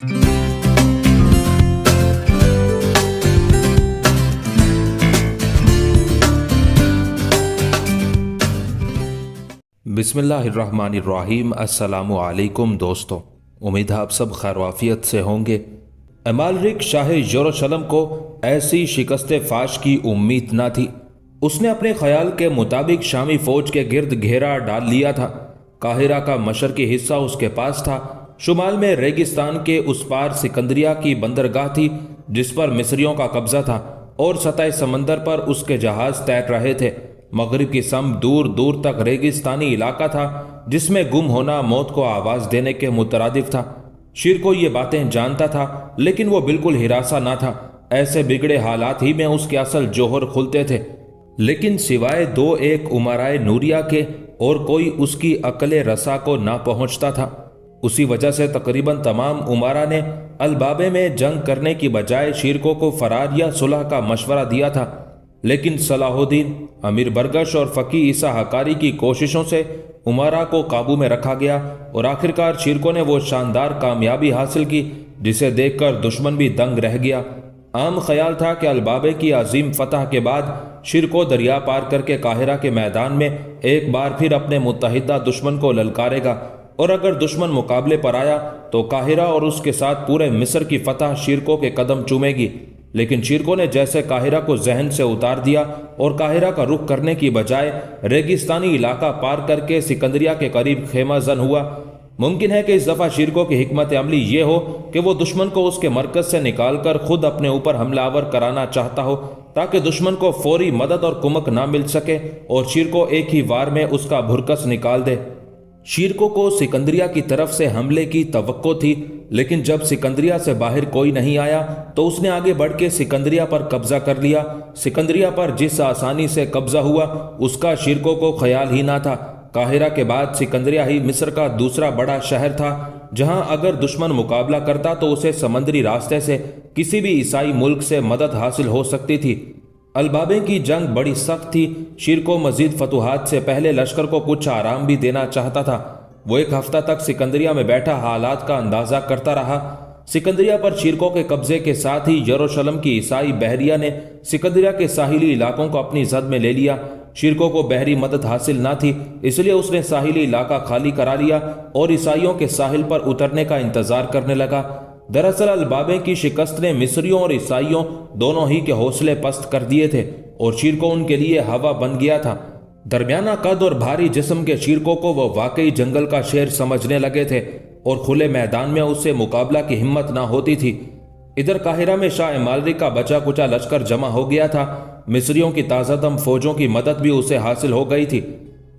बिस्मिल्लाहिर्रहमानिर्रहीम। अस्सलाम वालेकुम दोस्तों, उम्मीद है आप सब खैर वाफियत से होंगे। अमालरिक शाह यरूशलेम को ऐसी शिकस्त फाश की उम्मीद न थी। उसने अपने ख्याल के मुताबिक शामी फौज के गिर्द घेरा डाल लिया था। काहिरा का मशरकी हिस्सा उसके पास था। शुमाल में रेगिस्तान के उस पार सिकंदरिया की बंदरगाह थी जिस पर मिस्रियों का कब्जा था और सतह समंदर पर उसके जहाज तैर रहे थे। मगरिब की सम दूर दूर तक रेगिस्तानी इलाका था जिसमें गुम होना मौत को आवाज देने के मुतरादिफ था। शिरको ये बातें जानता था लेकिन वो बिल्कुल हिरासा ना था। ऐसे बिगड़े हालात ही में उसके असल जोहर खुलते थे, लेकिन सिवाय दो एक उमराए नूरिया के और कोई उसकी अकले रसा को ना पहुंचता था। उसी वजह से तकरीबन तमाम उमरा ने अलबाबे में जंग करने की बजाय शिरको को फरार या सुलह का मशवरा दिया था। लेकिन सलाहुद्दीन, अमीर बरगश और फ़की ईसा हकारी की कोशिशों से उमरा को काबू में रखा गया और आखिरकार शिरको ने वो शानदार कामयाबी हासिल की जिसे देखकर दुश्मन भी दंग रह गया। आम ख्याल था कि अलबाबे की अजीम फतह के बाद शिरको दरिया पार करके काहिरा के मैदान में एक बार फिर अपने मुत्तहिदा दुश्मन को ललकारेगा और अगर दुश्मन मुकाबले पर आया तो काहिरा और उसके साथ पूरे मिस्र की फतह शिरको के कदम चूमेगी। लेकिन शिरको ने जैसे काहिरा को जहन से उतार दिया और काहिरा का रुख करने की बजाय रेगिस्तानी इलाका पार करके सिकंदरिया के करीब खेमा जन हुआ। मुमकिन है कि इस दफ़ा शिरको की हिकमत अमली ये हो कि वो दुश्मन को उसके मरकज से निकालकर खुद अपने ऊपर हमलावर कराना चाहता हो ताकि दुश्मन को फौरी मदद और कुमक ना मिल सके और शिरको एक ही वार में उसका भुरकस निकाल दे। शिरको को सिकंदरिया की तरफ से हमले की तवक्को थी, लेकिन जब सिकंदरिया से बाहर कोई नहीं आया तो उसने आगे बढ़ के सिकंदरिया पर कब्जा कर लिया। सिकंदरिया पर जिस आसानी से कब्जा हुआ उसका शिरको को ख्याल ही ना था। काहिरा के बाद सिकंदरिया ही मिस्र का दूसरा बड़ा शहर था जहां अगर दुश्मन मुकाबला करता तो उसे समंदरी रास्ते से किसी भी ईसाई मुल्क से मदद हासिल हो सकती थी। अलबाबे की जंग बड़ी सख्त थी। शिरको मजीद फतुहात से पहले लश्कर को कुछ आराम भी देना चाहता था। वो एक हफ्ता तक सिकंदरिया में बैठा हालात का अंदाजा करता रहा। सिकंदरिया पर शिरको के कब्जे के साथ ही यरूशलेम की ईसाई बहरिया ने सिकंदरिया के साहिली इलाकों को अपनी जद में ले लिया। शिरको को बहरी मदद हासिल ना थी, इसलिए उसने साहिली इलाका खाली करा लिया और ईसाइयों के साहिल पर उतरने का इंतजार करने लगा। दरअसल अलबाबे की शिकस्त ने मिस्रियों और ईसाइयों दोनों ही के हौसले पस्त कर दिए थे और शिरको उनके लिए हवा बन गया था। दरमियाना कद और भारी जिस्म के शिरको को वो वाकई जंगल का शेर समझने लगे थे और खुले मैदान में उससे मुकाबला की हिम्मत ना होती थी। इधर काहिरा में शाह अमालरिक का बचा कुचा लश्कर जमा हो गया था। मिस्रियों की ताज़ादम फौजों की मदद भी उसे हासिल हो गई थी।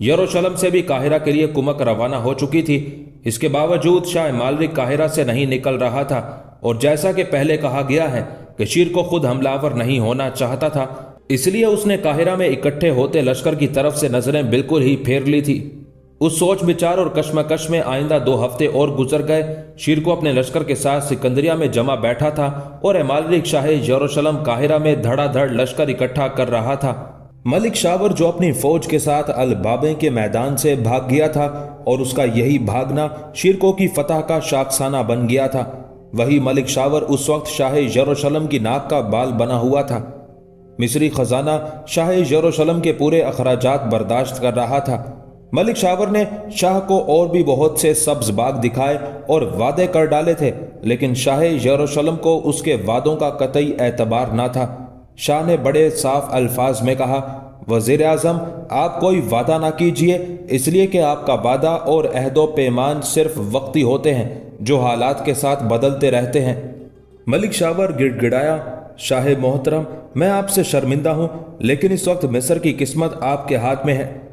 यरूशलेम से भी काहिरा के लिए कुमक रवाना हो चुकी थी। इसके बावजूद शाह अमालरिक काहिरा से नहीं निकल रहा था और जैसा कि पहले कहा गया है कि शिरको खुद हमलावर नहीं होना चाहता था, इसलिए उसने काहिरा में इकट्ठे होते लश्कर की तरफ से नजरें बिल्कुल ही फेर ली थी। उस सोच विचार और कश्मकश में आइंदा 2 हफ्ते और गुजर गए। शिरको अपने लश्कर के साथ सिकंदरिया में जमा बैठा था और अमालरिक शाह यरूशलेम काहिरा में धड़ाधड़ लश्कर इकट्ठा कर रहा था। मलिक शावर जो अपनी फौज के साथ अलबाबे के मैदान से भाग गया था और उसका यही भागना शिरको की फतह का शाखसाना बन गया था, वही मलिक शावर उस वक्त शाह यरूशलेम की नाक का बाल बना हुआ था। मिस्री खजाना शाह यरूशलेम के पूरे अखराजात बर्दाश्त कर रहा था। मलिक शावर ने शाह को और भी बहुत से सब्ज बाग दिखाए और वादे कर डाले थे, लेकिन शाह यरूशलेम को उसके वादों का कतई एतबार ना था। शाह ने बड़े साफ अल्फाज में कहा, वजीर आजम, आप कोई वादा ना कीजिए, इसलिए कि आपका वादा और अहदो पैमान सिर्फ वक्ती होते हैं जो हालात के साथ बदलते रहते हैं। मलिक शावर गिड़गिड़ाया, शाह मोहतरम, मैं आपसे शर्मिंदा हूं, लेकिन इस वक्त मिस्र की किस्मत आपके हाथ में है।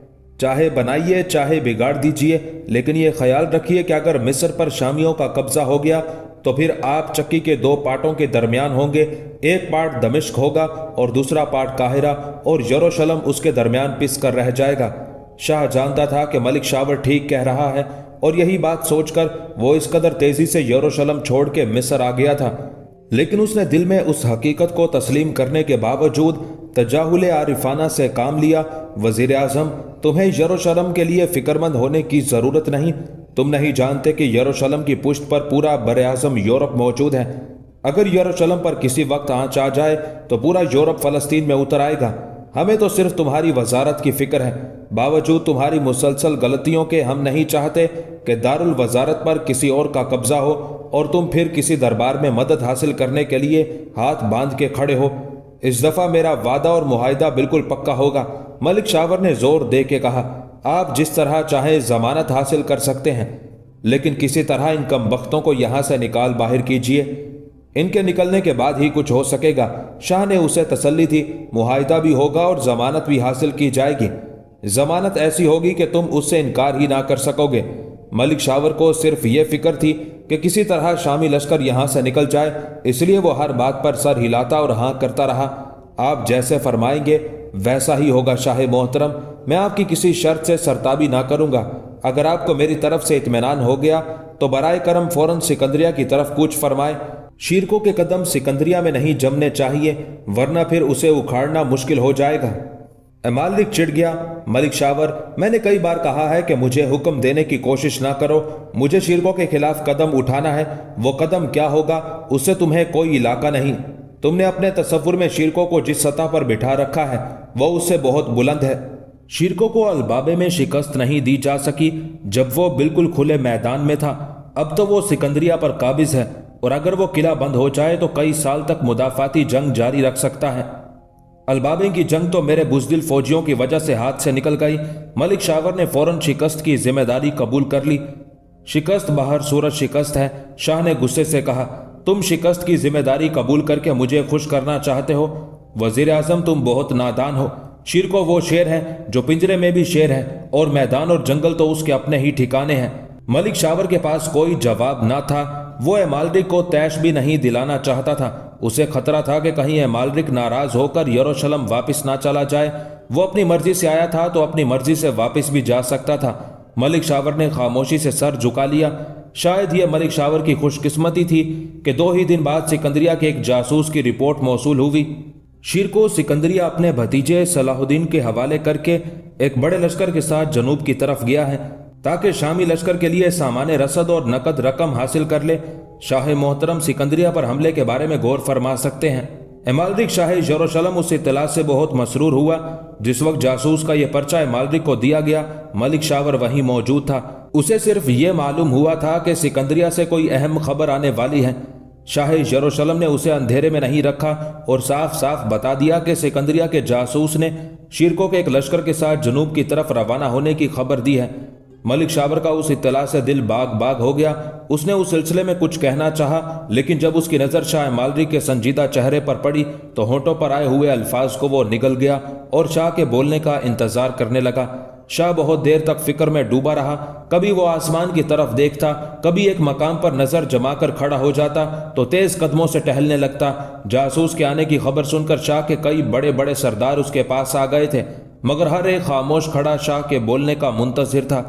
चाहे बनाइए चाहे बिगाड़ दीजिए, लेकिन ये ख्याल रखिए कि अगर मिस्र पर शामियों का कब्जा हो गया तो फिर आप चक्की के 2 पार्टों के दरमियान होंगे। एक पार्ट दमिश्क होगा और दूसरा पार्ट काहिरा, और यरूशलेम उसके दरमियान पिस कर रह जाएगा। शाह जानता था कि मलिक शावर ठीक कह रहा है और यही बात सोचकर वो इस कदर तेजी से यरूशलेम छोड़ के मिस्र आ गया था। लेकिन उसने दिल में उस हकीकत को तस्लीम करने के बावजूद तजाहुल आरिफाना से काम लिया, वजीर आजम, तुम्हें यरूशलेम के लिए फिक्रमंद होने की जरूरत नहीं। تم نہیں جانتے کہ یروشلم کی پشت پر پورا براعظم یورپ موجود ہے۔ اگر یروشلم پر کسی وقت آنچ آ جائے تو پورا یورپ فلسطین میں اتر آئے گا۔ ہمیں تو صرف تمہاری وزارت کی فکر ہے۔ باوجود تمہاری مسلسل غلطیوں کے ہم نہیں چاہتے کہ دارالوزارت پر کسی اور کا قبضہ ہو اور تم پھر کسی دربار میں مدد حاصل کرنے کے لیے ہاتھ باندھ کے کھڑے ہو۔ اس دفعہ میرا وعدہ اور معاہدہ بالکل پکا ہوگا۔ ملک شاور نے زور دے کے کہا، آپ جس طرح چاہیں ضمانت حاصل کر سکتے ہیں، لیکن کسی طرح ان کم بختوں کو یہاں سے نکال باہر کیجیے۔ ان کے نکلنے کے بعد ہی کچھ ہو سکے گا۔ شاہ نے اسے تسلی دی، معاہدہ بھی ہوگا اور ضمانت بھی حاصل کی جائے گی۔ ضمانت ایسی ہوگی کہ تم اس سے انکار ہی نہ کر سکو گے۔ ملک شاور کو صرف یہ فکر تھی کہ کسی طرح شامی لشکر یہاں سے نکل جائے، اس لیے وہ ہر بات پر سر ہلاتا اور ہاں کرتا رہا۔ آپ جیسے فرمائیں گے ویسا ہی ہوگا شاہ محترم۔ میں آپ کی کسی شرط سے سرتابی نہ کروں گا۔ اگر آپ کو میری طرف سے اطمینان ہو گیا تو برائے کرم فوراً سکندریہ کی طرف کوچ فرمائے۔ شیرکو کے قدم سکندریہ میں نہیں جمنے چاہیے، ورنہ پھر اسے اکھاڑنا مشکل ہو جائے گا۔ امالرک چڑ گیا، ملک شاور، میں نے کئی بار کہا ہے کہ مجھے حکم دینے کی کوشش نہ کرو۔ مجھے شیرکو کے خلاف قدم اٹھانا ہے۔ وہ قدم کیا ہوگا اس سے تمہیں کوئی علاقہ نہیں۔ تم نے اپنے تصور میں شیرکو کو جس سطح پر بٹھا رکھا ہے وہ اس سے بہت بلند ہے۔ شیرکو کو البابے میں شکست نہیں دی جا سکی جب وہ بالکل کھلے میدان میں تھا۔ اب تو وہ سکندریہ پر قابض ہے اور اگر وہ قلعہ بند ہو جائے تو کئی سال تک مدافعتی جنگ جاری رکھ سکتا ہے۔ البابے کی جنگ تو میرے بزدل فوجیوں کی وجہ سے ہاتھ سے نکل گئی۔ ملک شاور نے فوراً شکست کی ذمہ داری قبول کر لی۔ شکست بہر صورت شکست ہے، شاہ نے غصے سے کہا۔ تم شکست کی ذمہ داری قبول کر کے مجھے خوش کرنا چاہتے ہو؟ وزیر اعظم تم بہت نادان ہو۔ شیرکو وہ شیر ہے جو پنجرے میں بھی شیر ہے، اور میدان اور جنگل تو اس کے اپنے ہی ٹھکانے ہیں۔ ملک شاور کے پاس کوئی جواب نہ تھا۔ وہ امالرک کو طیش بھی نہیں دلانا چاہتا تھا۔ اسے خطرہ تھا کہ کہیں امالرک ناراض ہو کر یروشلم واپس نہ چلا جائے۔ وہ اپنی مرضی سے آیا تھا تو اپنی مرضی سے واپس بھی جا سکتا تھا۔ ملک شاور نے خاموشی سے سر جھکا لیا۔ شاید یہ ملک شاور کی خوش قسمتی تھی کہ 2 ہی دن بعد سکندریہ کے ایک جاسوس کی رپورٹ موصول ہوئی۔ شیرکو سکندریہ اپنے بھتیجے صلاح الدین کے حوالے کر کے ایک بڑے لشکر کے ساتھ جنوب کی طرف گیا ہے تاکہ شامی لشکر کے لیے سامان رسد اور نقد رقم حاصل کر لے۔ شاہ محترم سکندریہ پر حملے کے بارے میں غور فرما سکتے ہیں۔ امالرک شاہ یروشلم اس اطلاع سے بہت مسرور ہوا۔ جس وقت جاسوس کا یہ پرچہ امالرک کو دیا گیا، ملک شاور وہیں موجود تھا۔ اسے صرف یہ معلوم ہوا تھا کہ سکندریہ سے کوئی اہم خبر آنے والی ہے۔ شاہ یروشلم نے اسے اندھیرے میں نہیں رکھا اور صاف صاف بتا دیا کہ سکندریہ کے جاسوس نے شیرکو کے ایک لشکر کے ساتھ جنوب کی طرف روانہ ہونے کی خبر دی ہے۔ ملک شاور کا اس اطلاع سے دل باغ باغ ہو گیا۔ اس نے اس سلسلے میں کچھ کہنا چاہا، لیکن جب اس کی نظر شاہ امالرک کے سنجیدہ چہرے پر پڑی تو ہونٹوں پر آئے ہوئے الفاظ کو وہ نگل گیا اور شاہ کے بولنے کا انتظار کرنے لگا۔ شاہ بہت دیر تک فکر میں ڈوبا رہا۔ کبھی وہ آسمان کی طرف دیکھتا، کبھی ایک مقام پر نظر جما کر کھڑا ہو جاتا تو تیز قدموں سے ٹہلنے لگتا۔ جاسوس کے آنے کی خبر سن کر شاہ کے کئی بڑے بڑے سردار اس کے پاس آ گئے تھے، مگر ہر ایک خاموش کھڑا شاہ کے بولنے کا منتظر تھا۔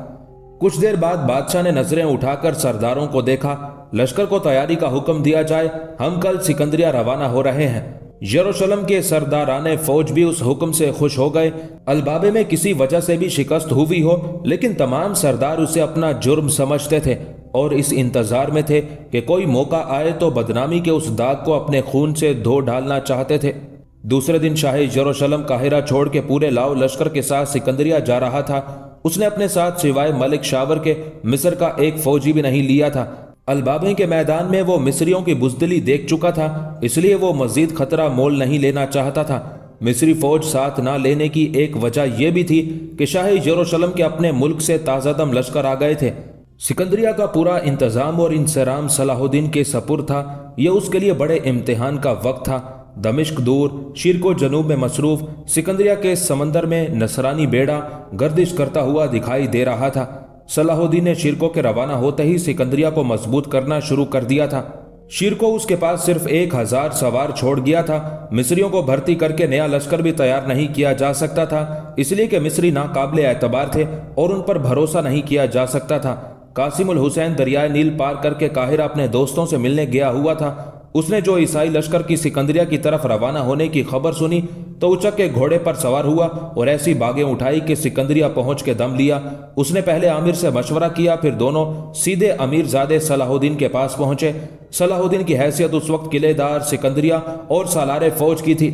کچھ دیر بعد بادشاہ نے نظریں اٹھا کر سرداروں کو دیکھا۔ لشکر کو تیاری کا حکم دیا جائے، ہم کل سکندریہ روانہ ہو رہے ہیں۔ یروشلم کے سرداران فوج بھی اس حکم سے خوش ہو گئے۔ البابے میں کسی وجہ سے بھی شکست ہوئی ہو، لیکن تمام سردار اسے اپنا جرم سمجھتے تھے اور اس انتظار میں تھے کہ کوئی موقع آئے تو بدنامی کے اس داغ کو اپنے خون سے دھو ڈالنا چاہتے تھے۔ دوسرے دن شاہ یروشلم قاہرہ چھوڑ کے پورے لاؤ لشکر کے ساتھ سکندریہ جا رہا تھا۔ اس نے اپنے ساتھ سوائے ملک شاور کے مصر کا ایک فوجی بھی نہیں لیا تھا۔ البابے کے میدان میں وہ مصریوں کی بزدلی دیکھ چکا تھا، اس لیے وہ مزید خطرہ مول نہیں لینا چاہتا تھا۔ مصری فوج ساتھ نہ لینے کی ایک وجہ یہ بھی تھی کہ شاہ یروشلم کے اپنے ملک سے تازہ دم لشکر آ گئے تھے۔ سکندریہ کا پورا انتظام اور انصرام صلاح الدین کے سپرد تھا۔ یہ اس کے لیے بڑے امتحان کا وقت تھا۔ دمشق دور، شیرکو جنوب میں مصروف، سکندریہ کے سمندر میں نصرانی بیڑا گردش کرتا ہوا دکھائی دے رہا تھا۔ صلاح الدین نے شیرکو کے روانہ ہوتے ہی سکندریہ کو مضبوط کرنا شروع کر دیا تھا۔ شیرکو اس کے پاس صرف 1000 سوار چھوڑ گیا تھا۔ مصریوں کو بھرتی کر کے نیا لشکر بھی تیار نہیں کیا جا سکتا تھا، اس لیے کہ مصری ناقابل اعتبار تھے اور ان پر بھروسہ نہیں کیا جا سکتا تھا۔ قاسم الحسین دریائے نیل پار کر کے قاہرہ اپنے دوستوں سے ملنے گیا ہوا تھا۔ اس نے جو عیسائی لشکر کی سکندریہ کی طرف روانہ ہونے کی خبر سنی तो उचक के घोड़े पर सवार हुआ और ऐसी बागें उठाई कि सिकंदरिया पहुंच के दम लिया। उसने पहले आमिर से मशवरा किया, फिर दोनों सीधे अमीरजादे सलाहुद्दीन के पास पहुंचे। सलाहुद्दीन की हैसियत उस वक्त किलेदार, सिकंदरिया और सालारे फौज की थी,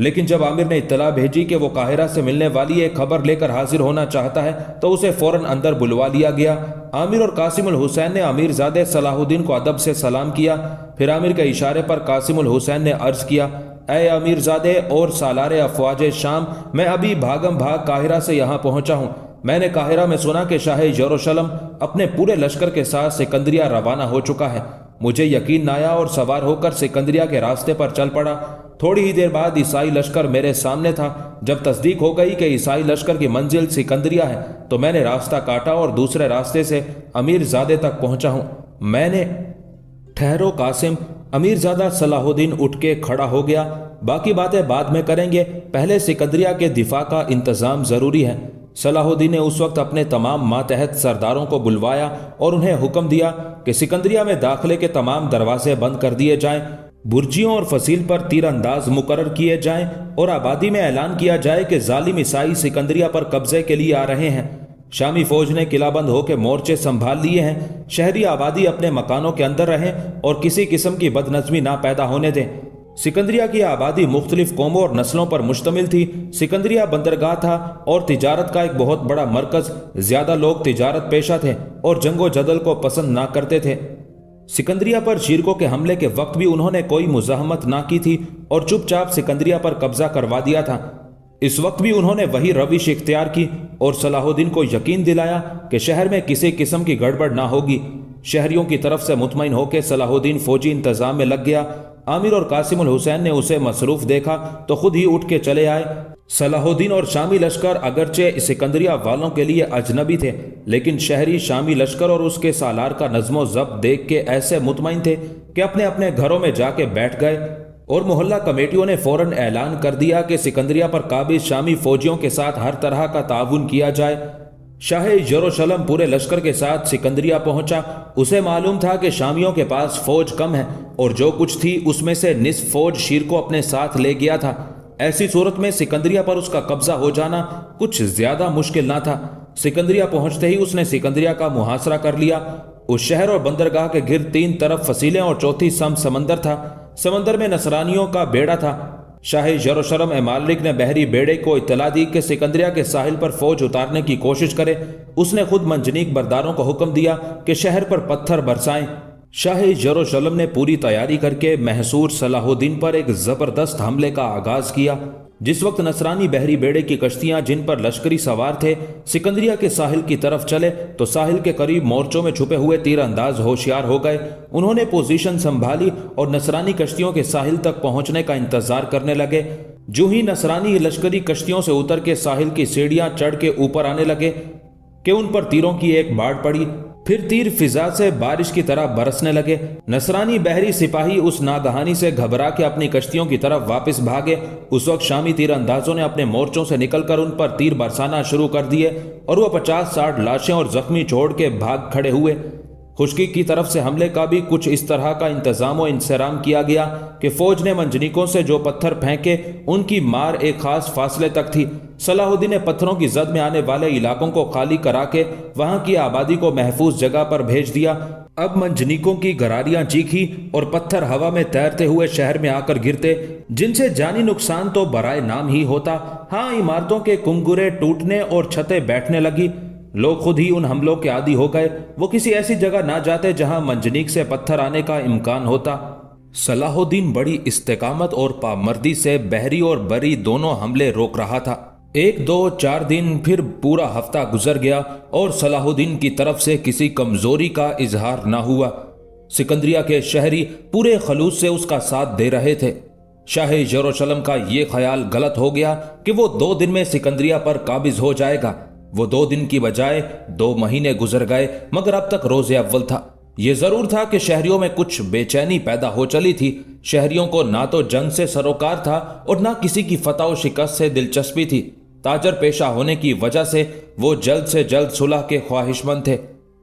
लेकिन जब आमिर ने इत्तला भेजी कि वो काहिरा से मिलने वाली एक खबर लेकर हाजिर होना चाहता है तो उसे फौरन अंदर बुलवा लिया गया। आमिर और कासिमुल हुसैन ने अमीरजादे सलाहुद्दीन को अदब से सलाम किया। फिर आमिर के इशारे पर कासिमुल हुसैन ने अर्ज किया, ऐ अमीरजादे और सालारे अफवाज शाम, मैं अभी भागम भाग काहिरा से यहाँ पहुंचा हूँ। मैंने काहिरा में सुना कि शाह यरूशलेम अपने पूरे लश्कर के साथ सिकंदरिया रवाना हो चुका है। मुझे यकीन न आया और सवार होकर सिकंदरिया के रास्ते पर चल पड़ा। थोड़ी ही देर बाद ईसाई लश्कर मेरे सामने था। जब तस्दीक हो गई कि ईसाई लश्कर की मंजिल सिकंदरिया है तो मैंने रास्ता काटा और दूसरे रास्ते से अमीरजादे तक पहुंचा हूं। मैंने ठहरो कासिम। अमीरजादा सलाहुद्दीन उठ के खड़ा हो गया। बाकी बातें बाद में करेंगे, पहले सिकंदरिया के दिफा का इंतजाम जरूरी है। सलाहुद्दीन ने उस वक्त अपने तमाम मातहत सरदारों को बुलवाया और उन्हें हुक्म दिया कि सिकंदरिया में दाखिले के तमाम दरवाजे बंद कर दिए जाएं, बुर्जियों और फसील पर तीरंदाज मुकर्रर किए जाएं और आबादी में ऐलान किया जाए कि जालिम ईसाई सिकंदरिया पर कब्जे के लिए आ रहे हैं। शामी फौज ने किलाबंद होकर मोर्चे संभाल लिए हैं। शहरी आबादी अपने मकानों के अंदर रहें और किसी किस्म की बदनज़मी ना पैदा होने दें। सिकंदरिया की आबादी मुख्तलिफ कौमों और नस्लों पर मुश्तमिल थी। सिकंदरिया बंदरगाह था और तिजारत का एक बहुत बड़ा मरकज। ज्यादा लोग तिजारत पेशा थे और जंगो जदल को पसंद ना करते थे। सिकंदरिया पर शीरकों के हमले के वक्त भी उन्होंने कोई मुजाहमत ना की थी और चुपचाप सिकंदरिया पर कब्जा करवा दिया था। इस वक्त भी उन्होंने वही रविश इख्तियार की और सलाहुद्दीन को यकीन दिलाया कि शहर में किसी किस्म की गड़बड़ ना होगी। शहरियों की तरफ से मुतमईन होकर सलाहुद्दीन फौजी इंतजाम में लग गया। आमिर और कासिमुल हुसैन ने उसे मसरूफ देखा तो खुद ही उठ के चले आए। सलाहुद्दीन और शामी लश्कर अगरचे सिकंदरिया वालों के लिए अजनबी थे, लेकिन शहरी शामी लश्कर और उसके सालार का नज़्मो ज़ब्त देख के ऐसे मुतमईन थे कि अपने अपने घरों में जाके बैठ गए और मोहल्ला कमेटियों ने फौरन ऐलान कर दिया कि सिकंदरिया पर काबिज शामी फौजियों के साथ हर तरह का ताउन किया जाए। शाह यरूशलेम पूरे लश्कर के साथ सिकंदरिया पहुंचा। उसे मालूम था कि शामियों के पास फौज कम है और जो कुछ थी उसमें से निस्फ फौज शीर को अपने साथ ले गया था। ऐसी सूरत में सिकंदरिया पर उसका कब्जा हो जाना कुछ ज्यादा मुश्किल ना था। सिकंदरिया पहुंचते ही उसने सिकंदरिया का मुहासरा कर लिया। उस शहर और बंदरगाह के गिर्द तीन तरफ फसीलें और चौथी समंदर था। समंदर में नसरानियों का बेड़ा था। शाह यरूशलेम मालिक ने बहरी बेड़े को इत्तला दी कि सिकंदरिया के साहिल पर फौज उतारने की कोशिश करे। उसने खुद मंजनीक बरदारों को हुक्म दिया कि शहर पर पत्थर बरसाएं। शाह यरूशलेम ने पूरी तैयारी करके महसूर सलाहुद्दीन पर एक जबरदस्त हमले का आगाज किया। जिस वक्त नसरानी बहरी बेड़े की कश्तियां जिन पर लश्करी सवार थे सिकंदरिया के साहिल की तरफ चले तो साहिल के करीब मोर्चों में छुपे हुए तीरंदाज होशियार हो गए। उन्होंने पोजीशन संभाली और नसरानी कश्तियों के साहिल तक पहुंचने का इंतजार करने लगे। जो ही नसरानी लश्करी कश्तियों से उतर के साहिल की सीढ़ियां चढ़ के ऊपर आने लगे कि उन पर तीरों की एक बाढ़ पड़ी। फिर तीर फिजा से बारिश की तरह बरसने लगे। नसरानी बहरी सिपाही उस नागहानी से घबरा के अपनी कश्तियों की तरफ वापस भागे। उस वक्त शामी तीरंदाजों ने अपने मोर्चों से निकलकर उन पर तीर बरसाना शुरू कर दिए और वो 50-60 लाशें और जख्मी छोड़ के भाग खड़े हुए। खुश्की की तरफ से हमले का भी कुछ इस तरह का इंतजाम और इंतजाम किया गया कि फौज ने मंजनीकों से जो पत्थर फेंके उनकी मार एक खास फासले तक थी। सलाहुद्दीन ने पत्थरों की जद में आने वाले इलाकों को खाली करा के वहां की आबादी को महफूज जगह पर भेज दिया। अब मंजनीकों की गरारियां चीखी और पत्थर हवा में तैरते हुए शहर में आकर गिरते, जिनसे जानी नुकसान तो बराए नाम ही होता। हाँ, इमारतों के कुंगुरे टूटने और छतें बैठने लगी। लोग खुद ही उन हमलों के आदी हो गए। वो किसी ऐसी जगह ना जाते जहां मंजनीक से पत्थर आने का इम्कान होता। सलाहुद्दीन बड़ी इस्तेकामत और पामर्दी से बहरी और बरी दोनों हमले रोक रहा था। 1, 2, 4 दिन फिर पूरा हफ्ता गुजर गया और सलाहुद्दीन की तरफ से किसी कमजोरी का इजहार ना हुआ। सिकंदरिया के शहरी पूरे खलूस से उसका साथ दे रहे थे। शाह यरूशलेम का ये ख्याल गलत हो गया कि वो 2 दिन में सिकंदरिया पर काबिज हो जाएगा। वो 2 दिन की बजाय 2 महीने गुजर गए, मगर अब तक रोज़े अव्वल था। ये जरूर था कि शहरियों में कुछ बेचैनी पैदा हो चली थी। शहरियों को ना तो जंग से सरोकार था और ना किसी की फतह और शिकस्त से दिलचस्पी थी। ताजर पेशा होने की वजह से वो जल्द से जल्द सुलह के ख्वाहिशमंद थे।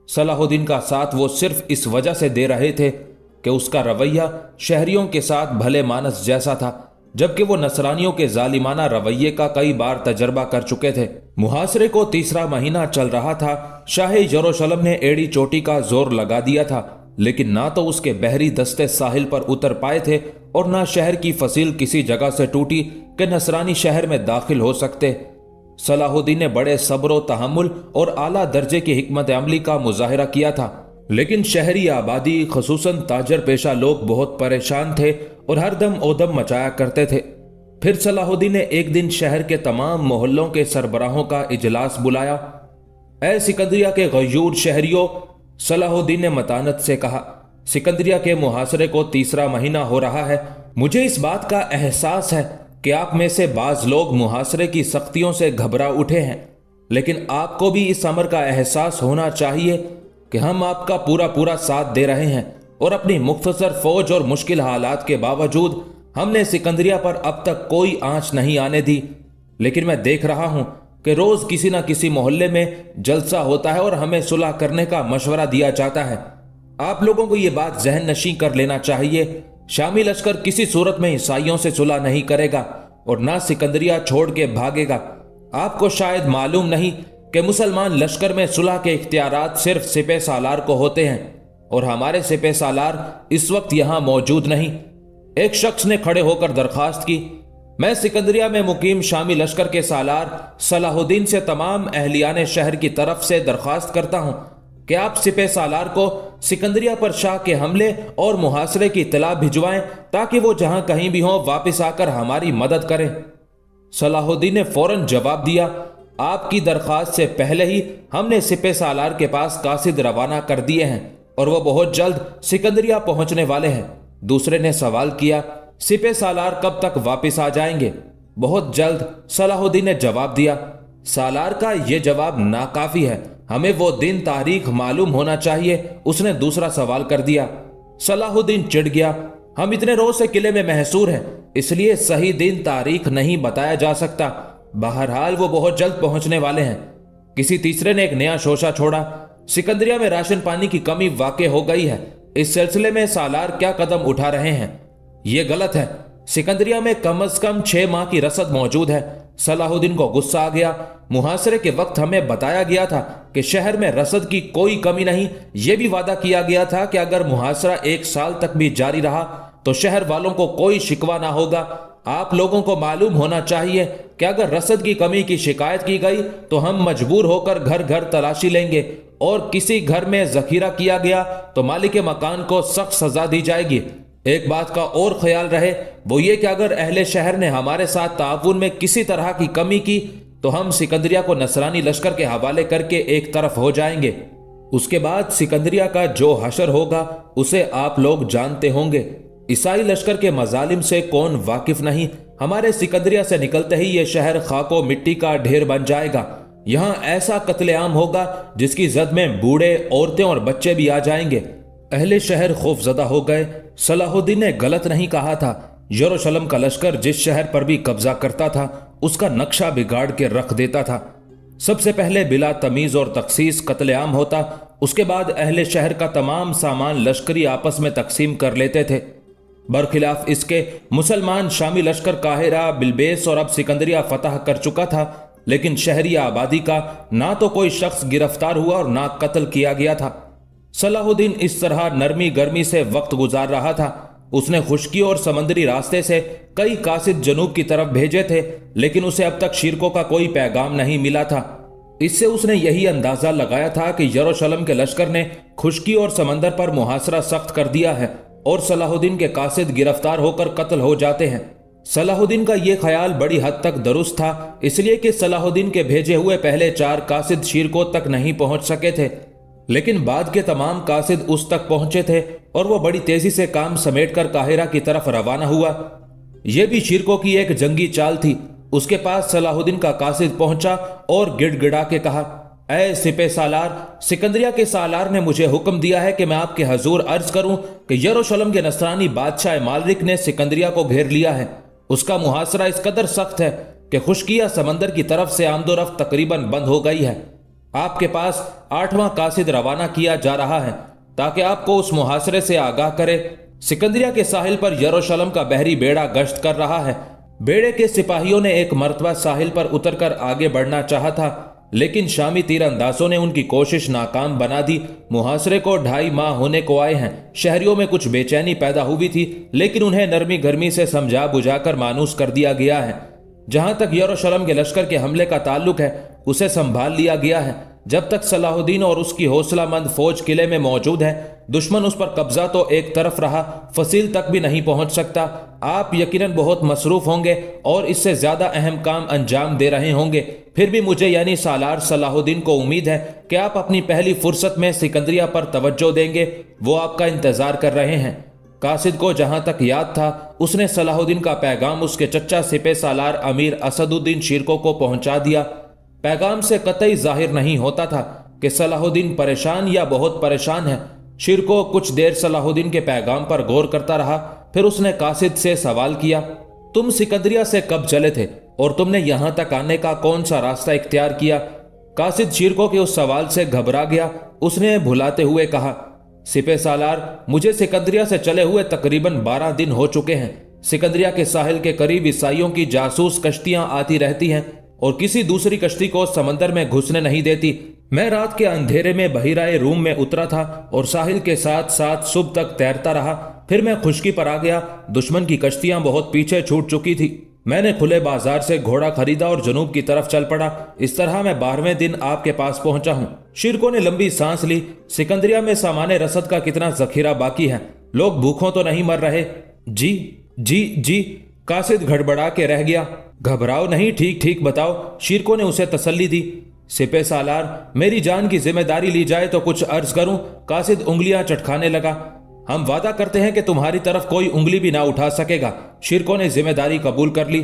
सलाहुद्दीन का साथ वो सिर्फ इस वजह से दे रहे थे कि उसका रवैया शहरियों के साथ भले मानस जैसा था। जबकि वो नसरानियों के जालिमाना रवैये का कई बार तजर्बा कर चुके थे। मुहासरे को तीसरा महीना चल रहा था। शाह यरूशलेम ने एड़ी चोटी का जोर लगा दिया था, लेकिन ना तो उसके बहरी दस्ते साहिल पर उतर पाए थे और ना शहर की फसील किसी जगह से टूटी कि नसरानी शहर में दाखिल हो सकते। सलाहुद्दीन ने बड़े सब्र तहम्मुल और आला दर्जे की हिकमत अमली का मुजाहिरा किया था, लेकिन शहरी आबादी खसूसन ताजर पेशा लोग बहुत परेशान थे और हर दम ओदम मचाया करते थे। फिर सलाहुद्दीन ने एक दिन शहर के तमाम मोहल्लों के सरबराहों का इजलास बुलाया। ऐ सिकंदरिया के गयूर शहरियों, सलाहुद्दीन ने मतानत से कहा, सिकंदरिया के मुहासरे को तीसरा महीना हो रहा है। मुझे इस बात का एहसास है कि आप में से बाज लोग मुहासरे की सख्तियों से घबरा उठे हैं, लेकिन आपको भी इस अमर का एहसास होना चाहिए कि हम आपका पूरा पूरा साथ दे रहे हैं और अपनी मुख्तसर फौज और मुश्किल हालात के बावजूद हमने सिकंदरिया पर अब तक कोई आंच नहीं आने दी। लेकिन मैं देख रहा हूं कि रोज किसी न किसी मोहल्ले में जलसा होता है और हमें सुलह करने का मशवरा दिया जाता है। आप लोगों को यह बात जहन नशीं कर लेना चाहिए, शामी लश्कर किसी सूरत में ईसाइयों से सुलह नहीं करेगा और ना सिकंदरिया छोड़ के भागेगा। आपको शायद मालूम नहीं कि मुसलमान लश्कर में सुलह के इख्तियारात सिर्फ सिपह सालार को होते हैं और हमारे सिपह सालार इस वक्त यहां मौजूद नहीं। एक शख्स ने खड़े होकर दरखास्त की, मैं सिकंदरिया में मुकीम शामी लश्कर के सालार सलाहुद्दीन से तमाम अहलियान शहर की तरफ से दरखास्त करता हूं कि आप सिपह सालार को सिकंदरिया पर शाह के हमले और मुहासरे की इत्तला भिजवाएं ताकि वो जहां कहीं भी हो वापस आकर हमारी मदद करें। सलाहुद्दीन ने फौरन जवाब दिया, आपकी दरखास्त से पहले ही हमने सिपह सालार के पास कासिद रवाना कर दिए हैं और वो बहुत जल्द सिकंदरिया पहुंचने वाले हैं। दूसरे ने सवाल किया, सिपह सालार कब तक वापस आ जाएंगे? बहुत जल्द, सलाहुद्दीन ने जवाब दिया। सालार का यह जवाब नाकाफी है, हमें वो दिन तारीख मालूम होना चाहिए। उसने दूसरा सवाल कर दिया। सलाहुद्दीन चिढ़ गया, हम इतने रोज से किले में महसूर हैं, इसलिए सही दिन तारीख नहीं बताया जा सकता। बहरहाल वो बहुत जल्द पहुंचने वाले हैं। किसी तीसरे ने एक नया शोशा छोड़ा, सिकंदरिया में राशन पानी की कमी वाक़ई हो गई है। इस सिलसिले में सालार क्या कदम उठा रहे हैं? ये गलत है। सिकंदरिया में कम से कम 6 माह की रसद मौजूद है। सलाहुद्दीन को गुस्सा आ गया। मुहासरे के वक्त हमें बताया गया था कि शहर में रसद की कोई कमी नहीं। यह भी वादा किया गया था कि अगर मुहासरा 1 साल तक भी जारी रहा तो शहर वालों को कोई शिकवा ना होगा। आप लोगों को मालूम होना चाहिए कि अगर रसद की कमी की शिकायत की गई तो हम मजबूर होकर घर घर तलाशी लेंगे और किसी घर में जखीरा किया गया तो मालिक मकान को सख्त सजा दी जाएगी। एक बात का और ख्याल रहे, वो ये कि अगर अहले शहर ने हमारे साथ ताउन में किसी तरह की कमी की तो हम सिकंदरिया को नसरानी लश्कर के हवाले करके एक तरफ हो जाएंगे। उसके बाद सिकंदरिया का जो हशर होगा उसे आप लोग जानते होंगे। ईसाई लश्कर के मजालिम से कौन वाकिफ नहीं। हमारे सिकंदरिया से निकलते ही यह शहर खाको मिट्टी का ढेर बन जाएगा। यहाँ ऐसा कत्लेआम होगा जिसकी जद में बूढ़े, औरतें और बच्चे भी आ जाएंगे। अहले शहर खौफजदा हो गए। सलाहुद्दीन ने गलत नहीं कहा था। यरूशलेम का लश्कर जिस शहर पर भी कब्जा करता था उसका नक्शा बिगाड़ के रख देता था। सबसे पहले बिला तमीज और तखसीस कत्लेआम होता, उसके बाद अहले शहर का तमाम सामान लश्करी आपस में तकसीम कर लेते थे। बरखिलाफ इसके मुसलमान शामी लश्कर काहिरा, बिलबेस और अब सिकंदरिया फतह कर चुका था, लेकिन शहरी आबादी का ना तो कोई शख्स गिरफ्तार हुआ और ना कत्ल किया गया था। सलाहुद्दीन इस तरह नरमी गर्मी से वक्त गुजार रहा था। उसने खुश्की और समंदरी रास्ते से कई कासिद जनूब की तरफ भेजे थे, लेकिन उसे अब तक शिरकों का कोई पैगाम नहीं मिला था। इससे उसने यही अंदाजा लगाया था कि यरूशलेम के लश्कर ने खुश्की और समंदर पर मुहासरा सख्त कर दिया है और सलाहुद्दीन के कासिद गिरफ्तार होकर कत्ल हो जाते हैं। सलाहुद्दीन का यह ख्याल बड़ी हद तक दुरुस्त था, इसलिए कि सलाहुद्दीन के भेजे हुए पहले 4 कासिद शिरकों तक नहीं पहुंच सके थे, लेकिन बाद के तमाम कासिद उस तक पहुंचे थे और वह बड़ी तेजी से काम समेटकर काहिरा की तरफ रवाना हुआ। यह भी शिरकों की एक जंगी चाल थी। उसके पास सलाहुद्दीन का कासिद पहुंचा और गिड़गिड़ा के कहा, ऐ सिपह सालार, सिकंदरिया के सालार ने मुझे हुक्म दिया है कि मैं आपके हजूर अर्ज करूं कि यरूशलेम के नसरानी बादशाह मालरिक ने सिकंदरिया को घेर लिया है। उसका मुहासरा इस कदर सख्त है कि खुश्किया समंदर की तरफ से आमदोरफ्त तकरीबन बंद हो गई है। आपके पास 8वां कासिद रवाना किया जा रहा है ताकि आपको उस मुहासरे से आगाह करे। सिकंदरिया के साहिल पर यरूशलेम का बहरी बेड़ा गश्त कर रहा है। बेड़े के सिपाहियों ने एक मर्तबा साहिल पर उतरकर आगे बढ़ना चाहा था, लेकिन शामी तीरंदाजों ने उनकी कोशिश नाकाम बना दी। मुहासरे को 2.5 माह होने को आए हैं। शहरियों में कुछ बेचैनी पैदा हुई थी, लेकिन उन्हें नरमी गर्मी से समझा बुझाकर मानूस कर दिया गया है। जहां तक यरूशलेम के लश्कर के हमले का ताल्लुक है, उसे संभाल लिया गया है। जब तक सलाहुद्दीन और उसकी हौसलामंद फौज किले में मौजूद है, दुश्मन उस पर कब्जा तो एक तरफ रहा, फसील तक भी नहीं पहुंच सकता। आप यकीनन बहुत मसरूफ होंगे और इससे ज्यादा अहम काम अंजाम दे रहे होंगे। फिर भी मुझे यानी सालार सलाहुद्दीन को उम्मीद है कि आप अपनी पहली फुर्सत में सिकंदरिया पर तवज्जो देंगे। वो आपका इंतजार कर रहे हैं। कासिद को जहां तक याद था, उसने सलाहुद्दीन का पैगाम उसके चचा सिपह सालार अमीर असदुद्दीन शिरको को पहुंचा दिया। पैगाम से कतई जाहिर नहीं होता था कि सलाहुद्दीन परेशान या बहुत परेशान है। शिरको कुछ देर सलाहुद्दीन के पैगाम पर गौर करता रहा, फिर उसने कासिद से सवाल किया, तुम सिकंदरिया से कब चले थे और तुमने यहां तक आने का कौन सा रास्ता इख्तियार किया? कासिद शिरको के उस सवाल से घबरा गया। उसने भुलाते हुए कहा, सिपह सालार, मुझे सिकंदरिया से चले हुए तकरीबन 12 दिन हो चुके हैं। सिकंदरिया के साहिल के करीब ईसाइयों की जासूस कश्तियां आती रहती हैं और किसी दूसरी कश्ती को समंदर में घुसने नहीं देती। मैं रात के अंधेरे में बहिराए रूम में उतरा था और साहिल के साथ साथ सुबह तक तैरता रहा। फिर मैं खुश्की पर आ गया। दुश्मन की कश्तियां बहुत पीछे छूट चुकी थी। मैंने खुले बाजार से घोड़ा खरीदा और जनूब की तरफ चल पड़ा। इस तरह मैं 12वें दिन आपके पास पहुंचा हूं। शिरको ने लंबी सांस ली। सिकंदरिया में सामान्य रसद का कितना जखीरा बाकी है? लोग भूखों तो नहीं मर रहे? जी जी जी, कासिद घड़बड़ा के रह गया। घबराओ नहीं, ठीक ठीक बताओ, शिरको ने उसे तसल्ली दी। सिपह सालार, मेरी जान की जिम्मेदारी ली जाए तो कुछ अर्ज करूं? कासिद उंगलियां चटखाने लगा। हम वादा करते हैं कि तुम्हारी तरफ कोई उंगली भी ना उठा सकेगा। शिरको ने जिम्मेदारी कबूल कर ली।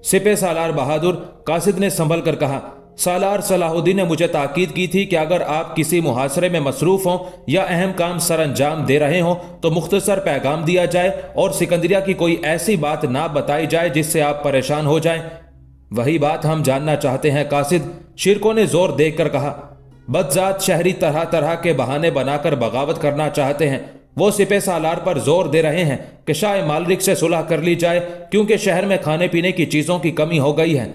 सिपह सालार बहादुर, कासिद ने संभल कर कहा, सालार सलाहुद्दीन ने मुझे ताकीद की थी कि अगर आप किसी मुहासरे में मसरूफ हों या अहम काम सर अंजाम दे रहे हों तो मुख्तसर पैगाम दिया जाए और सिकंदरिया की कोई ऐसी बात ना बताई जाए जिससे आप परेशान हो जाएं। वही बात हम जानना चाहते हैं कासिद, शिरको ने जोर देकर कहा। बदजात शहरी तरह तरह के बहाने बनाकर बगावत करना चाहते हैं। वो सिपह सालार पर जोर दे रहे हैं कि शाह मालरिक से सुलह कर ली जाए, क्योंकि शहर में खाने पीने की चीजों की कमी हो गई है।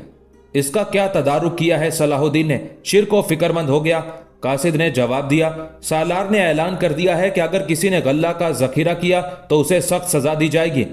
इसका क्या तदारुक किया है सलाहुद्दीन ने? शिरको फिक्रमंद हो गया। कासिद ने जवाब दिया, सालार ने ऐलान कर दिया है कि अगर किसी ने गल्ला का जखीरा किया तो उसे सख्त सजा दी जाएगी।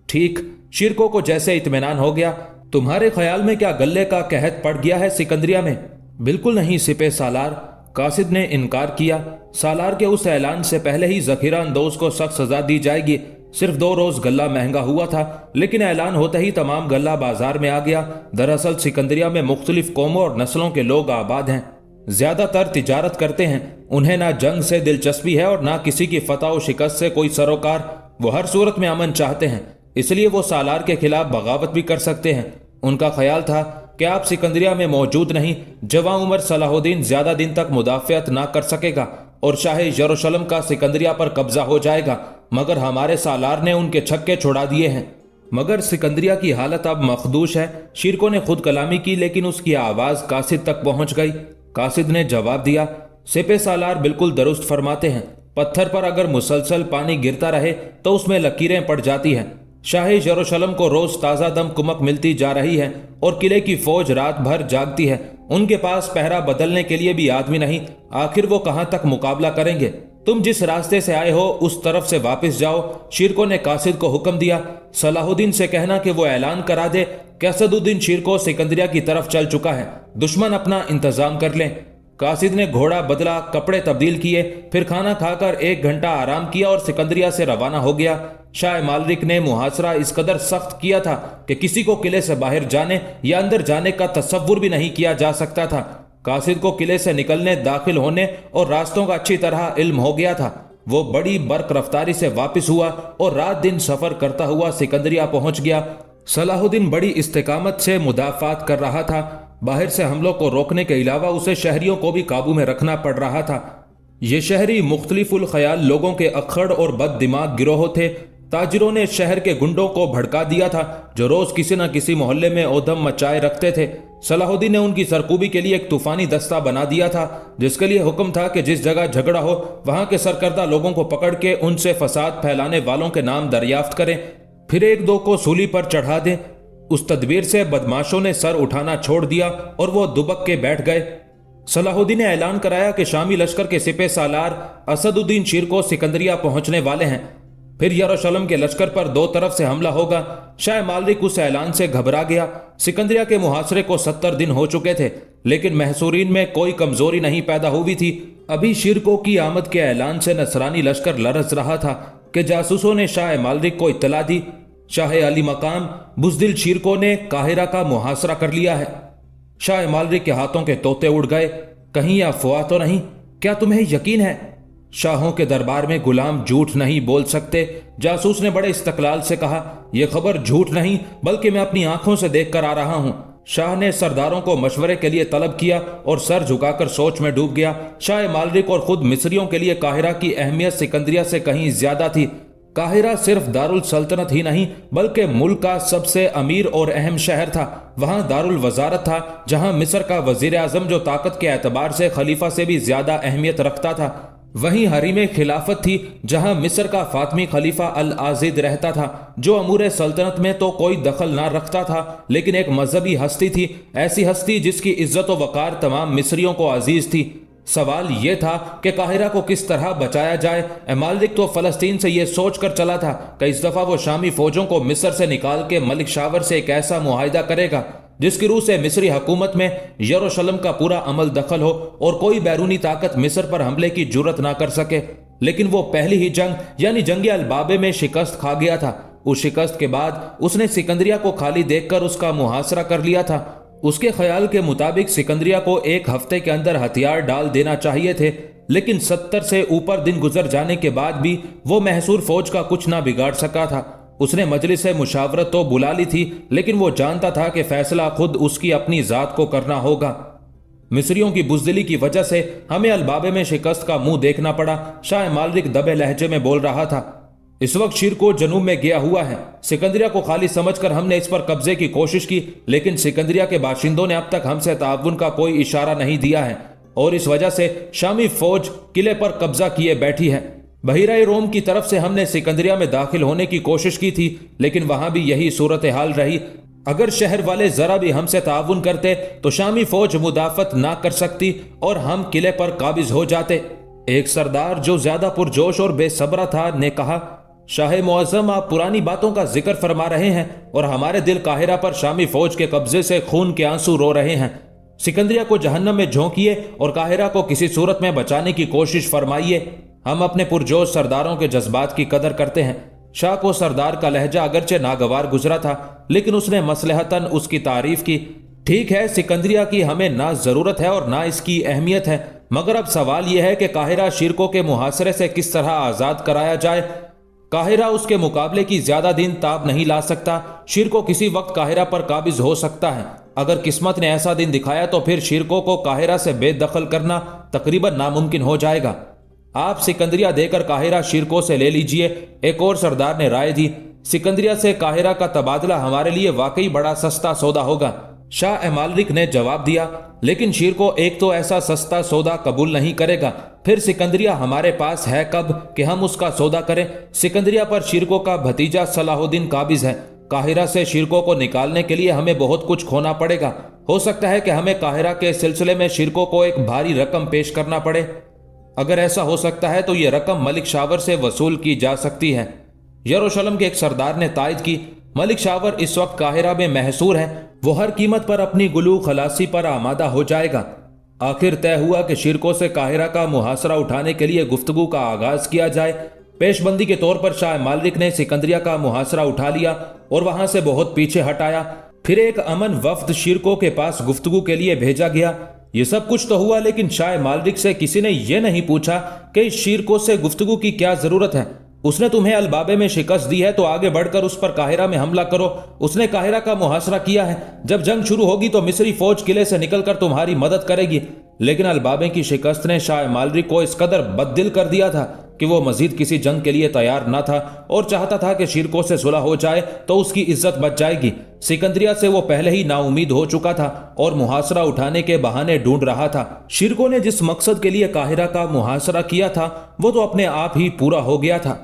ठीक, शिरको को जैसे इत्मीनान हो गया। तुम्हारे ख्याल में क्या गल्ले का कहत पड़ गया है सिकंदरिया में? बिल्कुल नहीं सिपह सालार, कासिद ने इनकार किया। सालार के उस ऐलान से पहले ही जखीरा अंदोज को सख्त सजा दी जाएगी। सिर्फ 2 रोज गल्ला महंगा हुआ था, लेकिन ऐलान होते ही तमाम गल्ला बाजार में आ गया। दरअसल सिकंदरिया में मुख्तलिफ कौमों और नस्लों के लोग आबाद हैं। ज्यादातर तिजारत करते हैं। उन्हें ना जंग से दिलचस्पी है और ना किसी की फतह और शिकस्त से कोई सरोकार। वो हर सूरत में अमन चाहते हैं, इसलिए वो सालार के खिलाफ बगावत भी कर सकते हैं। उनका ख्याल था कि आप सिकंदरिया में मौजूद नहीं, जवां उमर सलाहुद्दीन ज्यादा दिन तक मुदाफियत ना कर सकेगा और शाह यरूशलेम का सिकंदरिया पर कब्जा हो जाएगा। मगर हमारे सालार ने उनके छक्के छुड़ा दिए हैं। मगर सिकंदरिया की हालत अब मखदूश है। शिरको ने खुद कलामी की, लेकिन उसकी आवाज कासिद तक पहुंच गई। कासिद ने जवाब दिया, सिपह सालार बिल्कुल दुरुस्त फरमाते हैं। पत्थर पर अगर मुसलसल पानी गिरता रहे तो उसमें लकीरें पड़ जाती हैं। शाह यरूशलेम को रोज ताज़ा दम कुमक मिलती जा रही है और किले की फौज रात भर जागती है। उनके पास पहरा बदलने के लिए भी आदमी नहीं। आखिर वो कहां तक मुकाबला करेंगे? तुम जिस रास्ते से आए हो उस तरफ से वापस जाओ। शिरको ने कासिद को हुक्म दिया। सलाहुद्दीन से कहना कि वो ऐलान करा दे कि असदुद्दीन शिरको सिकंदरिया की तरफ चल चुका है। दुश्मन अपना इंतजाम कर लें। कासिद ने घोड़ा बदला, कपड़े तब्दील किए, फिर खाना खाकर 1 घंटा आराम किया और सिकंदरिया से रवाना हो गया। शाह मालरिक ने मुहासरा इस कदर सख्त किया था कि किसी को किले से बाहर जाने या अंदर जाने का तसव्वुर भी नहीं किया जा सकता था। कासिद को किले से निकलने, दाखिल होने और रास्तों का अच्छी तरह इल्म हो गया था। वो बड़ी बर्क रफ्तारी से वापस हुआ और रात दिन सफर करता हुआ सिकंदरिया पहुंच गया। सलाहुद्दीन बड़ी इस्तेकामत से मुदाफात कर रहा था। बाहर से हमलों को रोकने के अलावा उसे शहरियों को भी काबू में रखना पड़ रहा था। ये शहरी मुख्तलिफुल ख्याल लोगों के अखड़ और बद दिमाग गिरोह थे। ताजिरों ने शहर के गुंडों को भड़का दिया था जो रोज किसी न किसी मोहल्ले में ओधम मचाए रखते थे। सलाहुद्दीन ने उनकी सरकूबी के लिए एक तूफानी दस्ता बना दिया था जिसके लिए हुक्म था कि जिस जगह झगड़ा हो वहां के सरकर्दा लोगों को पकड़ के उनसे फसाद फैलाने वालों के नाम दरियाफ्त करें, फिर एक दो को सूली पर चढ़ा दें। उस तदबीर से बदमाशों ने सर उठाना छोड़ दिया और वो दुबक के बैठ गए। सलाहुद्दीन ने ऐलान कराया कि शामी लश्कर के सिपह सालार असदुद्दीन शिरको सिकंदरिया पहुंचने वाले हैं, फिर यरूशलेम के लश्कर पर दो तरफ से हमला होगा। शाह मालिक उस ऐलान से घबरा गया। सिकंदरिया के मुहासरे को 70 दिन हो चुके थे लेकिन महसूरीन में कोई कमजोरी नहीं पैदा हुई थी। अभी शिरको की आमद के ऐलान से नसरानी लश्कर लरस रहा था कि जासूसों ने शाह मालिक को इत्तला दी। शाह अली मकाम बुज़दिल शिरको ने काहिरा का मुहासरा कर लिया है। शाह मालिक के हाथों के तोते उड़ गए। कहीं अफवाह तो नहीं? क्या तुम्हें यकीन है शाहों के दरबार में गुलाम झूठ नहीं बोल सकते? जासूस ने बड़े इस्तकलाल से कहा, यह खबर झूठ नहीं बल्कि मैं अपनी आंखों से देख कर आ रहा हूं। शाह ने सरदारों को मशवरे के लिए तलब किया और सर झुकाकर सोच में डूब गया। शाह मालिक और खुद मिस्रियों के लिए काहिरा की अहमियत सिकंदरिया से कहीं ज्यादा थी। काहिरा सिर्फ दारुल सल्तनत ही नहीं बल्कि मुल्क का सबसे अमीर और अहम शहर था। वहां दारुल वजारत था जहां मिस्र का वजीर आजम जो ताकत के एतबार से खलीफा से भी ज्यादा अहमियत रखता था, वहीं हरीम खिलाफत थी जहां मिस्र का फातमी खलीफा अल आजिद रहता था जो अमूर सल्तनत में तो कोई दखल ना रखता था लेकिन एक मजहबी हस्ती थी, ऐसी हस्ती जिसकी इज्जत व वकार तमाम मिस्रियों को अजीज थी। सवाल यह था कि काहिरा को किस तरह बचाया जाए। मालिक तो फलस्तीन से यह सोच कर चला था कि इस दफा वो शामी फौजों को मिस्र से निकाल के मलिक शावर से एक ऐसा मुआहिदा करेगा जिसकी रूह से मिस्री हुकूमत में यरूशलेम का पूरा अमल दखल हो और कोई बैरूनी ताकत मिस्र पर हमले की जुर्रत ना कर सके। लेकिन वो पहली ही जंग यानी जंग अलबाबे में शिकस्त खा गया था। उस शिकस्त के बाद उसने सिकंदरिया को खाली देखकर उसका मुहासरा कर लिया था। उसके ख्याल के मुताबिक सिकंदरिया को एक हफ्ते के अंदर हथियार डाल देना चाहिए थे, लेकिन 70 से ऊपर दिन गुजर जाने के बाद भी वो महसूर फौज का कुछ ना बिगाड़ सका था। उसने मजलिस मुशावरत तो बुला ली थी लेकिन वो जानता था कि फैसला खुद उसकी अपनी जात को करना होगा। मिस्रियों की बुज़दिली की वजह से हमें अलबाबे में शिकस्त का मुंह देखना पड़ा। शाह मालिक दबे लहजे में बोल रहा था, इस वक्त शिरको जनूब में गया हुआ है। सिकंदरिया को खाली समझकर हमने इस पर कब्जे की कोशिश की लेकिन सिकंदरिया के बाशिंदों ने अब तक हमसे ताउन का कोई इशारा नहीं दिया है और इस वजह से शामी फौज किले पर कब्जा किए बैठी है। बहिरा रोम की तरफ से हमने सिकंदरिया में दाखिल होने की कोशिश की थी लेकिन वहां भी यही सूरत हाल रही। अगर शहर वाले जरा भी हमसे ताउन करते तो शामी फौज मुदाफत ना कर सकती और हम किले पर काबिज हो जाते। एक सरदार जो ज्यादा पुरजोश और बेसब्रा था ने कहा, शाह मुअज्जम आप पुरानी बातों का जिक्र फरमा रहे हैं और हमारे दिल काहिरा पर शामी फौज के कब्जे से खून के आंसू रो रहे हैं। सिकंदरिया को जहन्नम में झोंकिए और काहिरा को किसी सूरत में बचाने की कोशिश फरमाइए। हम अपने पुरजोश सरदारों के जज्बात की कदर करते हैं। शाह को सरदार का लहजा अगरचे नागवार गुजरा था लेकिन उसने मसलहतन उसकी तारीफ की। ठीक है, सिकंदरिया की हमें ना जरूरत है और ना इसकी अहमियत है, मगर अब सवाल यह है कि काहिरा शिरको के मुहासरे से किस तरह आजाद कराया जाए। काहिरा उसके मुकाबले की ज्यादा दिन ताब नहीं ला सकता। शिरको किसी वक्त काहिरा पर काबिज हो सकता है। अगर किस्मत ने ऐसा दिन दिखाया तो फिर शिरको को काहिरा से बेदखल करना तकरीबन नामुमकिन हो जाएगा। आप सिकंदरिया देकर काहिरा शिरको से ले लीजिए। एक और सरदार ने राय दी, सिकंदरिया से काहिरा का तबादला हमारे लिए वाकई बड़ा सस्ता सौदा होगा। शाह मालिक ने जवाब दिया, लेकिन शिरको एक तो ऐसा सस्ता सौदा कबूल नहीं करेगा, फिर सिकंदरिया हमारे पास है कब कि हम उसका सौदा करें। सिकंदरिया पर शिरको का भतीजा सलाहुद्दीन काबिज है। काहिरा से शिरको को निकालने के लिए हमें बहुत कुछ खोना पड़ेगा। हो सकता है कि हमें काहिरा के सिलसिले में शिरको को एक भारी रकम पेश करना पड़े। अगर ऐसा हो सकता है तो यह रकम मलिक शावर से वसूल की जा सकती है। यरूशलेम के एक सरदार ने तायद की, मलिक शावर इस वक्त काहिरा में महसूर है, वो हर कीमत पर अपनी गुलू खलासी पर आमादा हो जाएगा। आखिर तय हुआ कि शिरको से काहिरा का मुहासरा उठाने के लिए गुफ्तगू का आगाज किया जाए। पेशबंदी के तौर पर शाह मालिक ने सिकंदरिया का मुहासरा उठा लिया और वहां से बहुत पीछे हटाया। फिर एक अमन वफ्द शिरको के पास गुफ्तगू के लिए भेजा गया। ये सब कुछ तो हुआ, लेकिन शाह मालिक से किसी ने यह नहीं पूछा कि शिरको से गुफ्तगू की क्या जरूरत है। उसने तुम्हें अलबाबे में शिकस्त दी है तो आगे बढ़कर उस पर काहिरा में हमला करो। उसने काहिरा का मुहासरा किया है। जब जंग शुरू होगी तो मिस्री फौज किले से निकलकर तुम्हारी मदद करेगी। लेकिन अलबाबे की शिकस्त ने शाह मालिक को इस कदर बददिल कर दिया था کہ وہ مزید کسی جنگ کے لیے تیار نہ تھا اور چاہتا تھا کہ شیرکو سے صلح ہو جائے تو اس کی عزت بچ جائے گی۔ سکندریہ سے وہ پہلے ہی نا امید ہو چکا تھا اور محاصرہ اٹھانے کے بہانے ڈھونڈ رہا تھا۔ شیرکو نے جس مقصد کے لیے قاہرہ کا محاصرہ کیا تھا وہ تو اپنے آپ ہی پورا ہو گیا تھا۔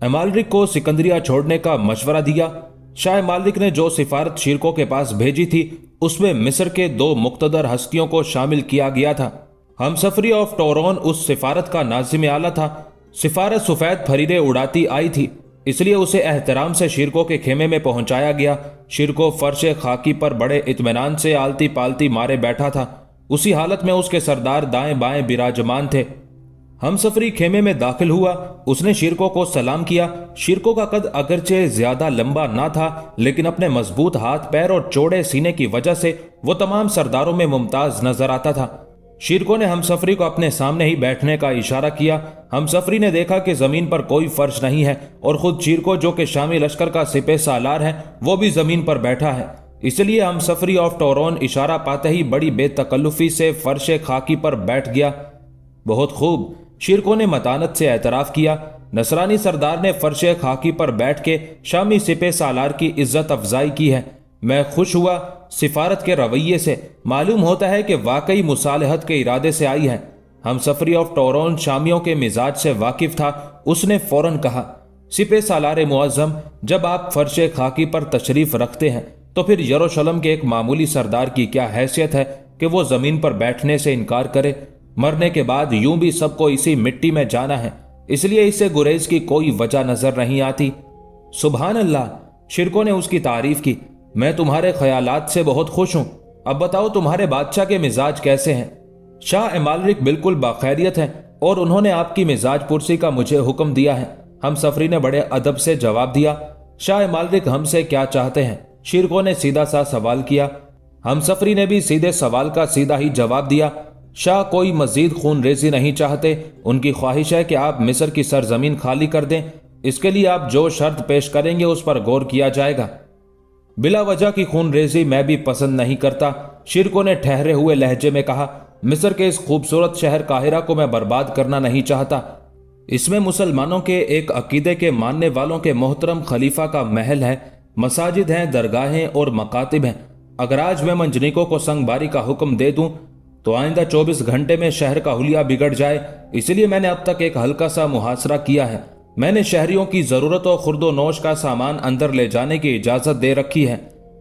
امالرک کو سکندریہ چھوڑنے کا مشورہ دیا۔ شاہ امالرک نے جو سفارت شیرکو کے پاس بھیجی تھی اس میں مصر کے 2 مقتدر ہستیوں کو شامل کیا گیا تھا۔ ہمسفری آف ٹورون اس سفارت کا ناظم اعلیٰ تھا۔ سفارت سفید پھریدیں اڑاتی آئی تھی، اس لیے اسے احترام سے شیرکو کے خیمے میں پہنچایا گیا۔ شیرکو فرش خاکی پر بڑے اطمینان سے آلتی پالتی مارے بیٹھا تھا۔ اسی حالت میں اس کے سردار دائیں بائیں براجمان تھے۔ ہمسفری خیمے میں داخل ہوا، اس نے شیرکو کو سلام کیا۔ شیرکو کا قد اگرچہ زیادہ لمبا نہ تھا لیکن اپنے مضبوط ہاتھ پیر اور چوڑے سینے کی وجہ سے وہ تمام سرداروں میں ممتاز نظر آتا تھا۔ شیرکو نے ہمسفری کو اپنے سامنے ہی بیٹھنے کا اشارہ کیا۔ ہمسفری نے دیکھا کہ زمین پر کوئی فرش نہیں ہے اور خود شیرکو جو کہ شامی لشکر کا سپہ سالار ہے وہ بھی زمین پر بیٹھا ہے، اس لیے ہمسفری آف ٹورون اشارہ پاتے ہی بڑی بے تکلفی سے فرش خاکی پر بیٹھ گیا۔ بہت خوب، شیرکو نے متانت سے اعتراف کیا۔ نصرانی سردار نے فرش خاکی پر بیٹھ کے شامی سپہ سالار کی عزت افزائی کی ہے۔ میں خوش ہوا سفارت کے رویے سے، معلوم ہوتا ہے کہ واقعی مصالحت کے ارادے سے آئی ہے۔ ہمسفری آف ٹورون شامیوں کے مزاج سے واقف تھا، اس نے فوراً کہا، سپہ سالار معظم، جب آپ فرش خاکی پر تشریف رکھتے ہیں تو پھر یروشلم کے ایک معمولی سردار کی کیا حیثیت ہے کہ وہ زمین پر بیٹھنے سے انکار کرے؟ مرنے کے بعد یوں بھی سب کو اسی مٹی میں جانا ہے، اس لیے اسے گریز کی کوئی وجہ نظر نہیں آتی۔ سبحان اللہ، شیرکو نے اس کی تعریف کی۔ میں تمہارے خیالات سے بہت خوش ہوں۔ اب بتاؤ تمہارے بادشاہ کے مزاج کیسے ہیں؟ شاہ امالرک بالکل باخیریت ہیں اور انہوں نے آپ کی مزاج پرسی کا مجھے حکم دیا ہے۔ ہمسفری نے بڑے ادب سے جواب دیا۔ شاہ امالرک ہم سے کیا چاہتے ہیں؟ شیرکو نے سیدھا سا سوال کیا۔ ہمسفری نے بھی سیدھے سوال کا سیدھا ہی جواب دیا۔ شاہ کوئی مزید خون ریزی نہیں چاہتے، ان کی خواہش ہے کہ آپ مصر کی سرزمین خالی کر دیں، اس کے لیے آپ جو شرط پیش کریں گے اس پر غور کیا جائے گا۔ بلا وجہ کی خون ریزی میں بھی پسند نہیں کرتا، شیرکو نے ٹھہرے ہوئے لہجے میں کہا۔ مصر کے اس خوبصورت شہر قاہرہ کو میں برباد کرنا نہیں چاہتا، اس میں مسلمانوں کے ایک عقیدے کے ماننے والوں کے محترم خلیفہ کا محل ہے، مساجد ہیں، درگاہیں اور مکاتب ہیں۔ اگر آج میں منجنیکوں کو سنگ باری کا حکم دے دوں تو آئندہ 24 گھنٹے میں شہر کا حلیہ بگڑ جائے، اس لیے میں نے اب تک ایک ہلکا سا محاصرہ کیا ہے۔ میں نے شہریوں کی ضرورت و خرد و نوش کا سامان اندر لے جانے کی اجازت دے رکھی ہے،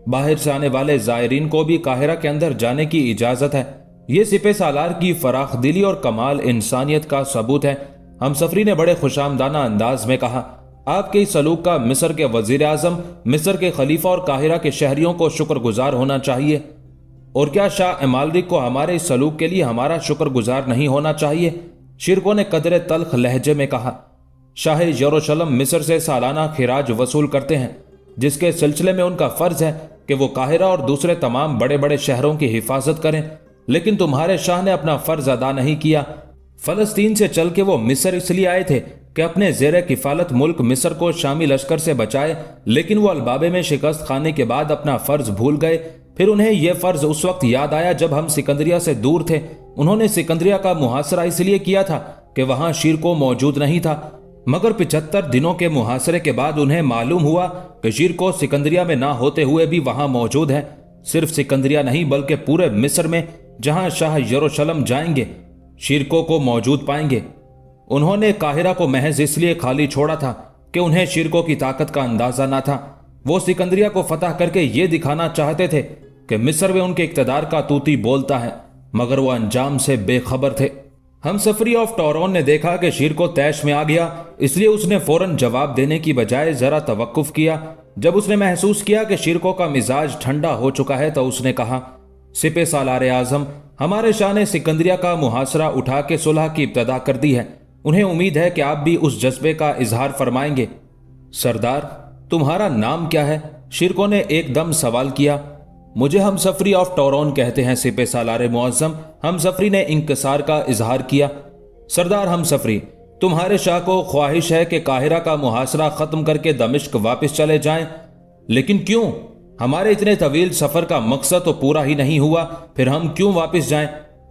باہر سے آنے والے زائرین کو بھی قاہرہ کے اندر جانے کی اجازت ہے۔ یہ سپہ سالار کی فراخ دلی اور کمال انسانیت کا ثبوت ہے۔ ہمسفری نے بڑے خوشامدانہ انداز میں کہا، آپ کے اس سلوک کا مصر کے وزیر اعظم، مصر کے خلیفہ اور قاہرہ کے شہریوں کو شکر گزار ہونا چاہیے۔ اور کیا شاہ امالرک کو ہمارے اس سلوک کے لیے ہمارا شکر گزار نہیں ہونا چاہیے؟ شیرکو نے قدر تلخ لہجے میں کہا۔ شاہ یروشلم مصر سے سالانہ خراج وصول کرتے ہیں، جس کے سلسلے میں ان کا فرض ہے کہ وہ قاہرہ اور دوسرے تمام بڑے بڑے شہروں کی حفاظت کریں، لیکن تمہارے شاہ نے اپنا فرض ادا نہیں کیا۔ فلسطین سے چل کے وہ مصر اس لیے آئے تھے کہ اپنے زیر کفالت ملک مصر کو شامی لشکر سے بچائے، لیکن وہ البابے میں شکست کھانے کے بعد اپنا فرض بھول گئے۔ پھر انہیں یہ فرض اس وقت یاد آیا جب ہم سکندریہ سے دور تھے۔ انہوں نے سکندریہ کا محاصرہ اس لیے کیا تھا کہ وہاں شیرکو موجود نہیں تھا، مگر 75 دنوں کے محاصرے کے بعد انہیں معلوم ہوا کہ شیرکو سکندریہ میں نہ ہوتے ہوئے بھی وہاں موجود ہے۔ صرف سکندریہ نہیں بلکہ پورے مصر میں جہاں شاہ یروشلم جائیں گے شیرکو کو موجود پائیں گے۔ انہوں نے قاہرہ کو محض اس لیے خالی چھوڑا تھا کہ انہیں شیرکو کی طاقت کا اندازہ نہ تھا۔ وہ سکندریہ کو فتح کر کے یہ دکھانا چاہتے تھے کہ مصر میں ان کے اقتدار کا طوطی بولتا ہے، مگر وہ انجام سے بے خبر تھے۔ ہمسفری آف ٹورون نے دیکھا کہ شیرکو طیش میں آ گیا، اس لیے اس نے فوراً جواب دینے کی بجائے ذرا توقف کیا۔ جب اس نے محسوس کیا کہ شیرکو کا مزاج ٹھنڈا ہو چکا ہے تو اس نے کہا، سپہ سالار اعظم، ہمارے شاہ نے سکندریہ کا محاصرہ اٹھا کے صلح کی ابتدا کر دی ہے، انہیں امید ہے کہ آپ بھی اس جذبے کا اظہار فرمائیں گے۔ سردار، تمہارا نام کیا ہے؟ شیرکو نے ایک دم سوال کیا۔ مجھے ہمسفری آف ٹورون کہتے ہیں سپہ سالار معظم، ہمسفری نے انکسار کا اظہار کیا۔ سردار ہمسفری، تمہارے شاہ کو خواہش ہے کہ قاہرہ کا محاصرہ ختم کر کے دمشق واپس چلے جائیں، لیکن کیوں؟ ہمارے اتنے طویل سفر کا مقصد تو پورا ہی نہیں ہوا، پھر ہم کیوں واپس جائیں؟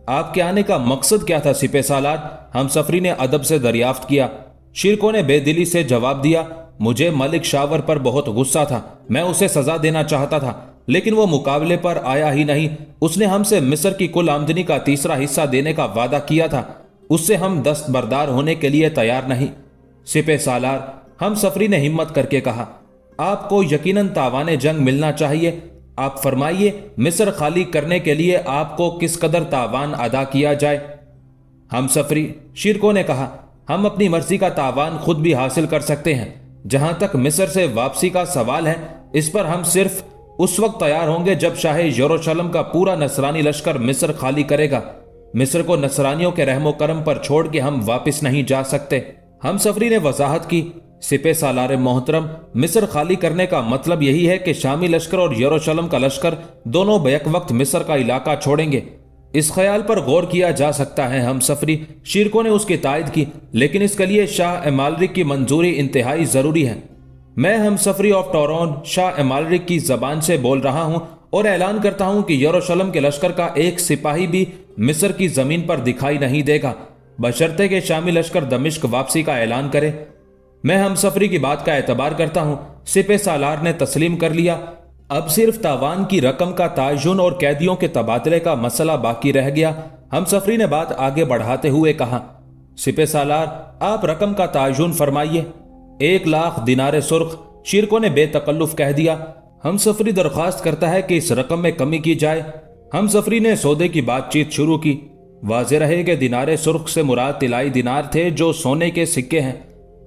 آپ کے آنے کا مقصد کیا تھا سپہ سالار؟ ہمسفری نے ادب سے دریافت کیا۔ शिरको ने बेदिली से जवाब दिया, मुझे मलिक शावर पर बहुत गुस्सा था। मैं उसे सजा देना चाहता था, लेकिन वो मुकाबले पर आया ही नहीं। उसने हमसे मिस्र की कुल आमदनी का तीसरा हिस्सा देने का वादा किया था। उससे हम दस्तबरदार होने के लिए तैयार नहीं। सिपह सालार हम सफरी ने हिम्मत करके कहा, आपको यकीनन तावाने जंग मिलना चाहिए। आप फरमाइए, मिस्र खाली करने के लिए आपको किस कदर तावान अदा किया जाए। हम सफरी शिरको ने कहा, हम अपनी मर्जी का तावान खुद भी हासिल कर सकते हैं। जहां तक मिस्र से वापसी का सवाल है, इस पर हम सिर्फ उस वक्त तैयार होंगे जब शाह यरूशलेम का पूरा नसरानी लश्कर मिस्र खाली करेगा। मिस्र को नसरानियों के रहमो करम पर छोड़ के हम वापस नहीं जा सकते। हम सफरी ने वजाहत की, सिपह सालार मोहतरम, मिस्र खाली करने का मतलब यही है कि शामी लश्कर और यरूशलेम का लश्कर दोनों बैक वक्त मिस्र का इलाका छोड़ेंगे। इस ख्याल पर गौर किया जा सकता है। हम सफरी शिरको ने उसकी तायद की, लेकिन इसके लिए शाह एमालरिक की मंजूरी इंतहाई जरूरी है। मैं हम सफरी ऑफ टोरोन शाह एमालरिक की जबान से बोल रहा हूं और ऐलान करता हूं कि यरूशलेम के लश्कर का एक सिपाही भी मिस्र की जमीन पर दिखाई नहीं देगा, बशर्ते के शामी लश्कर दमिश्क वापसी का ऐलान करे। मैं हम सफरी की बात का एतबार करता हूं। सिपह सालार ने तस्लीम कर लिया। अब सिर्फ तावान की रकम का तायुन और कैदियों के तबादले का मसला बाकी रह गया। हम सफरी ने बात आगे बढ़ाते हुए कहा, सिपह सालार आप रकम का तायुन फरमाइए। 1,00,000 दिनारे सुर्ख, शिरको ने बेतकल्लुफ कह दिया। हम सफरी दरख्वास्त करता है कि इस रकम में कमी की जाए। हम सफरी ने सौदे की बातचीत शुरू की। वाज़ेह रहे कि दिनारे सुर्ख से मुराद तिलाई दिनार थे जो सोने के सिक्के हैं।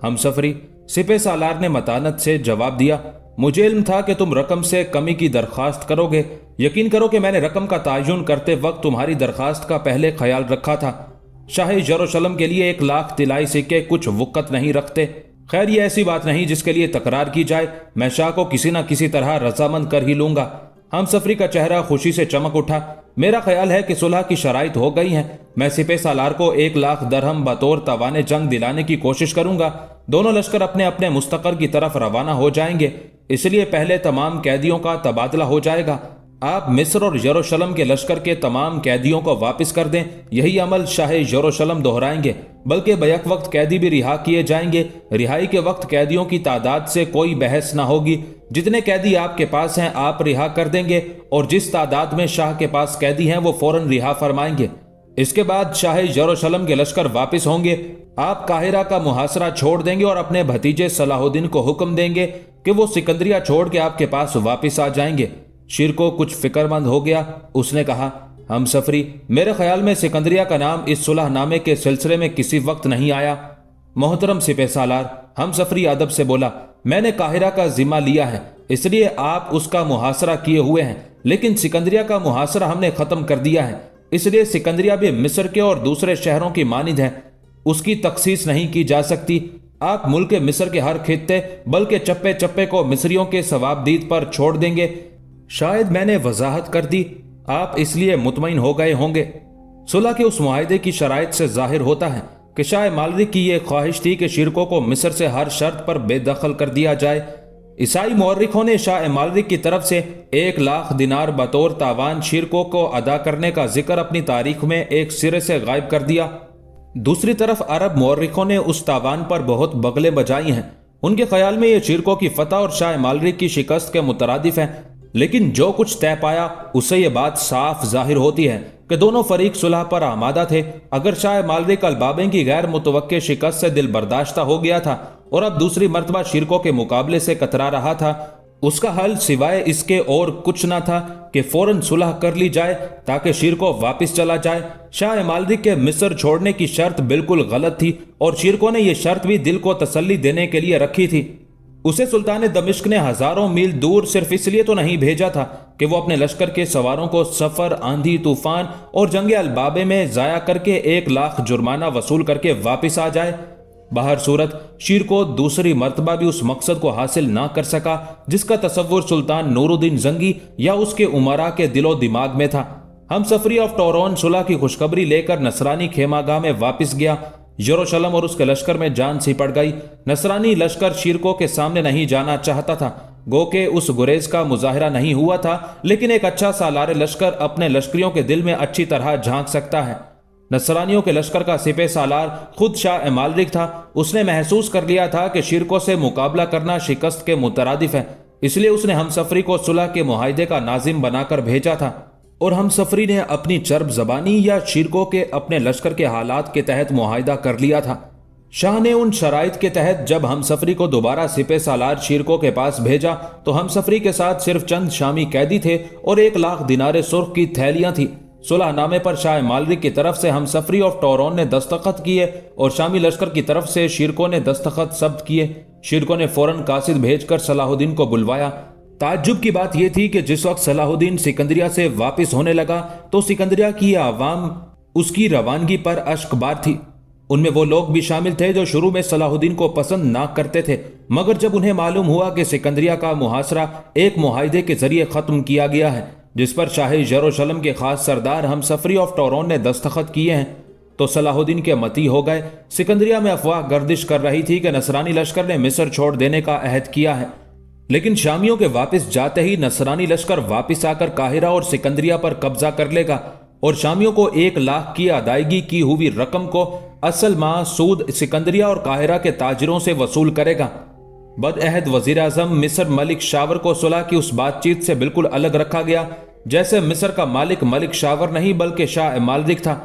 हम सफरी सिपह सालार ने मतानत से जवाब दिया, मुझे इल्म था कि तुम रकम से कमी की दरख्वास्त करोगे। यकीन करो कि मैंने रकम का तायुन करते वक्त तुम्हारी दरख्वास्त का पहले ख्याल रखा था। शाह यरूशलेम के लिए 1,00,000 तिलाई सिक्के कुछ वक़्त नहीं रखते। खैर, ये ऐसी बात नहीं जिसके लिए तकरार की जाए। मैं शाह को किसी न किसी तरह रजामंद कर ही लूंगा। हम सफरी का चेहरा खुशी से चमक उठा। मेरा ख्याल है कि सुलह की शराइत हो गई हैं। मैं सिपह सालार को 1,00,000 दरहम बतौर तवाने जंग दिलाने की कोशिश करूंगा। दोनों लश्कर अपने अपने मुस्तकर की तरफ रवाना हो जाएंगे, इसलिए पहले तमाम कैदियों का तबादला हो जाएगा। आप मिस्र और यरूशलेम के लश्कर के तमाम कैदियों को वापस कर दें। यही अमल शाह यरूशलेम दोहराएंगे, बल्कि बैक वक्त कैदी भी रिहा किए जाएंगे। रिहाई के वक्त कैदियों की तादाद से कोई बहस ना होगी। जितने कैदी आपके पास हैं आप रिहा कर देंगे, और जिस तादाद में शाह के पास कैदी हैं वो फौरन रिहा फरमाएंगे। इसके बाद शाह यरूशलेम के लश्कर वापस होंगे। आप काहिरा का मुहासरा छोड़ देंगे और अपने भतीजे सलाहुद्दीन को हुक्म देंगे कि वो सिकंदरिया छोड़ के आपके पास वापस आ जाएंगे। शिरको कुछ फिक्रमंद हो गया। उसने कहा, हम सफरी, मेरे ख्याल में सिकंदरिया का नाम इस सुलहनामे के सिलसिले में किसी वक्त नहीं आया। मोहतरम सिपह सालार, हम सफरी अदब से बोला, मैंने काहिरा का जिम्मा लिया है, इसलिए आप उसका मुहासरा किए हुए हैं, लेकिन सिकंदरिया का मुहासरा हमने खत्म कर दिया है। इसलिए सिकंदरिया भी मिस्र के और दूसरे शहरों की मानिंद है, उसकी तखसीस नहीं की जा सकती। आप मुल्क मिस्र के हर खित्ते बल्कि चप्पे चप्पे को मिस्रियों के सवाबदीद पर छोड़ देंगे। शायद मैंने वजाहत कर दी, आप इसलिए मुतमईन हो गए होंगे। सुलह के उस मुआहदे की शराइत से जाहिर होता है कि शाह मालरिक की यह ख्वाहिश थी कि शिरको को मिस्र से हर शर्त पर बेदखल कर दिया जाए। ईसाई मौर्रिखों ने शाह मालरिक की तरफ से 1,00,000 दिनार बतौर तावान शिरको को अदा करने का जिक्र अपनी तारीख में एक सिरे से गायब कर दिया। दूसरी तरफ अरब मौर्रिखों ने उस तावान पर बहुत बगले बजाई हैं। उनके ख्याल में यह शिरको की फतह और शाह मालरिक की शिकस्त के मुतरादिफ है। लेकिन जो कुछ तय पाया उससे यह बात साफ जाहिर होती है कि दोनों फरीक सुलह पर आमादा थे। अगर शाह मालरिक अलबाबे की गैर मुतवक्के शिकस्त से दिल बर्दाश्ता हो गया था और अब दूसरी मर्तबा शिरको के मुकाबले से कतरा रहा था, उसका हल सिवाय इसके और कुछ ना था कि फौरन सुलह कर ली जाए ताकि शिरको वापस चला जाए। शाह मालरिक के मिस्र छोड़ने की शर्त बिल्कुल गलत थी और शिरको ने यह शर्त भी दिल को तसल्ली देने के लिए रखी थी। उसे सुल्तान दमिश्क ने हजारों मील दूर सिर्फ इसलिए तो नहीं भेजा था कि वो अपने लश्कर के सवारों को सफर, आंधी तूफान और जंग अलबाबे में जाया करके 1,00,000 जुर्माना वसूल करके वापस आ जाए। बाहर सूरत शिरको दूसरी मर्तबा भी उस मकसद को हासिल ना कर सका जिसका तसव्वुर सुल्तान नूरुद्दीन जंगी या उसके उमरा के दिलो दिमाग में था। हम सफरी ऑफ टोरोन सुलह की खुशखबरी लेकर नसरानी खेमागाह में वापस गया। यरूशलेम और उसके लश्कर में जान सी पड़ गई। नसरानी लश्कर शिरको के सामने नहीं जाना चाहता था, गो के उस गुरेज का मुजाहिरा नहीं हुआ था, लेकिन एक अच्छा सालार लश्कर अपने लश्करियों के दिल में अच्छी तरह झांक सकता है। नसरानियों के लश्कर का सिपह सालार खुद शाह मालरिक था। उसने महसूस कर लिया था कि शिरकों से मुकाबला करना शिकस्त के मुतरादिफ है, इसलिए उसने हमसफरी को सुलह के मुआहिदे का नाजिम बनाकर भेजा था और हमसफरी ने अपनी चर्ब जबानी या शिरकों के अपने लश्कर के हालात के तहत मुआहिदा कर लिया था। शाह ने उन शराइत के तहत जब हमसफरी को दोबारा सिपह सालार शिरकों के पास भेजा तो हमसफरी के साथ सिर्फ चंद शामी कैदी थे और 1,00,000 दिनारे सुर्ख की थैलियां थी। सुलहनामे पर शाह मालरिक की तरफ से हमसफरी ऑफ टोरन ने दस्तखत किए और शामी लश्कर की तरफ से शिरकों ने दस्तखत जब्त किए। शिरकों ने फौरन कासिद भेजकर सलाहुद्दीन को बुलवाया। ताज्जुब की बात यह थी कि जिस वक्त सलाहुद्दीन सिकंदरिया से वापस होने लगा तो सिकंदरिया की आवाम उसकी रवानगी पर अश्कबार थी। उनमें वो लोग भी शामिल थे जो शुरू में सलाहुद्दीन को पसंद ना करते थे, मगर जब उन्हें मालूम हुआ कि सिकंदरिया का मुहासरा एक मुआहिदे के जरिए खत्म किया गया है जिस पर शाह यरूशलेम के खास सरदार हमसफरी ऑफ टोरन ने दस्तखत किए हैं, तो सलाहुद्दीन के मती हो गए। सिकंदरिया में अफवाह गर्दिश कर रही थी कि नसरानी लश्कर ने मिस्र छोड़ देने का अहद किया है, लेकिन शामियों के वापस जाते ही नसरानी लश्कर वापस आकर काहिरा और सिकंदरिया पर कब्जा कर लेगा और शामियों को 1,00,000 की अदायगी की हुई रकम को असल माह सूद सिकंदरिया और काहिरा के ताजिरों से वसूल करेगा। बदअहद वजीर आजम मिस्र मलिक शावर को सुलह की उस बातचीत से बिल्कुल अलग रखा गया। जैसे मिस्र का मालिक मलिक शावर नहीं बल्कि शाह मालरिक था।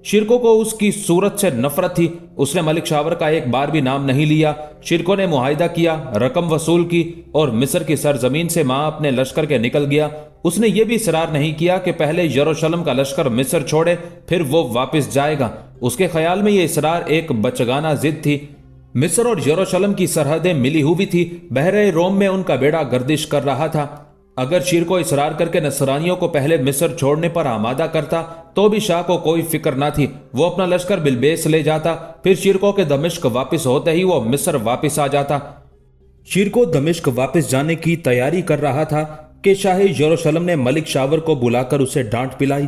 शिरकों को उसकी सूरत से नफरत थी। उसने मलिक शावर का एक बार भी नाम नहीं लिया। शिरकों ने मुआहिदा किया, रकम वसूल की और मिस्र की सरजमीन से मां अपने लश्कर के निकल गया। उसने ये भी इसरार नहीं किया कि पहले यरूशलेम का लश्कर मिस्र छोड़े फिर वो वापस जाएगा। उसके ख्याल में ये इसरार एक बचगाना जिद थी। मिस्र और यरूशलेम की सरहदें मिली हुई थी। बहरे रोम में उनका बेड़ा गर्दिश कर रहा था। अगर शीर को इसरार करके नसरानियों को पहले मिस्र छोड़ने पर आमादा करता तो भी शाह को कोई फिक्र ना थी। वो अपना लश्कर बिलबेस ले जाता, फिर शिरकों के दमिश्क वापस होते ही वो मिस्र वापस आ जाता। शिरको दमिश्क वापस जाने की तैयारी कर रहा था कि शाह यरूशलेम ने मलिक शावर को बुलाकर उसे डांट पिलाई।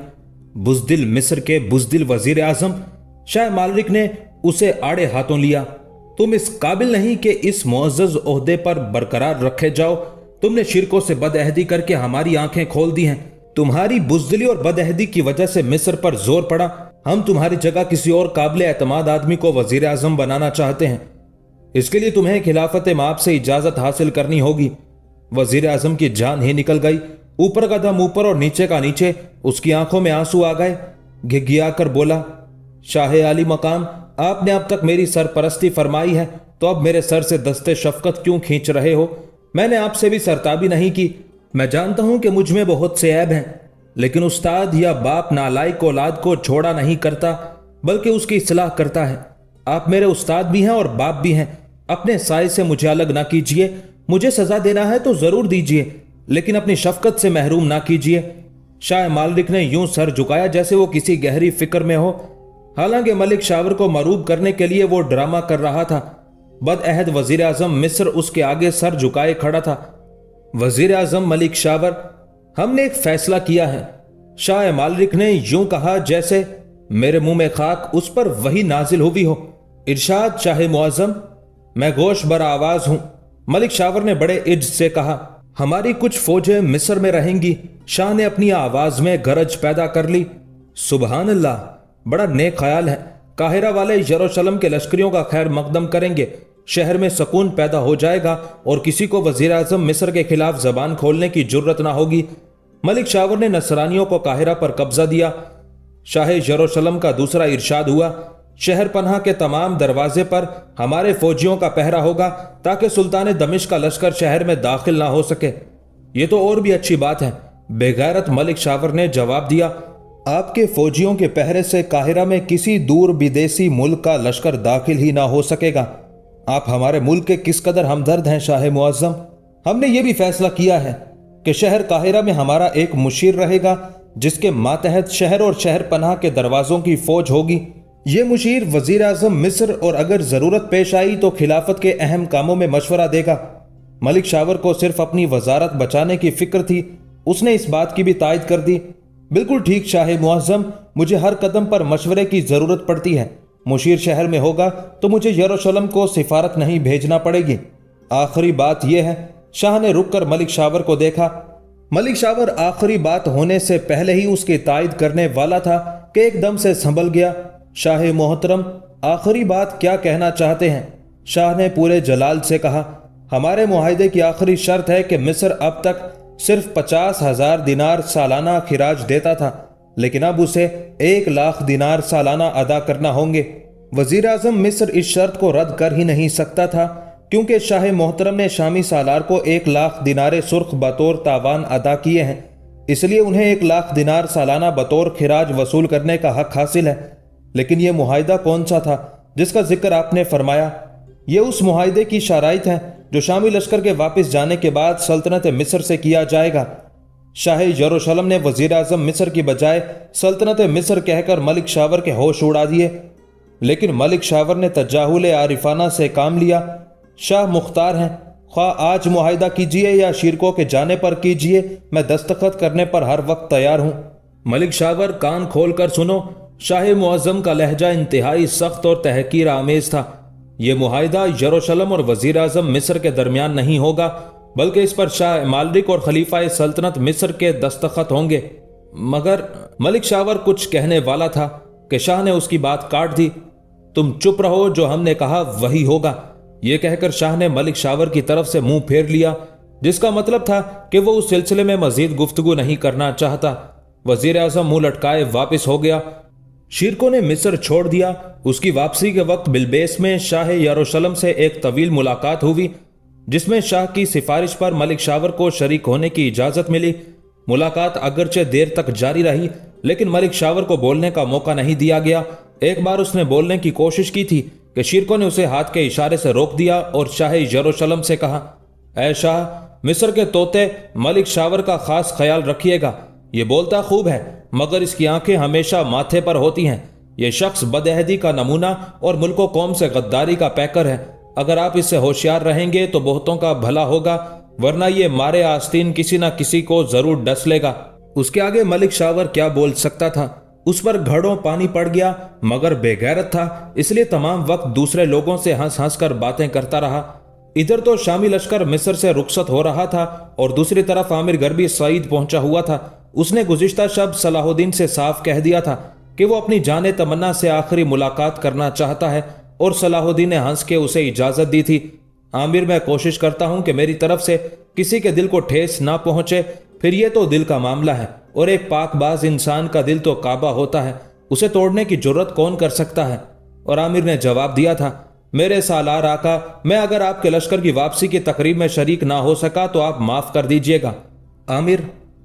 बुजदिल मिस्र के बुजदिल वजीर आजम शाह मालरिक ने उसे आड़े हाथों लिया। तुम इस काबिल नहीं कि इस मुअज़्ज़ज़ ओहदे पर बरकरार रखे जाओ। तुमने शिरकों से बदअहदी करके हमारी आंखें खोल दी हैं। तुम्हारी बुजदिली और बदअहदी की वजह से मिस्र पर जोर पड़ा। हम तुम्हारी जगह किसी और काबिल एतमाद आदमी को वजीर आजम बनाना चाहते हैं। इसके लिए तुम्हें खिलाफत माप से इजाजत हासिल करनी होगी। वजीर आजम की जान ही निकल गई। ऊपर का दम ऊपर और नीचे का नीचे। उसकी आंखों में आंसू आ गए। घिघिया कर बोला, शाह आली मकाम, आपने अब तक मेरी सरपरस्ती फरमाई है, तो अब मेरे सर से दस्ते शफकत क्यों खींच रहे हो? मैंने आपसे भी सरताबी नहीं की। मैं जानता हूं कि मुझ में बहुत से ऐब हैं, लेकिन उस्ताद या बाप नालायक औलाद को छोड़ा नहीं करता बल्कि उसकी इस्लाह करता है। आप मेरे उस्ताद भी हैं और बाप भी हैं। अपने साए से मुझे अलग ना कीजिए। मुझे सजा देना है तो जरूर दीजिए, लेकिन अपनी शफकत से महरूम ना कीजिए। शाह मालरिक ने यूं सर झुकाया जैसे वो किसी गहरी फिक्र में हो। हालांकि मलिक शावर को मरूब करने के लिए वो ड्रामा कर रहा था। बदअहद वजीर आजम मिस्र उसके आगे सर झुकाए खड़ा था। वजीर आजम मलिक शावर, हमने एक फैसला किया है। शाह मालरिक ने यूं कहा जैसे मेरे मुंह में खाक उस पर वही नाजिल हुई हो। इरशाद शाह मुअज्जम, मैं गोश बर आवाज हूं। मलिक शावर ने बड़े इज्ज से कहा, हमारी कुछ फौजें मिस्र में रहेंगी। शाह ने अपनी आवाज में गरज पैदा कर ली, सुबहान अल्लाह, बड़ा नेक ख्याल है। काहिरा वाले यरूशलेम के लश्करियों का खैर मकदम करेंगे। शहर में सुकून पैदा हो जाएगा और किसी को वजीर आजम मिस्र के खिलाफ जबान खोलने की जुर्रत ना होगी। मलिक शावर ने नसरानियों को काहिरा पर कब्जा दिया। शाह यरूशलेम का दूसरा इरशाद हुआ, शहर पनाह के तमाम दरवाजे पर हमारे फौजियों का पहरा होगा ताकि सुल्तान दमिश्क का लश्कर शहर में दाखिल ना हो सके। ये तो और भी अच्छी बात है। बेगैरत मलिक शावर ने जवाब दिया, आपके फौजियों के पहरे से काहिरा में किसी दूर विदेशी मुल्क का लश्कर दाखिल ही ना हो सकेगा। आप हमारे मुल्क के किस कदर हमदर्द हैं शाह मुअज्जम। हमने ये भी फैसला किया है कि शहर काहिरा में हमारा एक मुशीर रहेगा जिसके मातहत शहर और शहर पनाह के दरवाजों की फौज होगी। ये मुशीर वजीर आजम मिस्र और अगर जरूरत पेश आई तो खिलाफत के अहम कामों में मशवरा देगा। मलिक शावर को सिर्फ अपनी वजारत बचाने की फिक्र थी। उसने इस बात की भी तायद कर दी, बिल्कुल ठीक शाह मुअज्जम, मुझे हर कदम पर मशवरे की जरूरत पड़ती है। मुशीर शहर में होगा तो मुझे यरूशलेम को सिफारत नहीं भेजना पड़ेगी। आखिरी बात यह है। शाह ने रुक कर मलिक शावर को देखा। मलिक शावर आखिरी बात होने से पहले ही उसकी तायद करने वाला था कि एकदम से संभल गया। شاہ محترم آخری بات کیا کہنا چاہتے ہیں؟ شاہ نے پورے جلال سے کہا، ہمارے معاہدے کی آخری شرط ہے کہ مصر اب تک صرف 50,000 دینار سالانہ خراج دیتا تھا، لیکن اب اسے 1,00,000 دینار سالانہ ادا کرنا ہوں گے۔ وزیر اعظم مصر اس شرط کو رد کر ہی نہیں سکتا تھا، کیونکہ شاہ محترم نے شامی سالار کو 1,00,000 دینار سرخ بطور تاوان ادا کیے ہیں، اس لیے انہیں 1,00,000 دینار سالانہ بطور خراج وصول کرنے کا حق حاصل ہے۔ لیکن یہ معاہدہ کون سا تھا جس کا ذکر آپ نے فرمایا؟ یہ اس معاہدے کی شرائط ہیں جو شامی لشکر کے واپس جانے کے بعد سلطنت مصر سے کیا جائے گا۔ شاہ یروشلم نے وزیر اعظم مصر کی بجائے سلطنت مصر کہہ کر ملک شاور کے ہوش اڑا دیے، لیکن ملک شاور نے تجاہل عارفانہ سے کام لیا۔ شاہ مختار ہیں، خواہ آج معاہدہ کیجئے یا شیرکو کے جانے پر کیجئے، میں دستخط کرنے پر ہر وقت تیار ہوں۔ ملک شاور کان کھول کر سنو، شاہ معظم کا لہجہ انتہائی سخت اور تحقیر آمیز تھا۔ یہ معاہدہ یروشلم اور وزیر اعظم مصر کے درمیان نہیں ہوگا، بلکہ اس پر شاہ مالرک اور خلیفہ سلطنت مصر کے دستخط ہوں گے۔ مگر ملک شاور کچھ کہنے والا تھا کہ شاہ نے اس کی بات کاٹ دی۔ تم چپ رہو، جو ہم نے کہا وہی ہوگا، یہ کہہ کر شاہ نے ملک شاور کی طرف سے منہ پھیر لیا، جس کا مطلب تھا کہ وہ اس سلسلے میں مزید گفتگو نہیں کرنا چاہتا۔ وزیر اعظم منہ لٹکائے واپس ہو گیا۔ شیرکو نے مصر چھوڑ دیا۔ اس کی واپسی کے وقت بلبیس میں شاہ یروشلم سے ایک طویل ملاقات ہوئی، جس میں شاہ کی سفارش پر ملک شاور کو شریک ہونے کی اجازت ملی۔ ملاقات اگرچہ دیر تک جاری رہی، لیکن ملک شاور کو بولنے کا موقع نہیں دیا گیا۔ ایک بار اس نے بولنے کی کوشش کی تھی کہ شیرکو نے اسے ہاتھ کے اشارے سے روک دیا اور شاہ یروشلم سے کہا، اے شاہ، مصر کے طوطے ملک شاور کا خاص خیال رکھیے گا۔ یہ بولتا خوب ہے، مگر اس کی آنکھیں ہمیشہ ماتھے پر ہوتی ہیں۔ یہ شخص بدعہدی کا نمونہ اور ملک و قوم سے غداری کا پیکر ہے۔ اگر آپ اس سے ہوشیار رہیں گے تو بہتوں کا بھلا ہوگا، ورنہ یہ مارے آستین کسی نہ کسی کو ضرور ڈس لے گا۔ اس کے آگے ملک شاور کیا بول سکتا تھا؟ اس پر گھڑوں پانی پڑ گیا، مگر بے غیرت تھا، اس لیے تمام وقت دوسرے لوگوں سے ہنس ہنس کر باتیں کرتا رہا۔ ادھر تو شامی لشکر مصر سے رخصت ہو رہا تھا اور دوسری طرف عامر غربی سعید پہنچا ہوا تھا۔ اس نے گزشتہ شب صلاح الدین سے صاف کہہ دیا تھا کہ وہ اپنی جان تمنا سے آخری ملاقات کرنا چاہتا ہے، اور صلاح الدین نے ہنس کے اسے اجازت دی تھی۔ عامر، میں کوشش کرتا ہوں کہ میری طرف سے کسی کے دل کو ٹھیس نہ پہنچے، پھر یہ تو دل کا معاملہ ہے، اور ایک پاک باز انسان کا دل تو کعبہ ہوتا ہے، اسے توڑنے کی جرت کون کر سکتا ہے؟ اور عامر نے جواب دیا تھا، میرے سالار آقا، میں اگر آپ کے لشکر کی واپسی کی تقریب میں شریک نہ ہو سکا تو آپ معاف کر دیجئے گا۔ عامر،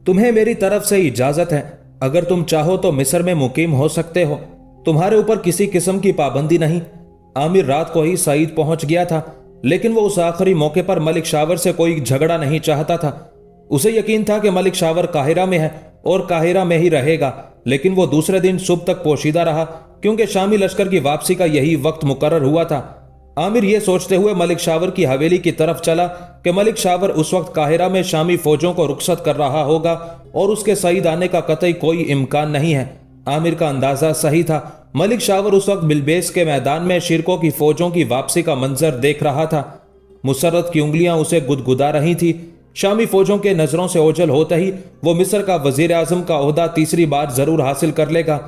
تمہیں میری طرف سے اجازت ہے، اگر تم چاہو تو مصر میں مقیم ہو سکتے ہو، تمہارے اوپر کسی قسم کی پابندی نہیں۔ عامر رات کو ہی سعید پہنچ گیا تھا، لیکن وہ اس آخری موقع پر ملک شاور سے کوئی جھگڑا نہیں چاہتا تھا۔ اسے یقین تھا کہ ملک شاور قاہرہ میں ہے اور قاہرہ میں ہی رہے گا، لیکن وہ دوسرے دن صبح تک پوشیدہ رہا، کیونکہ شامی لشکر کی واپسی کا یہی وقت مقرر ہوا تھا۔ عامر یہ سوچتے ہوئے ملک شاور کی حویلی کی طرف چلا کہ ملک شاور اس وقت قاہرہ میں شامی فوجوں کو رخصت کر رہا ہوگا اور اس کے سعید آنے کا قطعی کوئی امکان نہیں ہے۔ عامر کا اندازہ صحیح تھا۔ ملک شاور اس وقت بلبیس کے میدان میں شیرکو کی فوجوں کی واپسی کا منظر دیکھ رہا تھا۔ مسرت کی انگلیاں اسے گدگدا رہی تھی۔ شامی فوجوں کے نظروں سے اوجھل ہوتے ہی وہ مصر کا وزیر اعظم کا عہدہ تیسری بار ضرور حاصل کر لے گا۔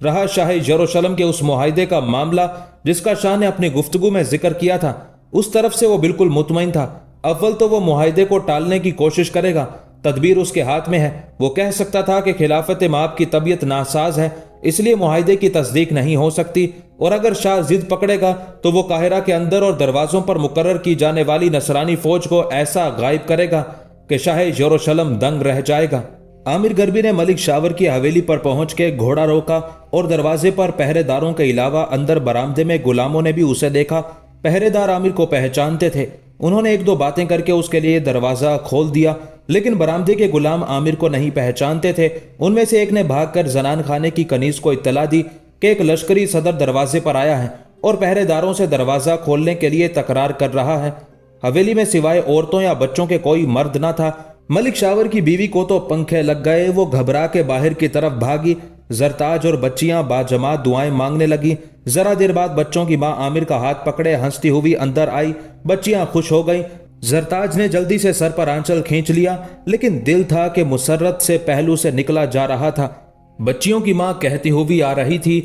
رہا شاہ یروشلم کے اس معاہدے کا معاملہ جس کا شاہ نے اپنی گفتگو میں ذکر کیا تھا، اس طرف سے وہ بالکل مطمئن تھا۔ اول تو وہ معاہدے کو ٹالنے کی کوشش کرے گا، تدبیر اس کے ہاتھ میں ہے۔ وہ کہہ سکتا تھا کہ خلافت مآب کی طبیعت ناساز ہے، اس لیے معاہدے کی تصدیق نہیں ہو سکتی، اور اگر شاہ ضد پکڑے گا تو وہ قاہرہ کے اندر اور دروازوں پر مقرر کی جانے والی نصرانی فوج کو ایسا غائب کرے گا کہ شاہ یروشلم دنگ رہ جائے گا۔ عامر غربی نے ملک شاور کی حویلی پر پہنچ کے گھوڑا روکا اور دروازے پر پہرے داروں کے علاوہ اندر برآمدے میں غلاموں نے بھی اسے دیکھا۔ پہرے دار عامر کو پہچانتے تھے، انہوں نے ایک دو باتیں کر کے اس کے لیے دروازہ کھول دیا، لیکن برآمدے کے غلام عامر کو نہیں پہچانتے تھے۔ ان میں سے ایک نے بھاگ کر زنان خانے کی کنیز کو اطلاع دی کہ ایک لشکری صدر دروازے پر آیا ہے اور پہرے داروں سے دروازہ کھولنے کے لیے تکرار کر رہا ہے۔ حویلی میں سوائے عورتوں یا بچوں کے کوئی مرد نہ تھا۔ ملک شاور کی بیوی کو تو پنکھے لگ گئے، وہ گھبرا کے باہر کی طرف بھاگی۔ زرتاج اور بچیاں باجماعت دعائیں مانگنے لگی۔ ذرا دیر بعد بچوں کی ماں عامر کا ہاتھ پکڑے ہنستی ہوئی اندر آئی۔ بچیاں خوش ہو گئیں۔ زرتاج نے جلدی سے سر پر آنچل کھینچ لیا، لیکن دل تھا کہ مسرت سے پہلو سے نکلا جا رہا تھا۔ بچیوں کی ماں کہتی ہوئی آ رہی تھی،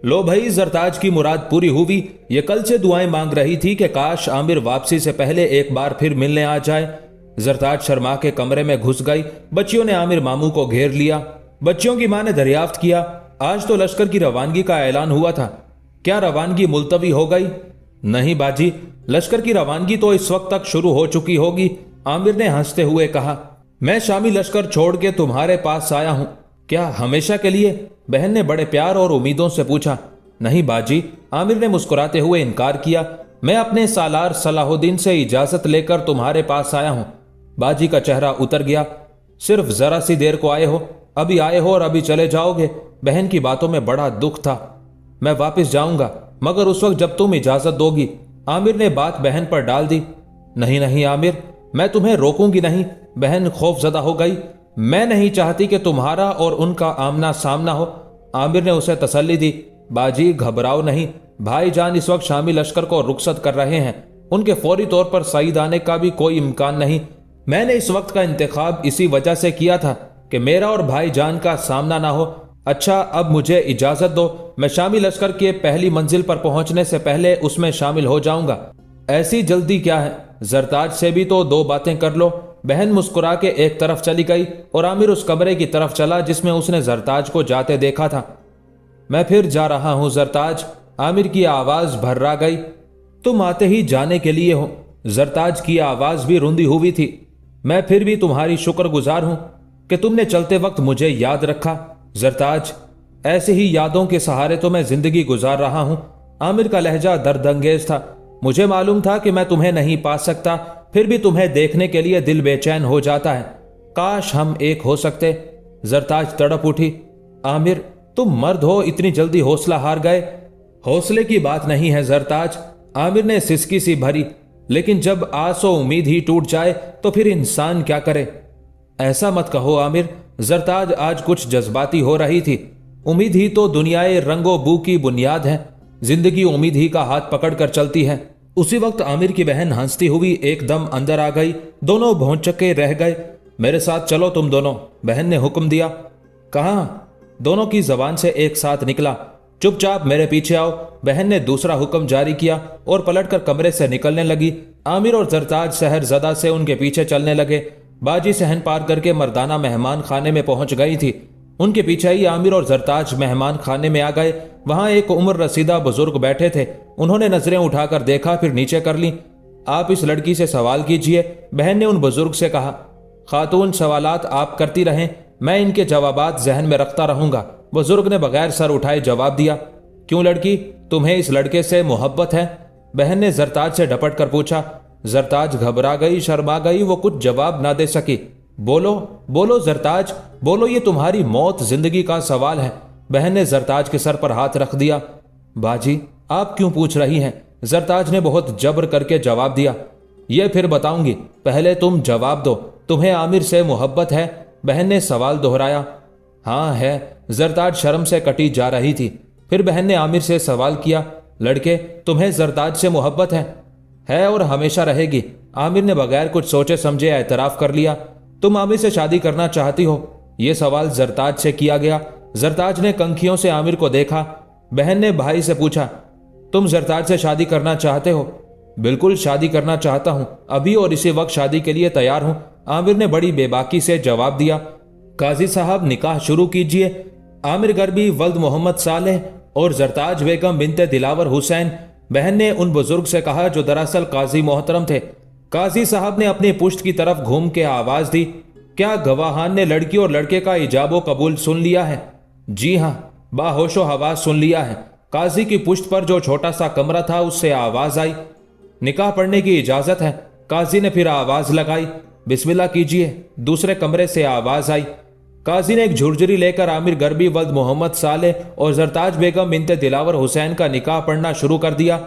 लो भाई, जरताज की मुराद पूरी हुई। ये कल से दुआएं मांग रही थी कि काश आमिर वापसी से पहले एक बार फिर मिलने आ जाए। जरताज शर्मा के कमरे में घुस गई। बच्चियों ने आमिर मामू को घेर लिया। बच्चियों की मां ने दरियाफ्त किया, आज तो लश्कर की रवानगी का ऐलान हुआ था, क्या रवानगी मुलतवी हो गई? नहीं बाजी, लश्कर की रवानगी तो इस वक्त तक शुरू हो चुकी होगी। आमिर ने हंसते हुए कहा, मैं शामी लश्कर छोड़ के तुम्हारे पास आया हूं, क्या हमेशा के लिए? बहन ने बड़े प्यार और उम्मीदों से पूछा। नहीं बाजी, आमिर ने मुस्कुराते हुए इनकार किया, मैं अपने सालार सलाहुद्दीन से इजाजत लेकर तुम्हारे पास आया हूं। बाजी का चेहरा उतर गया। सिर्फ जरा सी देर को आए हो, अभी आए हो और अभी चले जाओगे? बहन की बातों में बड़ा दुख था। मैं वापस जाऊंगा, मगर उस वक्त जब तुम इजाजत दोगी। आमिर ने बात बहन पर डाल दी। नहीं नहीं आमिर, मैं तुम्हें रोकूंगी नहीं। बहन खौफजदा हो गई। मैं नहीं चाहती कि तुम्हारा और उनका आमना सामना हो। आमिर ने उसे तसल्ली दी। बाजी घबराओ नहीं, भाईजान इस वक्त शामी लश्कर को रुखसत कर रहे हैं, उनके फौरी तौर पर सईद आने का भी कोई इम्कान नहीं। मैंने इस वक्त का इंतखाब इसी वजह से किया था कि मेरा और भाईजान का सामना ना हो। अच्छा, अब मुझे इजाजत दो, मैं शामी लश्कर के पहली मंजिल पर पहुंचने से पहले उसमें शामिल हो जाऊंगा। ऐसी जल्दी क्या है? जरताज से भी तो दो बातें कर लो। बहन मुस्कुरा के एक तरफ चली गई और आमिर उस कमरे की तरफ चला जिसमें उसने जरताज को जाते देखा था। मैं फिर जा रहा हूं जरताज। आमिर की आवाज भर्रा गई। तुम आते ही जाने के लिए हो? जरताज की आवाज भी रुंधी हुई थी। मैं फिर भी तुम्हारी शुक्रगुजार हूं कि तुमने चलते वक्त मुझे याद रखा। जरताज, ऐसे ही यादों के सहारे तो मैं जिंदगी गुजार रहा हूं। आमिर का लहजा दर्दंगेज था। मुझे मालूम था कि मैं तुम्हें नहीं पा सकता, फिर भी तुम्हें देखने के लिए दिल बेचैन हो जाता है। काश हम एक हो सकते। जरताज तड़प उठी। आमिर, तुम मर्द हो, इतनी जल्दी हौसला हार गए? हौसले की बात नहीं है जरताज, आमिर ने सिसकी सी भरी, लेकिन जब आस और उम्मीद ही टूट जाए तो फिर इंसान क्या करे? ऐसा मत कहो आमिर। जरताज आज कुछ जज्बाती हो रही थी। उम्मीद ही तो दुनियाए रंगो बू की बुनियाद है। जिंदगी उम्मीद ही का हाथ पकड़कर चलती है। उसी वक्त आमिर की बहन हंसती हुई एकदम अंदर आ गई। दोनों भौंचक्के रह गए। मेरे साथ चलो तुम दोनों, बहन ने हुक्म दिया। कहां? दोनों की जबान से एक साथ निकला, चुपचाप मेरे पीछे आओ। बहन ने दूसरा हुक्म जारी किया और पलटकर कमरे से निकलने लगी। आमिर और जरताज सहरजदा से उनके पीछे चलने लगे। बाजी सहन पार करके मर्दाना मेहमान खाने में पहुंच गई थी। उनके पीछे ही आमिर और जरताज मेहमान खाने में आ गए। वहां एक उम्र रसीदा बुजुर्ग बैठे थे। उन्होंने नजरें उठाकर देखा, फिर नीचे कर ली। आप इस लड़की से सवाल कीजिए, बहन ने उन बुजुर्ग से कहा। खातून, सवालात आप करती रहें, मैं इनके जवाबात जहन में रखता रहूंगा। बुजुर्ग ने बगैर सर उठाए जवाब दिया। क्यों लड़की, तुम्हें इस लड़के से मोहब्बत है? बहन ने जरताज से डपट कर पूछा। जरताज घबरा गई, शर्मा गई, वो कुछ जवाब ना दे सकी। बोलो बोलो जरताज, बोलो, ये तुम्हारी मौत जिंदगी का सवाल है। बहन ने जरताज के सर पर हाथ रख दिया। बाजी, आप क्यों पूछ रही हैं? जरताज ने बहुत जबर करके जवाब दिया। ये फिर बताऊंगी, पहले तुम जवाब दो, तुम्हें आमिर से मोहब्बत है? बहन ने सवाल दोहराया। हाँ है। जरताज शर्म से कटी जा रही थी। फिर बहन ने आमिर से सवाल किया। लड़के, तुम्हें जरताज से मोहब्बत है और हमेशा रहेगी। आमिर ने बगैर कुछ सोचे समझे एतराफ कर लिया। तुम आमिर से शादी करना चाहती हो? यह सवाल जरताज से किया गया। जरताज ने कंखियों से आमिर को देखा। बहन ने भाई से पूछा, तुम जरताज से शादी करना चाहते हो? बिल्कुल शादी करना चाहता हूं, अभी और इसी वक्त शादी के लिए तैयार हूं। आमिर ने बड़ी बेबाकी से जवाब दिया। काजी साहब, निकाह शुरू कीजिए। आमिर गरबी वल्द मोहम्मद सालेह और जरताज बेगम बिनते दिलावर हुसैन, बहन ने उन बुजुर्ग से कहा जो दरअसल काजी मोहतरम थे। काजी साहब ने अपनी पुश्त की तरफ घूम के आवाज दी। क्या गवाहान ने लड़की और लड़के का इजाबो कबूल सुन लिया है? जी हां, बाहोशो हवास सुन लिया है। काजी की पुश्त पर जो छोटा सा कमरा था उससे आवाज आई, निकाह पढ़ने की इजाजत है। काजी ने फिर आवाज लगाई, बिस्मिल्लाह कीजिए। दूसरे कमरे से आवाज आई। काजी ने एक झुरझुरी लेकर आमिर गरबी वल्द मोहम्मद सालेह और जरताज बेगम बिनते दिलावर हुसैन का निकाह पढ़ना शुरू कर दिया।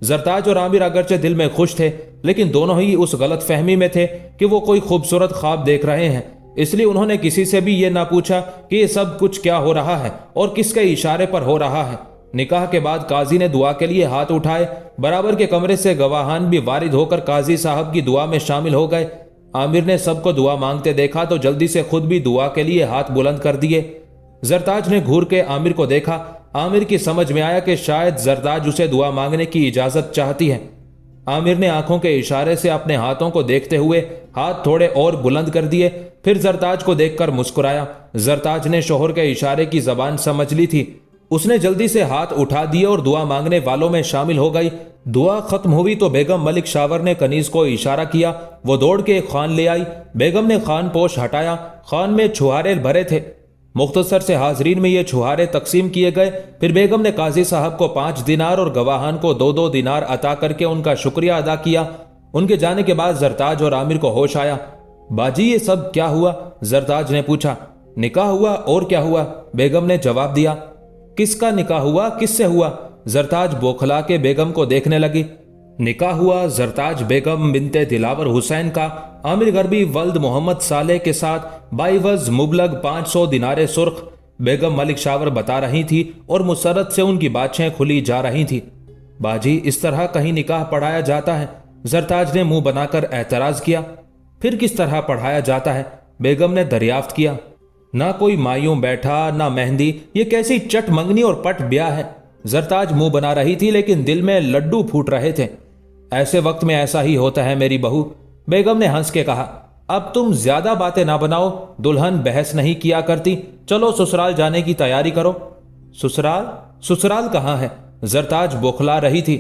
जरताज और आमिर अगरचे दिल में खुश थे, लेकिन दोनों ही उस गलत फहमी में थे कि वो कोई खूबसूरत ख्वाब देख रहे हैं। इसलिए उन्होंने किसी से भी ये ना पूछा कि ये सब कुछ क्या हो रहा है और किसके इशारे पर हो रहा है। निकाह के बाद काजी ने दुआ के लिए हाथ उठाए। बराबर के कमरे से गवाहान भी वारिद होकर काजी साहब की दुआ में शामिल हो गए। आमिर ने सबको दुआ मांगते देखा तो जल्दी से खुद भी दुआ के लिए हाथ बुलंद कर दिए। जरताज ने घूर के आमिर को देखा। आमिर की समझ में आया कि शायद जरताज उसे दुआ मांगने की इजाजत चाहती है। आमिर ने आंखों के इशारे से अपने हाथों को देखते हुए हाथ थोड़े और बुलंद कर दिए, फिर जरताज को देखकर मुस्कुराया। जरताज ने शोहर के इशारे की जबान समझ ली थी। उसने जल्दी से हाथ उठा दिए और दुआ मांगने वालों में शामिल हो गई। दुआ खत्म हुई तो बेगम मलिक शावर ने कनीज को इशारा किया। वो दौड़ के एक खान ले आई। बेगम ने खान पोश हटाया। खान में छुहारे भरे थे। मुख्तसर से हाजरीन में ये छुहारे तकसीम किए गए। फिर बेगम ने काजी साहब को 5 दिनार और गवाहान को 2-2 दिनार अता करके उनका शुक्रिया अदा किया। उनके जाने के बाद जरताज और आमिर को होश आया। बाजी ये सब क्या हुआ? जरताज ने पूछा। निकाह हुआ और क्या हुआ? बेगम ने जवाब दिया। किसका निकाह हुआ? किससे हुआ? जरताज बौखला के बेगम को देखने लगी। निकाह हुआ जरताज बेगम बिनते दिलावर हुसैन का आमिर गरबी वल्द मोहम्मद सालेह के साथ बाईवज मुबलग 500 दिनारे सुर्ख। बेगम मलिक शावर बता रही थी और मुसरत से उनकी बातें खुली जा रही थी। बाजी इस तरह कहीं निकाह पढ़ाया जाता है? जरताज ने मुंह बनाकर एतराज किया। फिर किस तरह पढ़ाया जाता है? बेगम ने दरियाफ्त किया। ना कोई मायूं बैठा ना मेहंदी, ये कैसी चट मंगनी और पट ब्याह है। जरताज मुंह बना रही थी लेकिन दिल में लड्डू फूट रहे थे। ऐसे वक्त में ऐसा ही होता है मेरी बहू, बेगम ने हंस के कहा। अब तुम ज्यादा बातें ना बनाओ, दुल्हन बहस नहीं किया करती। चलो ससुराल जाने की तैयारी करो। ससुराल? ससुराल कहाँ है? जरताज बौखला रही थी।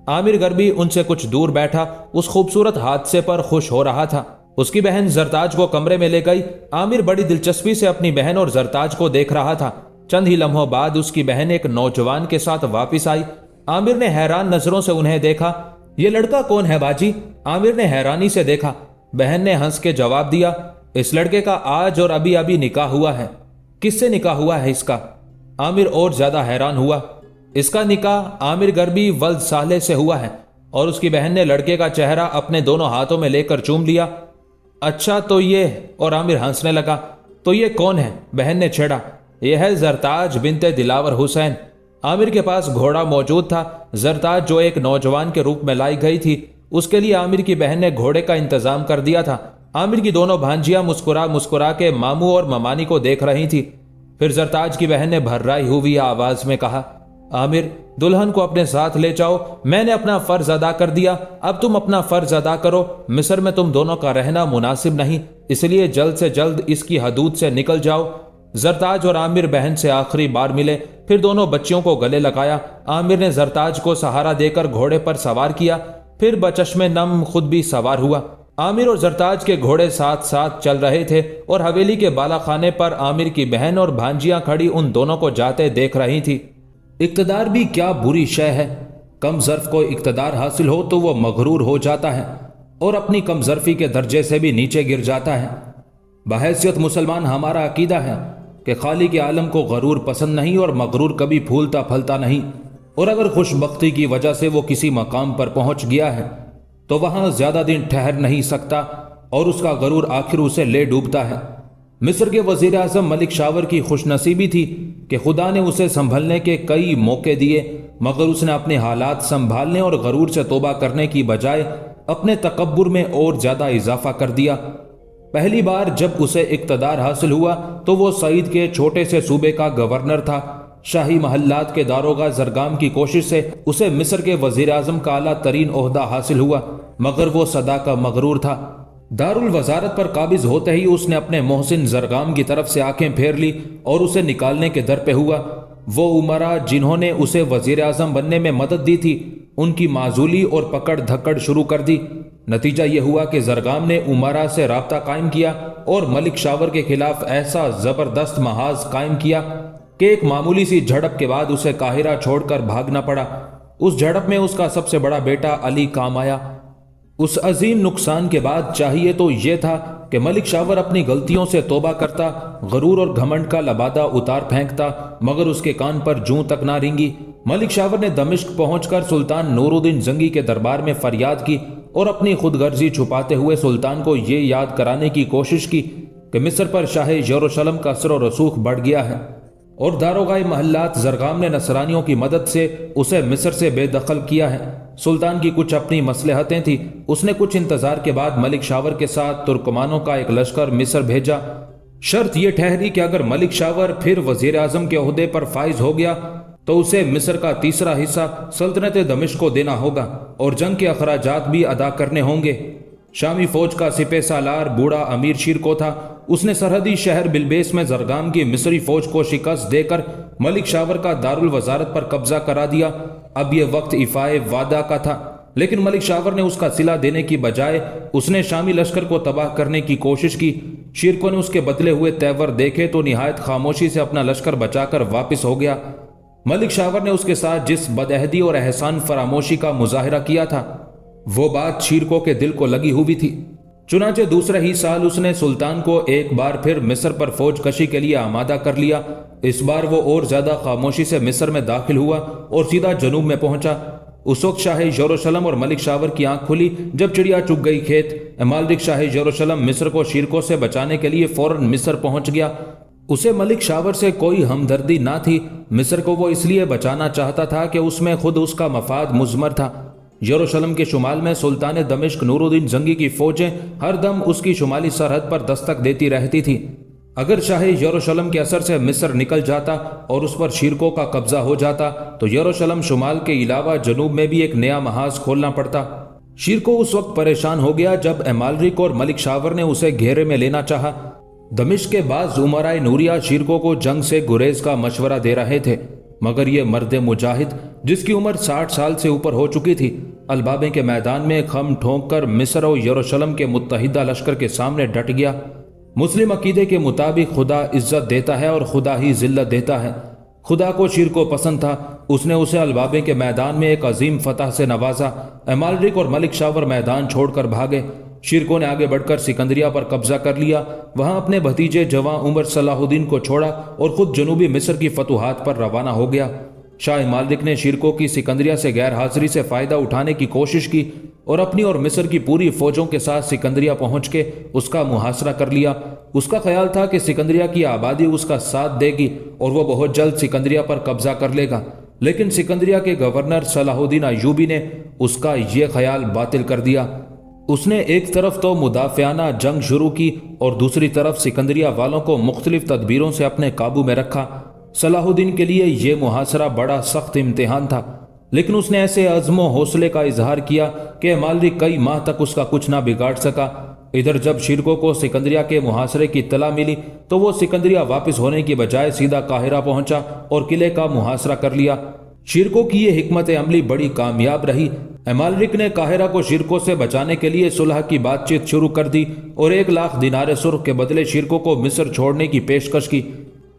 आमिर गरबी उनसे कुछ दूर बैठा उस खूबसूरत हादसे पर खुश हो रहा था। उसकी बहन जरताज को कमरे में ले गई। आमिर बड़ी दिलचस्पी से अपनी बहन और जरताज को देख रहा था। चंद ही लम्हों बाद उसकी बहन एक नौजवान के साथ वापिस आई। आमिर ने हैरान नजरों से उन्हें देखा। ये लड़का कौन है बाजी? आमिर ने हैरानी से देखा। बहन ने हंस के जवाब दिया। इस लड़के का आज और अभी अभी निकाह हुआ है। किससे निकाह हुआ है इसका? आमिर और ज्यादा हैरान हुआ। इसका निकाह आमिर गरबी वल्द सालेह से हुआ है। और उसकी बहन ने लड़के का चेहरा अपने दोनों हाथों में लेकर चूम लिया। अच्छा तो ये, और आमिर हंसने लगा। तो ये कौन है? बहन ने छेड़ा। यह है जरताज बिनते दिलावर हुसैन। आमिर के पास घोड़ा मौजूद था। जरताज जो एक नौजवान के रूप में लाई गई थी, उसके लिए आमिर की बहन ने घोड़े का इंतजाम कर दिया था। आमिर की दोनों भांजियां मुस्कुरा मुस्कुरा के मामू और ममानी को देख रही थी। फिर जरताज की बहन ने भर्राई हुई आवाज में कहा, आमिर दुल्हन को अपने साथ ले जाओ। मैंने अपना फर्ज अदा कर दिया, अब तुम अपना फर्ज अदा करो। मिस्र में तुम दोनों का रहना मुनासिब नहीं, इसलिए जल्द से जल्द इसकी हदूद से निकल जाओ। जरताज और आमिर बहन से आखिरी बार मिले, फिर दोनों बच्चियों को गले लगाया। आमिर ने जरताज को सहारा देकर घोड़े पर सवार किया, फिर बचश्मे नम खुद भी सवार हुआ। आमिर और जरताज के घोड़े साथ साथ चल रहे थे और हवेली के बालाखाने पर आमिर की बहन और भांजियां खड़ी उन दोनों को जाते देख रही थी। इक्तदार भी क्या बुरी शय है। कम ज़र्फ को इक्तदार हासिल हो तो वो मगरूर हो जाता है और अपनी कम ज़र्फी के दर्जे से भी नीचे गिर जाता है। बहैसियत मुसलमान हमारा अकीदा है कि खाली के आलम को गरूर पसंद नहीं और मगरूर कभी फूलता फलता नहीं, और अगर खुशबख्ती की वजह से वो किसी मकाम पर पहुंच गया है तो वहां ज्यादा दिन ठहर नहीं सकता और उसका गरूर आखिर उसे ले डूबता है। मिस्र के वजीर आजम मलिक शावर की खुशनसीबी थी कि खुदा ने उसे संभलने के कई मौके दिए, मगर उसने अपने हालात संभालने और गरूर से तौबा करने की बजाय अपने तकब्बुर में और ज्यादा इजाफा कर दिया। पहली बार जब उसे इक्तदार हासिल हुआ तो वो सईद के छोटे से सूबे का गवर्नर था। शाही महल्लात के दारोगा जरगाम की कोशिश से उसे मिस्र के वजीर आजम का आला तरीन ओहदा हासिल हुआ, मगर वो सदा का मगरूर था। दारुल वजारत पर काबिज होते ही उसने अपने मोहसिन जरगाम की तरफ से आंखें फेर ली और उसे निकालने के दर पे हुआ। वो उमरा जिन्होंने उसे वजीर आजम बनने में मदद दी थी, उनकी माजूली और पकड़ धक्कड़ शुरू कर दी। नतीजा यह हुआ कि जरगाम ने उमरा से राब्ता कायम किया और मलिक शावर के खिलाफ ऐसा जबरदस्त महाज कायम किया कि एक मामूली सी झड़प के बाद उसे काहिरा छोड़कर भागना पड़ा। उस झड़प में उसका सबसे बड़ा बेटा अली काम आया। उस अजीम नुकसान के बाद चाहिए तो यह था कि मलिक शावर अपनी गलतियों से तौबा करता, गरूर और घमंड का लबादा उतार फेंकता, मगर उसके कान पर जूं तक ना रेंगी। मलिक शावर ने दमिश्क पहुंचकर सुल्तान नूरुद्दीन जंगी के दरबार में फरियाद की और अपनी खुदगर्जी छुपाते हुए सुल्तान को ये याद कराने की कोशिश की कि मिस्र पर शाह यरूशलेम का असर और रसूख बढ़ गया है, और दारोगाए महल्लात जरगाम ने नसरानियों की मदद से उसे मिस्र से बेदखल किया है। सुल्तान की कुछ अपनी मसलहतें थी। उसने कुछ इंतजार के बाद मलिक शावर के साथ तुर्कमानों का एक लश्कर मिस्र भेजा। शर्त यह ठहरी कि अगर मलिक शावर फिर वजीर आजम के ओहदे पर फाइज हो गया تو اسے مصر کا تیسرا حصہ سلطنت دمشق کو دینا ہوگا اور جنگ کے اخراجات بھی ادا کرنے ہوں گے۔ شامی فوج کا سپہ سالار بوڑھا امیر شیرکو تھا۔ اس نے سرحدی شہر بلبیس میں زرگام کی مصری فوج کو شکست دے کر ملک شاور کا دارالوزارت پر قبضہ کرا دیا۔ اب یہ وقت ایفائے وعدہ کا تھا، لیکن ملک شاور نے اس کا صلہ دینے کی بجائے اس نے شامی لشکر کو تباہ کرنے کی کوشش کی۔ شیرکو نے اس کے بدلے ہوئے تیور دیکھے تو نہایت خاموشی سے اپنا لشکر بچا کر واپس ہو گیا۔ ملک شاور نے اس کے ساتھ جس بدعہدی اور احسان فراموشی کا مظاہرہ کیا تھا وہ بات شیرکو کے دل کو لگی ہوئی تھی۔ چنانچہ دوسرے ہی سال اس نے سلطان کو ایک بار پھر مصر پر فوج کشی کے لیے آمادہ کر لیا۔ اس بار وہ اور زیادہ خاموشی سے مصر میں داخل ہوا اور سیدھا جنوب میں پہنچا۔ اس وقت شاہ یروشلم اور ملک شاور کی آنکھ کھلی جب چڑیا چگ گئی کھیت۔ امالرک شاہ یروشلم مصر کو شیرکو سے بچانے کے لیے فوراً مصر پہنچ گیا۔ اسے ملک شاور سے کوئی ہمدردی نہ تھی۔ مصر کو وہ اس لیے بچانا چاہتا تھا کہ اس میں خود اس کا مفاد مضمر تھا۔ یروشلم کے شمال میں سلطان دمشق نور الدین زنگی کی فوجیں ہر دم اس کی شمالی سرحد پر دستک دیتی رہتی تھی۔ اگر شاہ یروشلم کے اثر سے مصر نکل جاتا اور اس پر شیرکو کا قبضہ ہو جاتا تو یروشلم شمال کے علاوہ جنوب میں بھی ایک نیا محاذ کھولنا پڑتا۔ شیرکو اس وقت پریشان ہو گیا جب امالرک اور ملک شاور نے اسے گھیرے میں لینا چاہا۔ دمشق کے بعض امراء نوریہ شیرکو کو جنگ سے گریز کا مشورہ دے رہے تھے، مگر یہ مرد مجاہد جس کی عمر 60 سال سے اوپر ہو چکی تھی البابے کے میدان میں خم ٹھونک کر مصر اور یروشلم کے متحدہ لشکر کے سامنے ڈٹ گیا۔ مسلم عقیدے کے مطابق خدا عزت دیتا ہے اور خدا ہی ذلت دیتا ہے۔ خدا کو شیرکو پسند تھا، اس نے اسے البابے کے میدان میں ایک عظیم فتح سے نوازا۔ امالرک اور ملک شاور میدان چھوڑ کر بھاگے۔ شیرکو نے آگے بڑھ کر سکندریہ پر قبضہ کر لیا، وہاں اپنے بھتیجے جواں عمر صلاح الدین کو چھوڑا اور خود جنوبی مصر کی فتوحات پر روانہ ہو گیا۔ شاہ مالک نے شیرکو کی سکندریہ سے غیر حاضری سے فائدہ اٹھانے کی کوشش کی اور اپنی اور مصر کی پوری فوجوں کے ساتھ سکندریہ پہنچ کے اس کا محاصرہ کر لیا۔ اس کا خیال تھا کہ سکندریہ کی آبادی اس کا ساتھ دے گی اور وہ بہت جلد سکندریہ پر قبضہ کر لے گا، لیکن سکندریہ کے گورنر صلاح الدین ایوبی نے اس کا یہ خیال باطل کر دیا۔ اس نے ایک طرف تو مدافعانہ جنگ شروع کی اور دوسری طرف سکندریہ والوں کو مختلف تدبیروں سے اپنے قابو میں رکھا۔ صلاح الدین کے لیے یہ محاصرہ بڑا سخت امتحان تھا، لیکن اس نے ایسے عزم و حوصلے کا اظہار کیا کہ امالرک کئی ماہ تک اس کا کچھ نہ بگاڑ سکا۔ ادھر جب شیرکو کو سکندریہ کے محاصرے کی اطلاع ملی تو وہ سکندریہ واپس ہونے کی بجائے سیدھا قاہرہ پہنچا اور قلعے کا محاصرہ کر لیا۔ شیرکو کی یہ حکمت عملی بڑی کامیاب رہی۔ امالرک نے قاہرہ کو شیرکو سے بچانے کے لیے صلح کی بات چیت شروع کر دی اور 1,00,000 دینار سرخ کے بدلے شیرکو کو مصر چھوڑنے کی پیشکش کی۔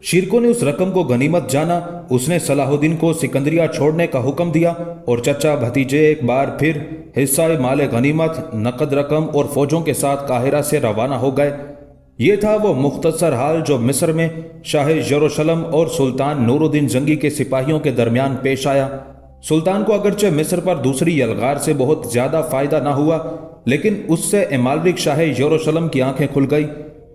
شیرکو نے اس رقم کو غنیمت جانا۔ اس نے صلاح الدین کو سکندریہ چھوڑنے کا حکم دیا اور چچا بھتیجے ایک بار پھر حصہ مال غنیمت، نقد رقم اور فوجوں کے ساتھ قاہرہ سے روانہ ہو گئے۔ یہ تھا وہ مختصر حال جو مصر میں شاہ یروشلم اور سلطان نور الدین زنگی کے سپاہیوں کے درمیان پیش آیا۔ سلطان کو اگرچہ مصر پر دوسری یلغار سے بہت زیادہ فائدہ نہ ہوا، لیکن اس سے امالرک شاہ یروشلم کی آنکھیں کھل گئی۔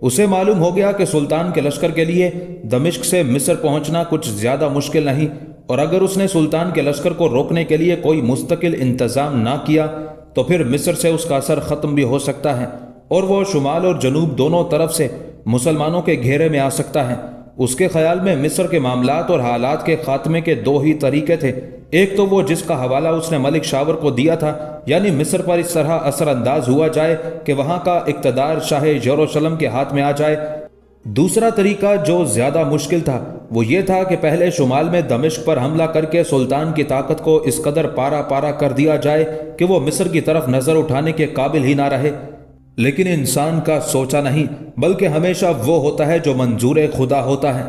اسے معلوم ہو گیا کہ سلطان کے لشکر کے لیے دمشق سے مصر پہنچنا کچھ زیادہ مشکل نہیں، اور اگر اس نے سلطان کے لشکر کو روکنے کے لیے کوئی مستقل انتظام نہ کیا تو پھر مصر سے اس کا اثر ختم بھی ہو سکتا ہے اور وہ شمال اور جنوب دونوں طرف سے مسلمانوں کے گھیرے میں آ سکتا ہے۔ اس کے خیال میں مصر کے معاملات اور حالات کے خاتمے کے 2 ہی طریقے تھے۔ ایک تو وہ جس کا حوالہ اس نے ملک شاور کو دیا تھا، یعنی مصر پر اس طرح اثر انداز ہوا جائے کہ وہاں کا اقتدار شاہ یروشلم کے ہاتھ میں آ جائے۔ دوسرا طریقہ جو زیادہ مشکل تھا وہ یہ تھا کہ پہلے شمال میں دمشق پر حملہ کر کے سلطان کی طاقت کو اس قدر پارا پارا کر دیا جائے کہ وہ مصر کی طرف نظر اٹھانے کے قابل ہی نہ رہے۔ لیکن انسان کا سوچا نہیں، بلکہ ہمیشہ وہ ہوتا ہے جو منظور خدا ہوتا ہے۔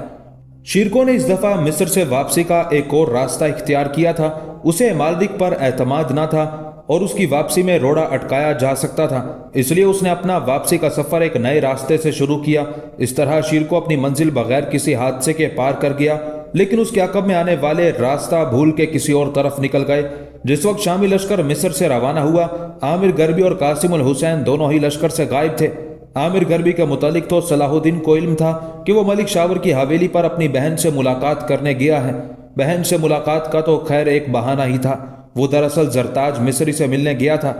شیرکو نے اس دفعہ مصر سے واپسی کا ایک اور راستہ اختیار کیا تھا۔ اسے امالرک پر اعتماد نہ تھا اور اس کی واپسی میں روڑا اٹکایا جا سکتا تھا، اس لیے اس نے اپنا واپسی کا سفر ایک نئے راستے سے شروع کیا۔ اس طرح شیرکو اپنی منزل بغیر کسی حادثے کے پار کر گیا، لیکن اس کے عقب میں آنے والے راستہ بھول کے کسی اور طرف نکل گئے۔ جس وقت شامی لشکر مصر سے روانہ ہوا، عامر غربی اور قاسم الحسین دونوں ہی لشکر سے غائب تھے۔ عامر غربی کے متعلق تو صلاح الدین کو علم تھا کہ وہ ملک شاور کی حویلی پر اپنی بہن سے ملاقات کرنے گیا ہے۔ بہن سے ملاقات کا تو خیر ایک بہانہ ہی تھا، وہ دراصل زرتاج مصری سے ملنے گیا تھا۔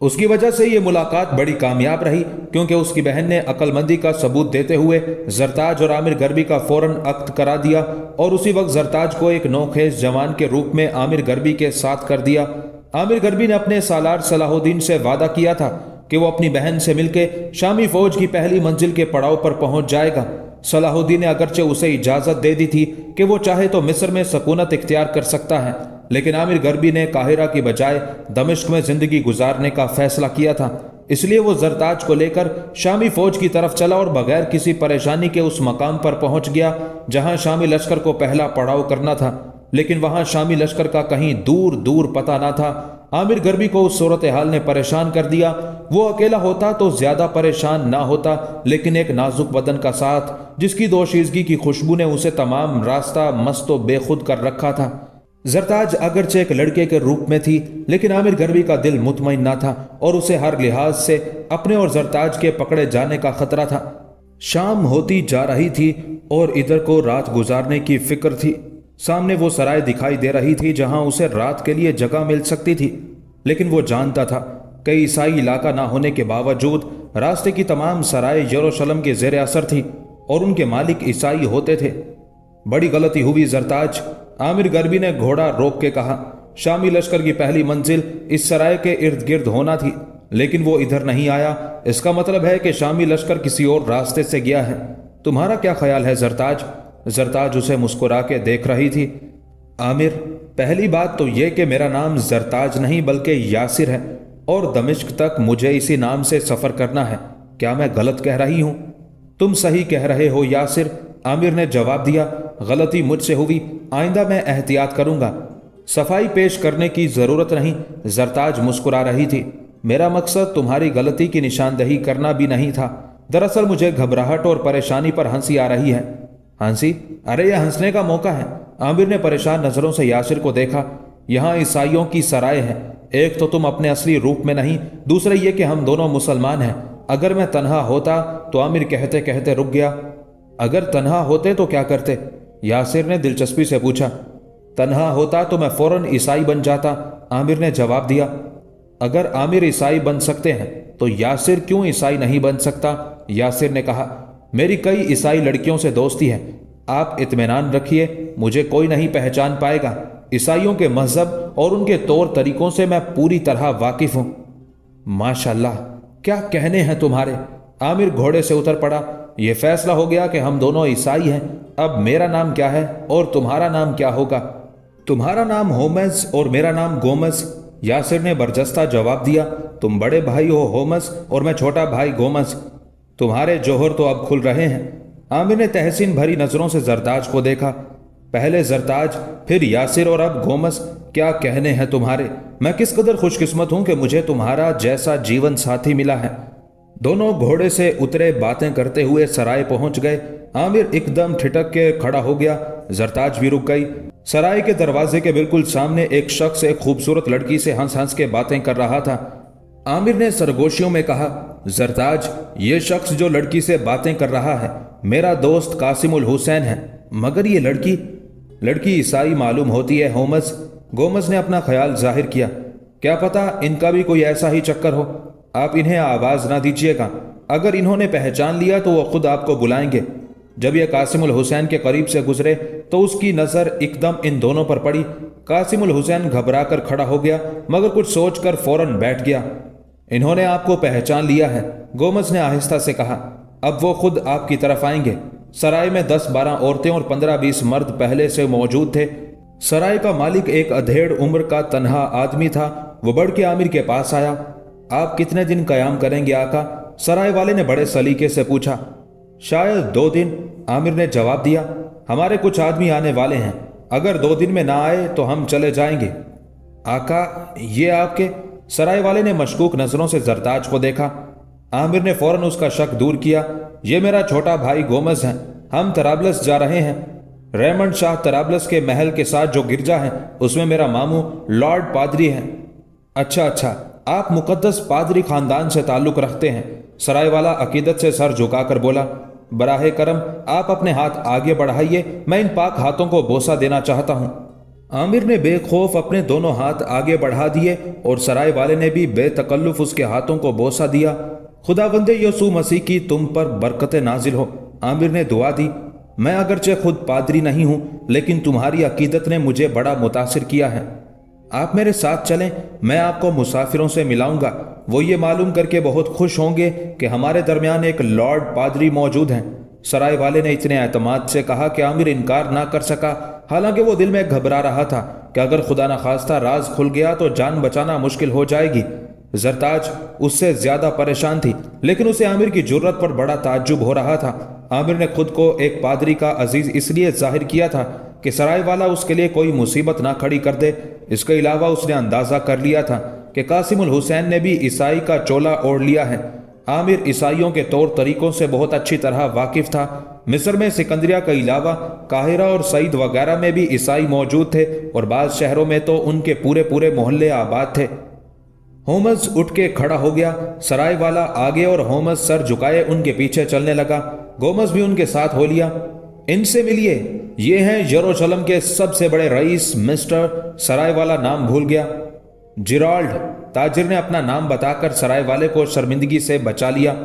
اس کی وجہ سے یہ ملاقات بڑی کامیاب رہی، کیونکہ اس کی بہن نے عقلمندی کا ثبوت دیتے ہوئے زرتاج اور عامر غربی کا فوراً عقد کرا دیا، اور اسی وقت زرتاج کو ایک نوخیز جوان کے روپ میں عامر غربی کے ساتھ کر دیا۔ عامر غربی نے اپنے سالار صلاح الدین سے وعدہ کیا تھا کہ وہ اپنی بہن سے مل کے شامی فوج کی پہلی منزل کے پڑاؤ پر پہنچ جائے گا۔ صلاح الدین نے اگرچہ اسے اجازت دے دی تھی کہ وہ چاہے تو مصر میں سکونت اختیار کر سکتا ہے، لیکن عامر غربی نے قاہرہ کی بجائے دمشق میں زندگی گزارنے کا فیصلہ کیا تھا، اس لیے وہ زرتاج کو لے کر شامی فوج کی طرف چلا اور بغیر کسی پریشانی کے اس مقام پر پہنچ گیا جہاں شامی لشکر کو پہلا پڑاؤ کرنا تھا، لیکن وہاں شامی لشکر کا کہیں دور دور پتہ نہ تھا۔ عامر غربی کو اس صورتحال نے پریشان کر دیا۔ وہ اکیلا ہوتا تو زیادہ پریشان نہ ہوتا، لیکن ایک نازک بدن کا ساتھ جس کی دوشیزگی کی خوشبو نے اسے تمام راستہ مست و بے خود کر رکھا تھا۔ زرتاج اگرچہ ایک لڑکے کے روپ میں تھی، لیکن عامر غربی کا دل مطمئن نہ تھا اور اسے ہر لحاظ سے اپنے اور زرتاج کے پکڑے جانے کا خطرہ تھا۔ شام ہوتی جا رہی تھی اور ادھر کو رات گزارنے کی فکر تھی۔ سامنے وہ سرائے دکھائی دے رہی تھی جہاں اسے رات کے لیے جگہ مل سکتی تھی، لیکن وہ جانتا تھا کہ عیسائی علاقہ نہ ہونے کے باوجود راستے کی تمام سرائے یروشلم کے زیر اثر تھی اور ان کے مالک عیسائی ہوتے تھے۔ بڑی غلطی ہوئی زرتاج، عامر غربی نے گھوڑا روک کے کہا۔ شامی لشکر کی پہلی منزل اس سرائے کے ارد گرد ہونا تھی، لیکن وہ ادھر نہیں آیا۔ اس کا مطلب ہے کہ شامی لشکر کسی اور راستے سے گیا ہے۔ تمہارا کیا خیال ہے زرتاج؟ زرتاج اسے مسکرا کے دیکھ رہی تھی۔ عامر، پہلی بات تو یہ کہ میرا نام زرتاج نہیں بلکہ یاسر ہے، اور دمشق تک مجھے اسی نام سے سفر کرنا ہے۔ کیا میں غلط کہہ رہی ہوں؟ تم صحیح کہہ رہے ہو یاسر، عامر نے جواب دیا۔ غلطی مجھ سے ہوئی، آئندہ میں احتیاط کروں گا۔ صفائی پیش کرنے کی ضرورت نہیں، زرتاج مسکرا رہی تھی۔ میرا مقصد تمہاری غلطی کی نشاندہی کرنا بھی نہیں تھا۔ دراصل مجھے گھبراہٹ اور پریشانی پر ہنسی آ رہی ہے۔ ہنسی؟ ارے یہ ہنسنے کا موقع ہے۔ عامر نے پریشان نظروں سے یاسر کو دیکھا۔ یہاں عیسائیوں کی سرائے ہیں، ایک تو تم اپنے اصلی روپ میں نہیں، دوسرے یہ کہ ہم دونوں مسلمان ہیں۔ اگر میں تنہا ہوتا تو عامر کہتے کہتے رک گیا۔ اگر تنہا ہوتے تو کیا کرتے؟ یاسر نے دلچسپی سے پوچھا۔ تنہا ہوتا تو میں فوراً عیسائی بن جاتا، عامر نے جواب دیا۔ اگر عامر عیسائی بن سکتے ہیں تو یاسر کیوں عیسائی نہیں بن سکتا؟ یاسر نے کہا۔ میری کئی عیسائی لڑکیوں سے دوستی ہے، آپ اطمینان رکھیے، مجھے کوئی نہیں پہچان پائے گا۔ عیسائیوں کے مذہب اور ان کے طور طریقوں سے میں پوری طرح واقف ہوں۔ ماشاءاللہ، کیا کہنے ہیں تمہارے؟ عامر گھوڑے سے اتر پڑا۔ یہ فیصلہ ہو گیا کہ ہم دونوں عیسائی ہیں۔ اب میرا نام کیا ہے اور تمہارا نام کیا ہوگا؟ تمہارا نام ہومز اور میرا نام گومز، یاسر نے برجستہ جواب دیا۔ تم بڑے بھائی ہو ہومز اور میں چھوٹا بھائی گومز۔ تمہارے جوہر تو اب کھل رہے ہیں۔ عامر نے تحسین بھری نظروں سے زرتاج کو دیکھا۔ پہلے زرتاج، پھر یاسر اور اب گومز، کیا کہنے ہیں تمہارے؟ میں کس قدر خوش قسمت ہوں کہ مجھے تمہارا جیسا جیون ساتھی ملا ہے۔ دونوں گھوڑے سے اترے باتیں کرتے ہوئے سرائے پہنچ گئے۔ عامر ایک دم ٹھٹک کے کھڑا ہو گیا، زرتاج بھی رک گئی۔ سرائے کے دروازے کے بالکل سامنے ایک شخص ایک خوبصورت لڑکی سے ہنس ہنس کے باتیں کر رہا تھا۔ عامر نے سرگوشیوں میں کہا، زرتاج، یہ شخص جو لڑکی سے باتیں کر رہا ہے میرا دوست قاسم الحسین ہے، مگر یہ لڑکی عیسائی معلوم ہوتی ہے ہومز، گومز نے اپنا خیال ظاہر کیا۔ کیا پتا ان کا بھی کوئی ایسا ہی چکر ہو۔ آپ انہیں آواز نہ دیجیے گا، اگر انہوں نے پہچان لیا تو وہ خود آپ کو بلائیں گے۔ جب یہ قاسم الحسین کے قریب سے گزرے تو اس کی نظر ایک دم ان دونوں پر پڑی۔ قاسم الحسین گھبرا کر کھڑا ہو گیا، مگر کچھ سوچ کر فوراً بیٹھ گیا۔ انہوں نے آپ کو پہچان لیا ہے، گومز نے آہستہ سے کہا۔ اب وہ خود آپ کی طرف آئیں گے۔ سرائے میں 10-12 عورتیں اور 15-20 مرد پہلے سے موجود تھے۔ سرائے کا مالک ایک ادھیڑ عمر کا تنہا آدمی تھا۔ وہ بڑھ کے عامر کے پاس آیا۔ آپ کتنے دن قیام کریں گے آقا؟ سرائے والے نے بڑے سلیقے سے پوچھا۔ شاید 2 دن، عامر نے جواب دیا۔ ہمارے کچھ آدمی آنے والے ہیں، اگر 2 دن میں نہ آئے تو ہم چلے جائیں گے۔ آقا، یہ آپ کے؟ سرائے والے نے مشکوک نظروں سے زرتاج کو دیکھا۔ عامر نے فوراً اس کا شک دور کیا۔ یہ میرا چھوٹا بھائی گومز ہے، ہم طرابلس جا رہے ہیں۔ ریمنڈ شاہ طرابلس کے محل کے ساتھ جو گرجا ہے اس میں میرا ماموں لارڈ پادری ہے۔ اچھا، آپ مقدس پادری خاندان سے تعلق رکھتے ہیں؟ سرائے والا عقیدت سے سر جھکا کر بولا۔ براہ کرم آپ اپنے ہاتھ آگے بڑھائیے، میں ان پاک ہاتھوں کو بوسہ دینا چاہتا ہوں۔ आमिर ने बेखौफ अपने दोनों हाथ आगे बढ़ा दिए और सराय वाले ने भी बेतकल्लुफ उसके हाथों को बोसा दिया। खुदावंदे यसू मसीह की तुम पर बरकत नाजिल हो। आमिर ने दुआ दी। मैं अगरचे खुद पादरी नहीं हूं, लेकिन तुम्हारी अकीदत ने मुझे बड़ा मुतासिर किया है। आप मेरे साथ चलें, मैं आपको मुसाफिरों से मिलाऊंगा। वो ये मालूम करके बहुत खुश होंगे कि हमारे दरमियान एक लॉर्ड पादरी मौजूद हैं। सराय वाले ने इतने एतमाद से कहा कि आमिर इनकार ना कर सका, हालांकि वो दिल में घबरा रहा था कि अगर खुदा न खास्ता राज खुल गया तो जान बचाना मुश्किल हो जाएगी। जरताज उससे ज्यादा परेशान थी, लेकिन उसे आमिर की जुर्रत पर बड़ा ताज्जुब हो रहा था। आमिर ने खुद को एक पादरी का अजीज इसलिए जाहिर किया था कि सराय वाला उसके लिए कोई मुसीबत ना खड़ी कर दे। इसके अलावा उसने अंदाजा कर लिया था कि कासिमुल हुसैन ने भी ईसाई का चोला ओढ़ लिया है। आमिर ईसाइयों के तौर तरीकों से बहुत अच्छी तरह वाकिफ था। मिस्र में सिकंदरिया के अलावा काहिरा और सईद वगैरह में भी ईसाई मौजूद थे और बाज़ शहरों में तो उनके पूरे पूरे मोहल्ले आबाद थे। होमस उठ के खड़ा हो गया। सराय वाला आगे और होमस सर झुकाए उनके पीछे चलने लगा। गोमस भी उनके साथ हो लिया। इनसे मिलिए, ये हैं यरूशलेम के सबसे बड़े रईस मिस्टर। सराय वाला नाम भूल गया। जिराल्ड, ताजिर ने अपना नाम बताकर सराय वाले को शर्मिंदगी से बचा लिया।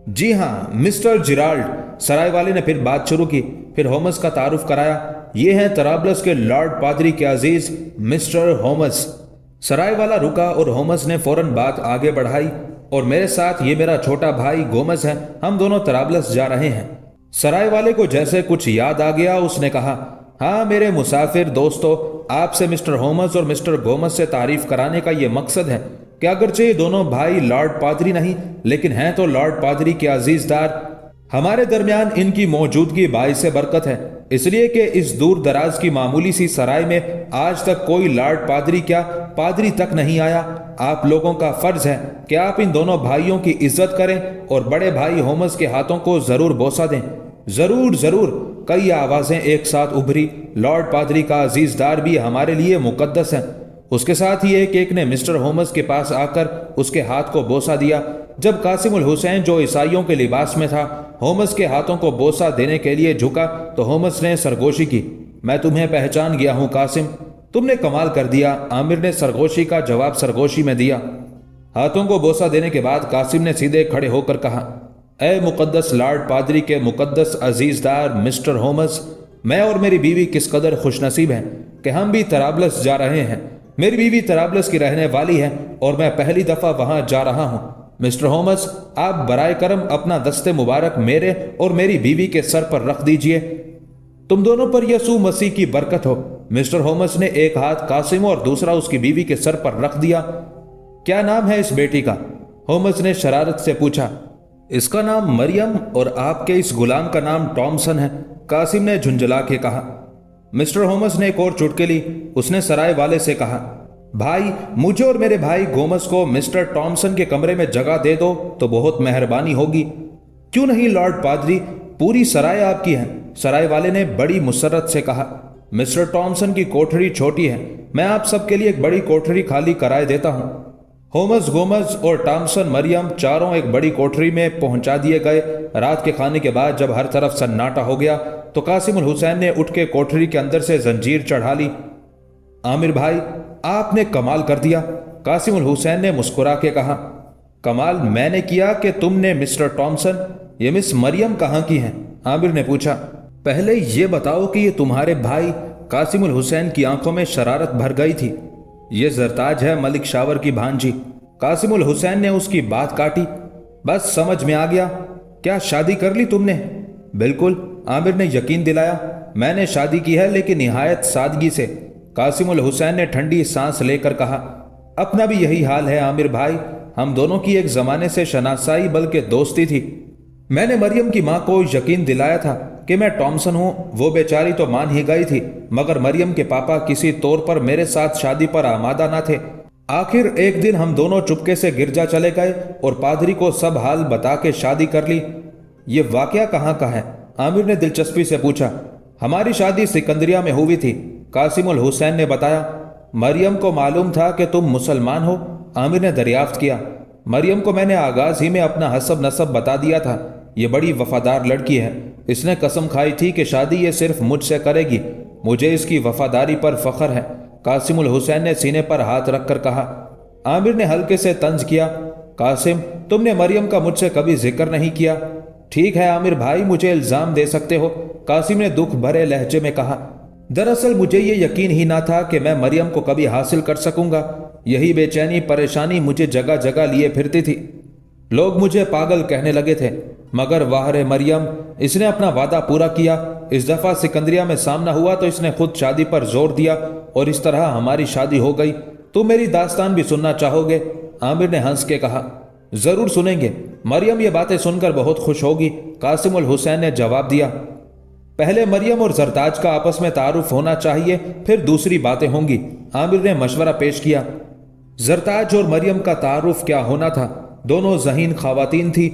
जी हाँ, मिस्टर जिराल्ड। सराय वाले ने फिर बात शुरू की। फिर होमस का तारुफ कराया। ये हैं तराबलस के लॉर्ड पादरी के अजीज मिस्टर होमस। सराय वाला रुका और होमस ने फौरन बात आगे बढ़ाई। और मेरे साथ ये मेरा छोटा भाई गोमस है, हम दोनों तराबलस जा रहे हैं। सराय वाले को जैसे कुछ याद आ गया, उसने कहा, हाँ मेरे मुसाफिर दोस्तों, आपसे मिस्टर होमस और मिस्टर गोमस से तारीफ कराने का ये मकसद है कि अगरचे ये दोनों भाई लॉर्ड पादरी नहीं, लेकिन हैं तो लॉर्ड पादरी के अजीजदार। हमारे दरमियान इनकी मौजूदगी बाइस बरकत है, इसलिए कि इस दूर दराज की मामूली सी सराय में आज तक कोई लॉर्ड पादरी क्या पादरी तक नहीं आया। आप लोगों का फर्ज है कि आप इन दोनों भाइयों की इज्जत करें और बड़े भाई होमस के हाथों को जरूर बोसा दें। जरूर जरूर, कई आवाजें एक साथ उभरी। लॉर्ड पादरी का अजीजदार भी हमारे लिए मुकद्दस है। उसके साथ ही एक ने मिस्टर होमस के पास आकर उसके हाथ को बोसा दिया। जब कासिमुल हुसैन, जो ईसाइयों के लिबास में था, होमस के हाथों को बोसा देने के लिए झुका तो होमस ने सरगोशी की। मैं तुम्हें पहचान गया हूं कासिम, तुमने कमाल कर दिया। आमिर ने सरगोशी का जवाब सरगोशी में दिया। हाथों को बोसा देने के बाद कासिम ने सीधे खड़े होकर कहा, ए मुकद्दस लॉर्ड पादरी के मुकद्दस अजीजदार मिस्टर होमस, मैं और मेरी बीवी किस कदर खुशनसीब हैं कि हम भी तराबलस जा रहे हैं। मेरी बीवी तराबलस की रहने वाली है और मैं पहली दफा वहां जा रहा हूं। मिस्टर होमस, आप बराए करम अपना दस्ते मुबारक मेरे और मेरी बीवी के सर पर रख दीजिए। तुम दोनों पर यसू मसीह की बरकत हो। मिस्टर होमस ने एक हाथ कासिम और दूसरा उसकी बीवी के सर पर रख दिया। क्या नाम है इस बेटी का? होमस ने शरारत से पूछा। इसका नाम मरियम और आपके इस गुलाम का नाम टॉमसन है, कासिम ने झुंझला के कहा। मिस्टर होमस ने एक और चुटकी ली। उसने सराय वाले से कहा, भाई, मुझे और मेरे भाई गोमस को मिस्टर टॉमसन के कमरे में जगह दे दो तो बहुत मेहरबानी होगी। क्यों नहीं लॉर्ड पादरी, पूरी सराय आपकी है। सराय वाले ने बड़ी मुसरत से कहा। मिस्टर टॉमसन की कोठरी छोटी है, मैं आप सबके लिए एक बड़ी कोठरी खाली कराए देता हूं। होमस, गोमस और टॉमसन, मरियम चारों एक बड़ी कोठरी में पहुंचा दिए गए। रात के खाने के बाद जब हर तरफ सन्नाटा हो गया तो कासिमुल हुसैन ने उठ के कोठरी के अंदर से जंजीर चढ़ा ली। आमिर भाई, आपने कमाल कर दिया, कासिमुल हुसैन ने मुस्कुरा के कहा। कमाल मैंने किया कि तुमने मिस्टर टॉमसन, ये मिस मरियम कहाँ की हैं? आमिर ने पूछा। पहले ये बताओ कि ये तुम्हारे भाई? कासिमुल हुसैन की आंखों में शरारत भर गई थी। ये जरताज है, मलिक शावर की भांजी। कासिमुल हुसैन ने उसकी बात काटी। बस समझ में आ गया। क्या शादी कर ली तुमने? बिल्कुल, आमिर ने यकीन दिलाया। मैंने शादी की है, लेकिन निहायत सादगी से। कासिमुल हुसैन ने ठंडी सांस लेकर कहा। अपना भी यही हाल है आमिर भाई, हम दोनों की एक जमाने से शनासाई बल्कि दोस्ती थी। मैंने मरियम की मां को यकीन दिलाया था कि मैं टॉमसन हूं, वो बेचारी तो मान ही गई थी, मगर मरियम के पापा किसी तौर पर मेरे साथ शादी पर आमादा न थे। आखिर एक दिन हम दोनों चुपके से गिरजा चले गए और पादरी को सब हाल बता के शादी कर ली। ये वाकया कहाँ का है? आमिर ने दिलचस्पी से पूछा। हमारी शादी सिकंदरिया में हुई थी, कासिमुल हुसैन ने बताया। मरियम को मालूम था कि तुम मुसलमान हो? आमिर ने दरियाफ्त किया। मरियम को मैंने आगाज ही में अपना हसब नसब बता दिया था। ये बड़ी वफादार लड़की है। इसने कसम खाई थी कि शादी ये सिर्फ मुझसे करेगी। मुझे इसकी वफादारी पर फख्र है। कासिम उल हुसैन ने सीने पर हाथ रखकर कहा। आमिर ने हल्के से तंज किया, कासिम तुमने मरियम का मुझसे कभी जिक्र नहीं किया। ठीक है आमिर भाई, मुझे इल्जाम दे सकते हो, कासिम ने दुख भरे लहजे में कहा। दरअसल मुझे ये यकीन ही ना था कि मैं मरियम को कभी हासिल कर सकूंगा। यही बेचैनी परेशानी मुझे जगह जगह लिए फिरती थी। लोग मुझे पागल कहने लगे थे, मगर वाह रे मरियम, इसने अपना वादा पूरा किया। इस दफा सिकंदरिया में सामना हुआ तो इसने खुद शादी पर जोर दिया और इस तरह हमारी शादी हो गई। तुम मेरी दास्तान भी सुनना चाहोगे? आमिर ने हंस के कहा। जरूर सुनेंगे, मरियम ये बातें सुनकर बहुत खुश होगी, कासिम उल हुसैन ने जवाब दिया। पहले मरियम और जरताज का आपस में तारुफ होना चाहिए, फिर दूसरी बातें होंगी, आमिर ने मशवरा पेश किया। जरताज और मरियम का तारुफ क्या होना था, दोनों ज़हीन खवातीन थी।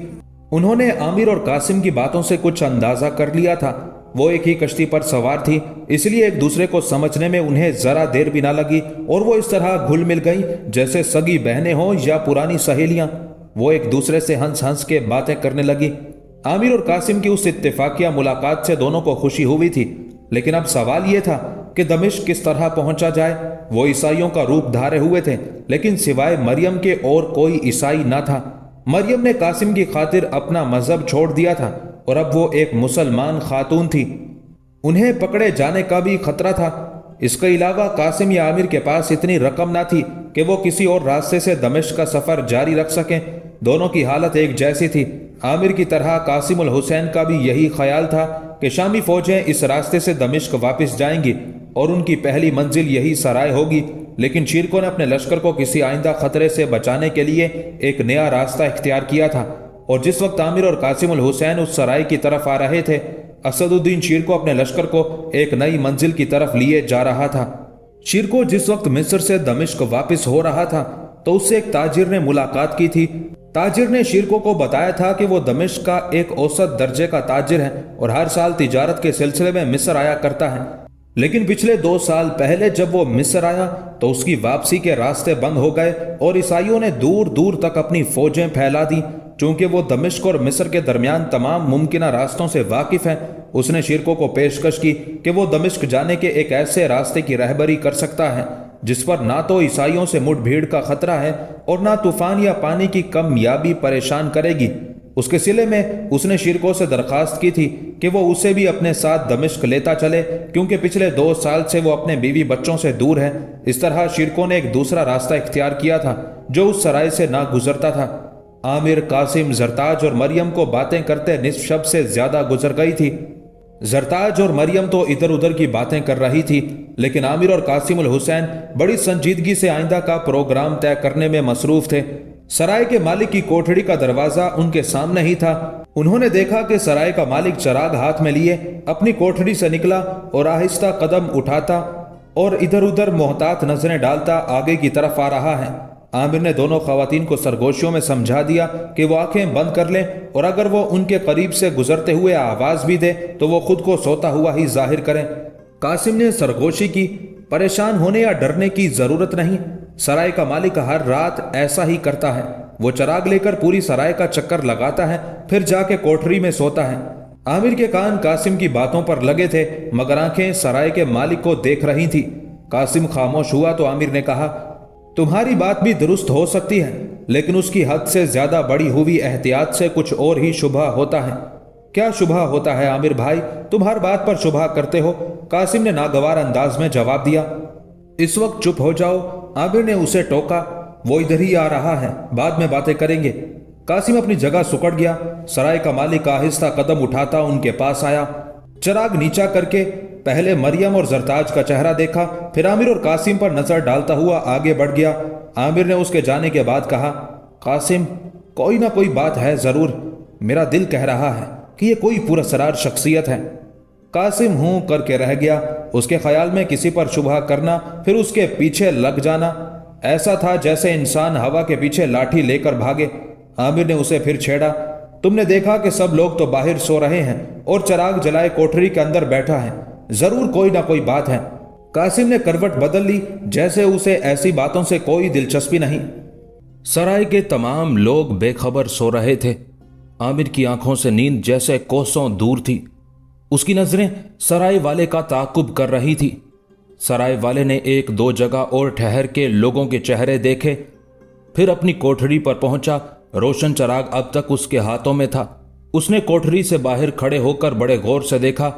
उन्होंने आमिर और कासिम की बातों से कुछ अंदाजा कर लिया था। वो एक ही कश्ती पर सवार थी, इसलिए एक दूसरे को समझने में उन्हें जरा देर भी ना लगी और वो इस तरह घुल मिल गई जैसे सगी बहनें हों या पुरानी सहेलियां। वो एक दूसरे से हंस हंस के बातें करने लगी। आमिर और कासिम की उस इत्तेफाकिया मुलाकात से दोनों को खुशी हुई थी, लेकिन अब सवाल यह था कि दमिश्क किस तरह पहुंचा जाए। वो ईसाइयों का रूप धारे हुए थे, लेकिन सिवाय मरियम के और कोई ईसाई ना था। मरियम ने कासिम की खातिर अपना मजहब छोड़ दिया था और अब वो एक मुसलमान खातून थी। उन्हें पकड़े जाने का भी खतरा था। इसके अलावा कासिम या आमिर के पास इतनी रकम ना थी कि वो किसी और रास्ते से दमिश्क का सफर जारी रख सकें। दोनों की हालत एक जैसी थी। आमिर की तरह कासिम उल हुसैन का भी यही ख्याल था कि शामी फौजें इस रास्ते से दमिश्क वापस जाएंगी और उनकी पहली मंजिल यही सराय होगी। लेकिन शिरकों ने अपने लश्कर को किसी आइंदा खतरे से बचाने के लिए एक नया रास्ता इख्तियार किया था, और जिस वक्त आमिर और कासिम उल हुसैन उस सराय की तरफ आ रहे थे, असदुद्दीन शिरको अपने लश्कर को एक नई मंजिल की तरफ लिए जा रहा था। शिरको जिस वक्त मिस्र से दमिश्क वापस हो रहा था तो उससे एक ताजिर ने मुलाकात की थी। ताजिर ने शिरको को बताया था कि वो दमिश्क का एक औसत दर्जे का ताजिर है और हर साल तिजारत के सिलसिले में मिस्र आया करता है। लेकिन पिछले 2 साल पहले जब वो मिस्र आया तो उसकी वापसी के रास्ते बंद हो गए और ईसाइयों ने दूर दूर तक अपनी फौजें फैला दी। चूंकि वो दमिश्क और मिस्र के दरमियान तमाम मुमकिन रास्तों से वाकिफ है, उसने शिरको को पेशकश की कि वो दमिश्क जाने के एक ऐसे रास्ते की रहबरी कर सकता है जिस पर ना तो ईसाइयों से मुठभेड़ का खतरा है और ना तूफान या पानी की कमयाबी परेशान करेगी। उसके सिले में उसने शिरको से दरखास्त की थी कि वो उसे भी अपने साथ दमिश्क लेता चले, क्योंकि पिछले 2 साल से वो अपने बीवी बच्चों से दूर है। इस तरह शिरको ने एक दूसरा रास्ता इख्तियार किया था जो उस सराय से ना गुजरता था। आमिर, कासिम, जरताज और मरियम को बातें करते निस्फ शब से ज्यादा गुजर गई थी। जरताज और मरियम तो इधर उधर की बातें कर रही थी, लेकिन आमिर और कासिम उल हुसैन बड़ी संजीदगी से आइंदा का प्रोग्राम तय करने में मसरूफ थे। सराय के मालिक की कोठड़ी का दरवाजा उनके सामने ही था। उन्होंने देखा कि सराय का मालिक चराग हाथ में लिए अपनी कोठड़ी से निकला और आहिस्ता कदम उठाता और इधर उधर मोहतात नजरें डालता आगे की तरफ आ रहा है। आमिर ने दोनों खवातीन को सरगोशियों में समझा दिया कि वो आंखें बंद कर लें और अगर वो उनके करीब से गुजरते हुए आवाज भी दे तो वो खुद को सोता हुआ ही जाहिर करें। कासिम ने सरगोशी की। परेशान होने या डरने की जरूरत नहीं, सराय का मालिक हर रात ऐसा ही करता है। वो चराग लेकर पूरी सराय का चक्कर लगाता है, फिर जाके कोठरी में सोता है। आमिर के कान कासिम की बातों पर लगे थे, मगर आंखें सराय के मालिक को देख रही थी। कासिम खामोश हुआ तो आमिर ने कहा, तुम्हारी बात भी दुरुस्त हो सकती है, लेकिन उसकी हद से ज्यादा बड़ी हुई एहतियात से कुछ और ही शुबह होता है। क्या शुबह होता है आमिर भाई, तुम हर बात पर शुबह करते हो, कासिम ने नागवार अंदाज में जवाब दिया। इस वक्त चुप हो जाओ, आमिर ने उसे टोका। वो इधर ही आ रहा है, बाद में बातें करेंगे। कासिम अपनी जगह सुकड़ गया। सराय का मालिक आहिस्ता कदम उठाता उनके पास आया। चराग नीचा करके पहले मरियम और जरताज का चेहरा देखा, फिर आमिर और कासिम पर नजर डालता हुआ आगे बढ़ गया। आमिर ने उसके जाने के बाद कहा, कासिम कोई ना कोई बात है जरूर, मेरा दिल कह रहा है कि ये कोई पुरस्कार शख्सियत है। कासिम हूं करके रह गया। उसके ख्याल में किसी पर शुबह करना फिर उसके पीछे लग जाना ऐसा था जैसे इंसान हवा के पीछे लाठी लेकर भागे। आमिर ने उसे फिर छेड़ा, तुमने देखा कि सब लोग तो बाहर सो रहे हैं और चराग जलाए कोठरी के अंदर बैठा है, जरूर कोई ना कोई बात है। कासिम ने करवट बदल ली, जैसे उसे ऐसी बातों से कोई दिलचस्पी नहीं। सराय के तमाम लोग बेखबर सो रहे थे। आमिर की आंखों से नींद जैसे कोसों दूर थी। उसकी नजरें सराय वाले का ताकुब कर रही थी। सराय वाले ने एक दो जगह और ठहर के लोगों के चेहरे देखे, फिर अपनी कोठरी पर पहुंचा। रोशन चराग अब तक उसके हाथों में था। उसने कोठरी से बाहर खड़े होकर बड़े गौर से देखा,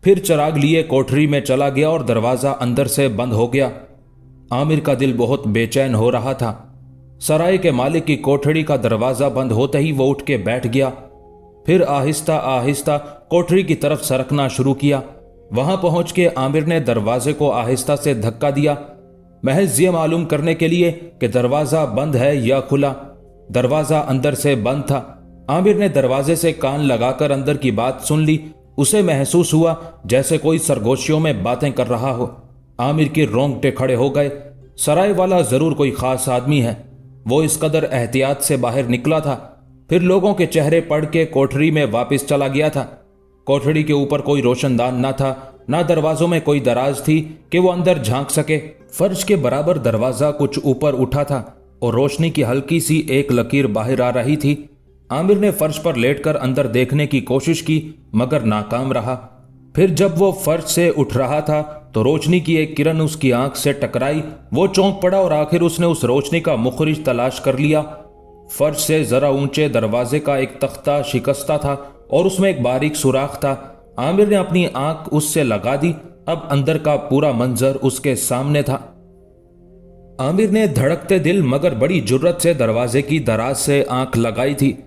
फिर चराग लिए कोठरी में चला गया और दरवाजा अंदर से बंद हो गया। आमिर का दिल बहुत बेचैन हो रहा था। सराय के मालिक की कोठरी का दरवाजा बंद होते ही वो उठ के बैठ गया, फिर आहिस्ता आहिस्ता कोठरी की तरफ सरकना शुरू किया। वहां पहुंच के आमिर ने दरवाजे को आहिस्ता से धक्का दिया, महज ये मालूम करने के लिए कि दरवाजा बंद है या खुला। दरवाजा अंदर से बंद था। आमिर ने दरवाजे से कान लगाकर अंदर की बात सुन ली। उसे महसूस हुआ जैसे कोई सरगोशियों में बातें कर रहा हो। आमिर के रोंगटे खड़े हो गए। सराय वाला जरूर कोई खास आदमी है। वो इस कदर एहतियात से बाहर निकला था, फिर लोगों के चेहरे पढ़ के कोठरी में वापस चला गया था। कोठरी के ऊपर कोई रोशनदान ना था, ना दरवाजों में कोई दराज थी कि वो अंदर झांक सके। फर्श के बराबर दरवाजा कुछ ऊपर उठा था और रोशनी की हल्की सी एक लकीर बाहर आ रही थी। आमिर ने फर्श पर लेटकर अंदर देखने की कोशिश की, मगर नाकाम रहा। फिर जब वो फर्श से उठ रहा था तो रोशनी की एक किरण उसकी आंख से टकराई। वो चौंक पड़ा और आखिर उसने उस रोशनी का मुखरिज तलाश कर लिया। फर्श से जरा ऊंचे दरवाजे का एक तख्ता शिकस्ता था और उसमें एक बारीक सुराख था। आमिर ने अपनी आंख उससे लगा दी। अब अंदर का पूरा मंजर उसके सामने था। आमिर ने धड़कते दिल मगर बड़ी जुर्रत से दरवाजे की दराज से आंख लगाई थी,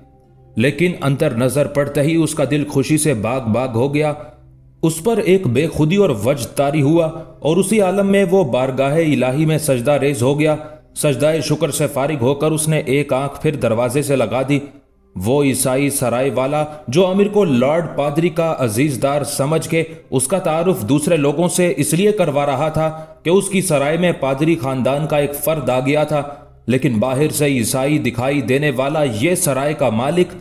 लेकिन अंदर नजर पड़ते ही उसका दिल खुशी से बाग बाग हो गया। उस पर एक बेखुदी और वजद तारी हुआ और उसी आलम में वो बारगाहे इलाही में सजदा रेज हो गया। सजदाए शुक्र से फारिग होकर उसने एक आंख फिर दरवाजे से लगा दी। वो ईसाई सराय वाला जो आमिर को लॉर्ड पादरी का अजीजदार समझ के उसका तारुफ दूसरे लोगों से इसलिए करवा रहा था कि उसकी सराय में पादरी खानदान का एक फर्द आ गया था, लेकिन बाहर से ईसाई दिखाई देने वाला ये सराय का मालिक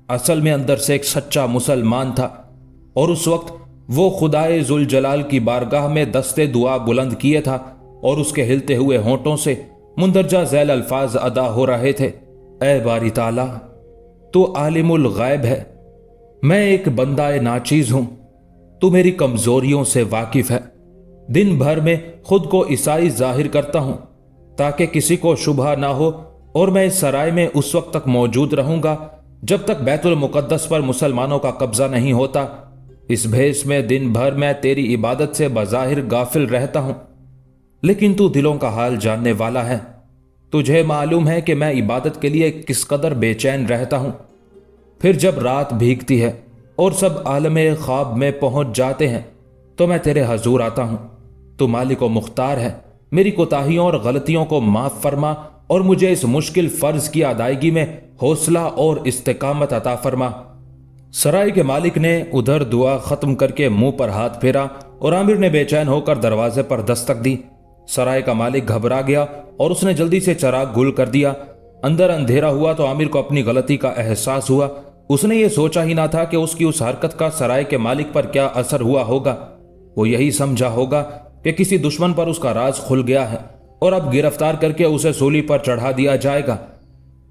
असल में अंदर से एक सच्चा मुसलमान था। और उस वक्त वो खुदाए जुल जलाल की बारगाह में दस्ते दुआ बुलंद किए था और उसके हिलते हुए होंठों से मुंदरजा झैल अल्फाज अदा हो रहे थे, ऐ बारी ताला तू आलिमुल गायब है, मैं एक बंदाए नाचीज हूं, तू मेरी कमजोरियों से वाकिफ है। दिन भर में खुद को ईसाई जाहिर करता हूं ताकि किसी को शुबह ना हो, और मैं इस सराय में उस वक्त तक मौजूद रहूंगा जब तक बैतुल मुकद्दस पर मुसलमानों का कब्जा नहीं होता। इस भेष में दिन भर मैं तेरी इबादत से बज़ाहिर गाफिल रहता हूं, लेकिन तू दिलों का हाल जानने वाला है। तुझे मालूम है कि मैं इबादत के लिए किस कदर बेचैन रहता हूं। फिर जब रात भीगती है और सब आलमे ख्वाब में पहुंच जाते हैं तो मैं तेरे हजूर आता हूं। तू मालिक व मुख्तार है, मेरी कोताहियों और गलतियों को माफ फरमा और मुझे इस मुश्किल फर्ज की अदायगी में हौसला और इस्तेकामत अता फरमा। सराय के मालिक ने उधर दुआ खत्म करके मुंह पर हाथ फेरा और आमिर ने बेचैन होकर दरवाजे पर दस्तक दी। सराय का मालिक घबरा गया और उसने जल्दी से चराग गुल कर दिया। अंदर अंधेरा हुआ तो आमिर को अपनी गलती का एहसास हुआ। उसने ये सोचा ही ना था कि उसकी उस हरकत का सराय के मालिक पर क्या असर हुआ होगा। वो यही समझा होगा कि किसी दुश्मन पर उसका राज खुल गया है और अब गिरफ्तार करके उसे सूली पर चढ़ा दिया जाएगा।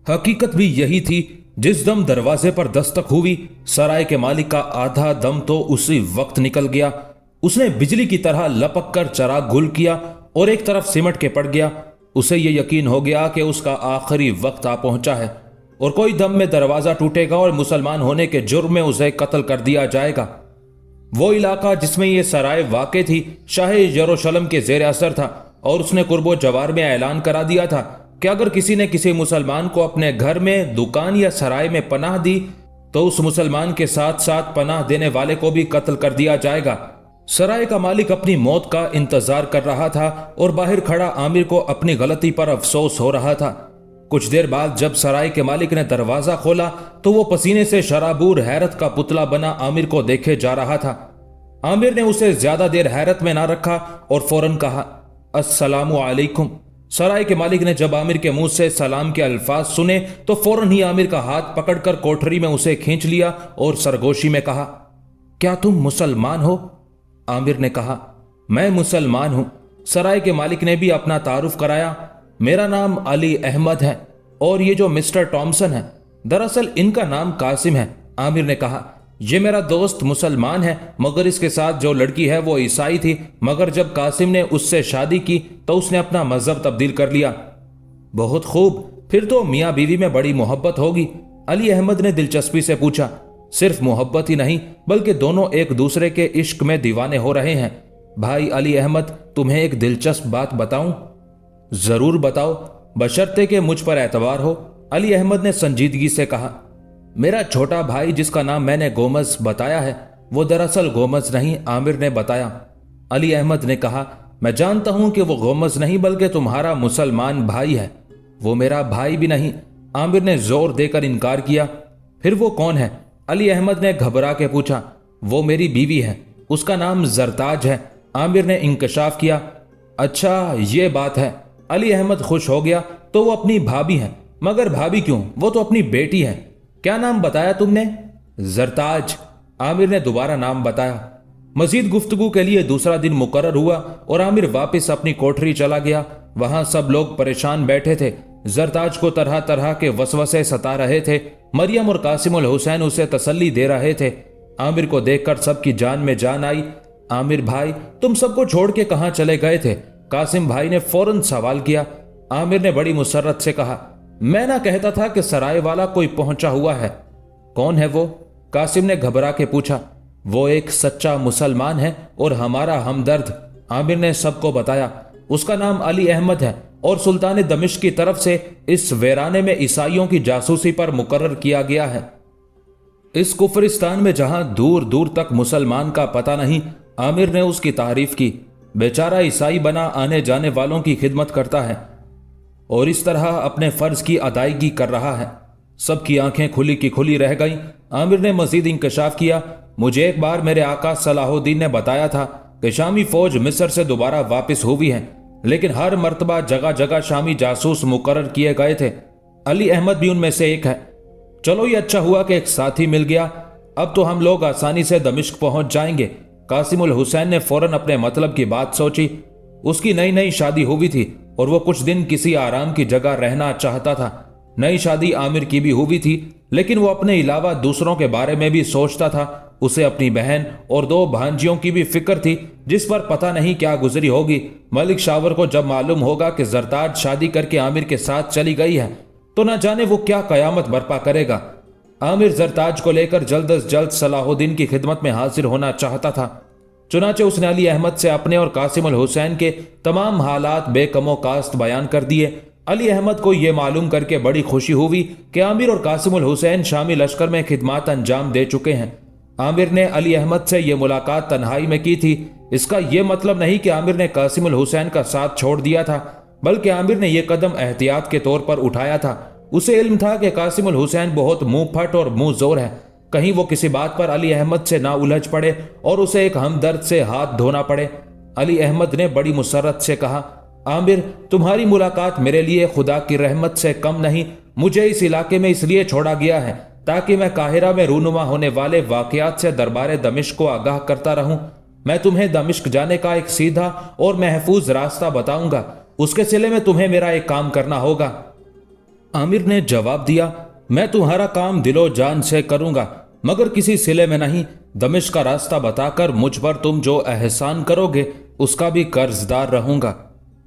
हकीकत भी यही थी। जिस दम दरवाजे पर दस्तक हुई, सराय के मालिक का आधा दम तो उसी वक्त निकल गया। उसने बिजली की तरह लपक कर चराग गुल किया और एक तरफ सिमट के पड़ गया। उसे ये यकीन हो गया कि उसका आखिरी वक्त आ पहुंचा है और कोई दम में दरवाजा टूटेगा और मुसलमान होने के जुर्म में उसे कत्ल कर दिया जाएगा। वो इलाका जिसमें यह सराय वाक़ थी शाह यरूशलेम के जेर असर था और उसने कुर्बो जवार में ऐलान करा दिया था कि अगर किसी ने किसी मुसलमान को अपने घर में, दुकान या सराय में पनाह दी तो उस मुसलमान के साथ साथ पनाह देने वाले को भी कत्ल कर दिया जाएगा। सराय का मालिक अपनी मौत का इंतजार कर रहा था और बाहर खड़ा आमिर को अपनी गलती पर अफसोस हो रहा था। कुछ देर बाद जब सराय के मालिक ने दरवाजा खोला तो वो पसीने से शराबूर हैरत का पुतला बना आमिर को देखे जा रहा था। आमिर ने उसे ज्यादा देर हैरत में ना रखा और फौरन कहा, अस्सलामु अलैकुम। सराय के मालिक ने जब आमिर के मुंह से सलाम के अल्फाज सुने तो फौरन ही आमिर का हाथ पकड़कर कोठरी में उसे खींच लिया और सरगोशी में कहा, क्या तुम मुसलमान हो? आमिर ने कहा, मैं मुसलमान हूं। सराय के मालिक ने भी अपना तारुफ कराया, मेरा नाम अली अहमद है और ये जो मिस्टर टॉमसन है दरअसल इनका नाम कासिम है। आमिर ने कहा, یہ میरा دوست مسلمان ہے مگر اس کے ساتھ جو لڑکی ہے وہ عیسائی تھی، مگر جب قاسم نے اس سے شادی کی تو اس نے اپنا مذہب تبدیل کر لیا۔ بہت خوب، پھر تو میاں بیوی میں بڑی محبت ہوگی؟ علی احمد نے دلچسپی سے پوچھا۔ صرف محبت ہی نہیں بلکہ دونوں ایک دوسرے کے عشق میں دیوانے ہو رہے ہیں۔ بھائی علی احمد، تمہیں ایک دلچسپ بات بتاؤں؟ ضرور بتاؤ، بشرطے کہ مجھ پر اعتبار ہو، علی احمد نے سنجیدگی سے کہا۔ میرا چھوٹا بھائی جس کا نام میں نے گومز بتایا ہے وہ دراصل گومز نہیں، عامر نے بتایا۔ علی احمد نے کہا، میں جانتا ہوں کہ وہ گومز نہیں بلکہ تمہارا مسلمان بھائی ہے۔ وہ میرا بھائی بھی نہیں، عامر نے زور دے کر انکار کیا۔ پھر وہ کون ہے؟ علی احمد نے گھبرا کے پوچھا۔ وہ میری بیوی ہے، اس کا نام زرتاج ہے، عامر نے انکشاف کیا۔ اچھا یہ بات ہے، علی احمد خوش ہو گیا۔ تو وہ اپنی بھابھی ہے؟ مگر بھابھی کیوں، وہ تو اپنی بیٹی ہے۔ کیا نام بتایا تم نے؟ زرتاج، عامر نے دوبارہ نام بتایا۔ مزید گفتگو کے لیے دوسرا دن مقرر ہوا اور عامر واپس اپنی کوٹری چلا گیا۔ وہاں سب لوگ پریشان بیٹھے تھے۔ زرتاج کو طرح طرح کے وسوسے ستا رہے تھے۔ مریم اور قاسم الحسین اسے تسلی دے رہے تھے۔ عامر کو دیکھ کر سب کی جان میں جان آئی۔ عامر بھائی، تم سب کو چھوڑ کے کہاں چلے گئے تھے؟ قاسم بھائی نے فوراً سوال کیا۔ عامر نے بڑی مسرت سے کہا، میں نہ کہتا تھا کہ سرائے والا کوئی پہنچا ہوا ہے۔ کون ہے وہ؟ قاسم نے گھبرا کے پوچھا۔ وہ ایک سچا مسلمان ہے اور ہمارا ہمدرد، عامر نے سب کو بتایا۔ اس کا نام علی احمد ہے اور سلطان دمشق کی طرف سے اس ویرانے میں عیسائیوں کی جاسوسی پر مقرر کیا گیا ہے۔ اس کفرستان میں جہاں دور دور تک مسلمان کا پتہ نہیں، عامر نے اس کی تعریف کی۔ بیچارہ عیسائی بنا آنے جانے والوں کی خدمت کرتا ہے اور اس طرح اپنے فرض کی ادائیگی کر رہا ہے۔ سب کی آنکھیں کھلی کی کھلی رہ گئیں۔ عامر نے مزید انکشاف کیا، مجھے ایک بار میرے آقا صلاح الدین نے بتایا تھا کہ شامی فوج مصر سے دوبارہ واپس ہوئی ہے، لیکن ہر مرتبہ جگہ جگہ شامی جاسوس مقرر کیے گئے تھے۔ علی احمد بھی ان میں سے ایک ہے۔ چلو یہ اچھا ہوا کہ ایک ساتھی مل گیا، اب تو ہم لوگ آسانی سے دمشق پہنچ جائیں گے۔ قاسم الحسین نے فوراً اپنے مطلب کی بات سوچی۔ اس کی نئی نئی شادی ہوئی تھی اور وہ کچھ دن کسی آرام کی جگہ رہنا چاہتا تھا۔ نئی شادی عامر کی بھی ہوئی تھی، لیکن وہ اپنے علاوہ دوسروں کے بارے میں بھی سوچتا تھا۔ اسے اپنی بہن اور 2 بھانجیوں کی بھی فکر تھی جس پر پتہ نہیں کیا گزری ہوگی۔ ملک شاور کو جب معلوم ہوگا کہ زرتاج شادی کر کے عامر کے ساتھ چلی گئی ہے تو نہ جانے وہ کیا قیامت برپا کرے گا۔ عامر زرتاج کو لے کر جلد از جلد صلاح الدین کی خدمت میں حاضر ہونا چاہتا تھا۔ چنانچہ اس نے علی احمد سے اپنے اور قاسم الحسین کے تمام حالات بے کم و کاست بیان کر دیے۔ علی احمد کو یہ معلوم کر کے بڑی خوشی ہوئی کہ عامر اور قاسم الحسین شامی لشکر میں خدمات انجام دے چکے ہیں۔ عامر نے علی احمد سے یہ ملاقات تنہائی میں کی تھی۔ اس کا یہ مطلب نہیں کہ عامر نے قاسم الحسین کا ساتھ چھوڑ دیا تھا، بلکہ عامر نے یہ قدم احتیاط کے طور پر اٹھایا تھا۔ اسے علم تھا کہ قاسم الحسین بہت منہ پھٹ اور منہ زور ہے، کہیں وہ کسی بات پر علی احمد سے نہ الجھ پڑے اور اسے ایک ہمدرد سے ہاتھ دھونا پڑے۔ علی احمد نے بڑی مسرت سے کہا، عامر، تمہاری ملاقات میرے لیے خدا کی رحمت سے کم نہیں۔ مجھے اس علاقے میں اس لیے چھوڑا گیا ہے تاکہ میں قاہرہ میں رونما ہونے والے واقعات سے دربار دمشق کو آگاہ کرتا رہوں۔ میں تمہیں دمشق جانے کا ایک سیدھا اور محفوظ راستہ بتاؤں گا، اس کے صلے میں تمہیں میرا ایک کام کرنا ہوگا۔ عامر نے جواب دیا، میں تمہارا کام دل و جان سے کروں گا مگر کسی صلے میں نہیں۔ دمشق کا راستہ بتا کر مجھ پر تم جو احسان کرو گے اس کا بھی قرض دار رہوں گا۔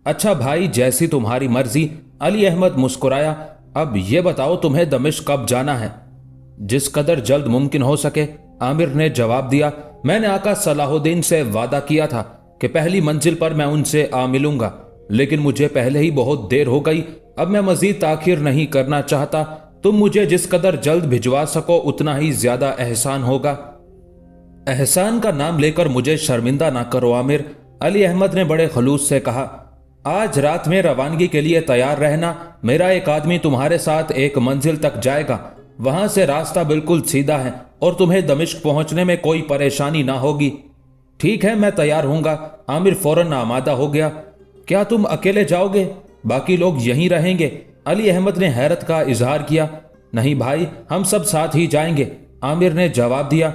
اچھا بھائی، جیسی تمہاری مرضی، علی احمد مسکرایا۔ اب یہ بتاؤ تمہیں دمشق کب جانا ہے؟ جس قدر جلد ممکن ہو سکے، عامر نے جواب دیا۔ میں نے آقا صلاح الدین سے وعدہ کیا تھا کہ پہلی منزل پر میں ان سے آ ملوں گا، لیکن مجھے پہلے ہی بہت دیر ہو گئی۔ اب میں مزید تاخیر نہیں کرنا چاہتا۔ تم مجھے جس قدر جلد بھجوا سکو اتنا ہی زیادہ احسان ہوگا۔ احسان کا نام لے کر مجھے شرمندہ نہ کرو عامر، علی احمد نے بڑے خلوص سے کہا۔ آج رات میں روانگی کے لیے تیار رہنا۔ میرا ایک آدمی تمہارے ساتھ ایک منزل تک جائے گا، وہاں سے راستہ بالکل سیدھا ہے اور تمہیں دمشق پہنچنے میں کوئی پریشانی نہ ہوگی۔ ٹھیک ہے، میں تیار ہوں گا، عامر فوراً آمادہ ہو گیا۔ کیا تم اکیلے جاؤ گے؟ باقی لوگ یہیں رہیں گے؟ علی احمد نے حیرت کا اظہار کیا۔ نہیں بھائی، ہم سب ساتھ ہی جائیں گے، عامر نے جواب دیا۔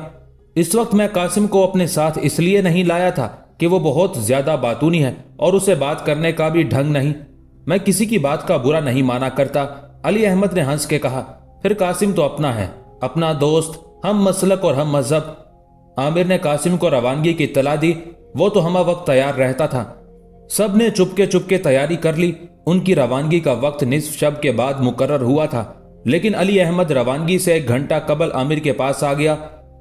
اس وقت میں قاسم کو اپنے ساتھ اس لیے نہیں لایا تھا کہ وہ بہت زیادہ باتونی ہے اور اسے بات کرنے کا بھی ڈھنگ نہیں۔ میں کسی کی بات کا برا نہیں مانا کرتا، علی احمد نے ہنس کے کہا۔ پھر قاسم تو اپنا ہے، اپنا دوست، हम मसलक और हम मजहब। आमिर ने कासिम को रवानगी की इत्तला दी। वो तो हमा वक्त तैयार रहता था। सब ने चुपके चुपके तैयारी कर ली। उनकी रवानगी का वक्त निस्फ शब के बाद मुकर्रर हुआ था, लेकिन अली अहमद रवानगी से 1 घंटा कबल आमिर के पास आ गया।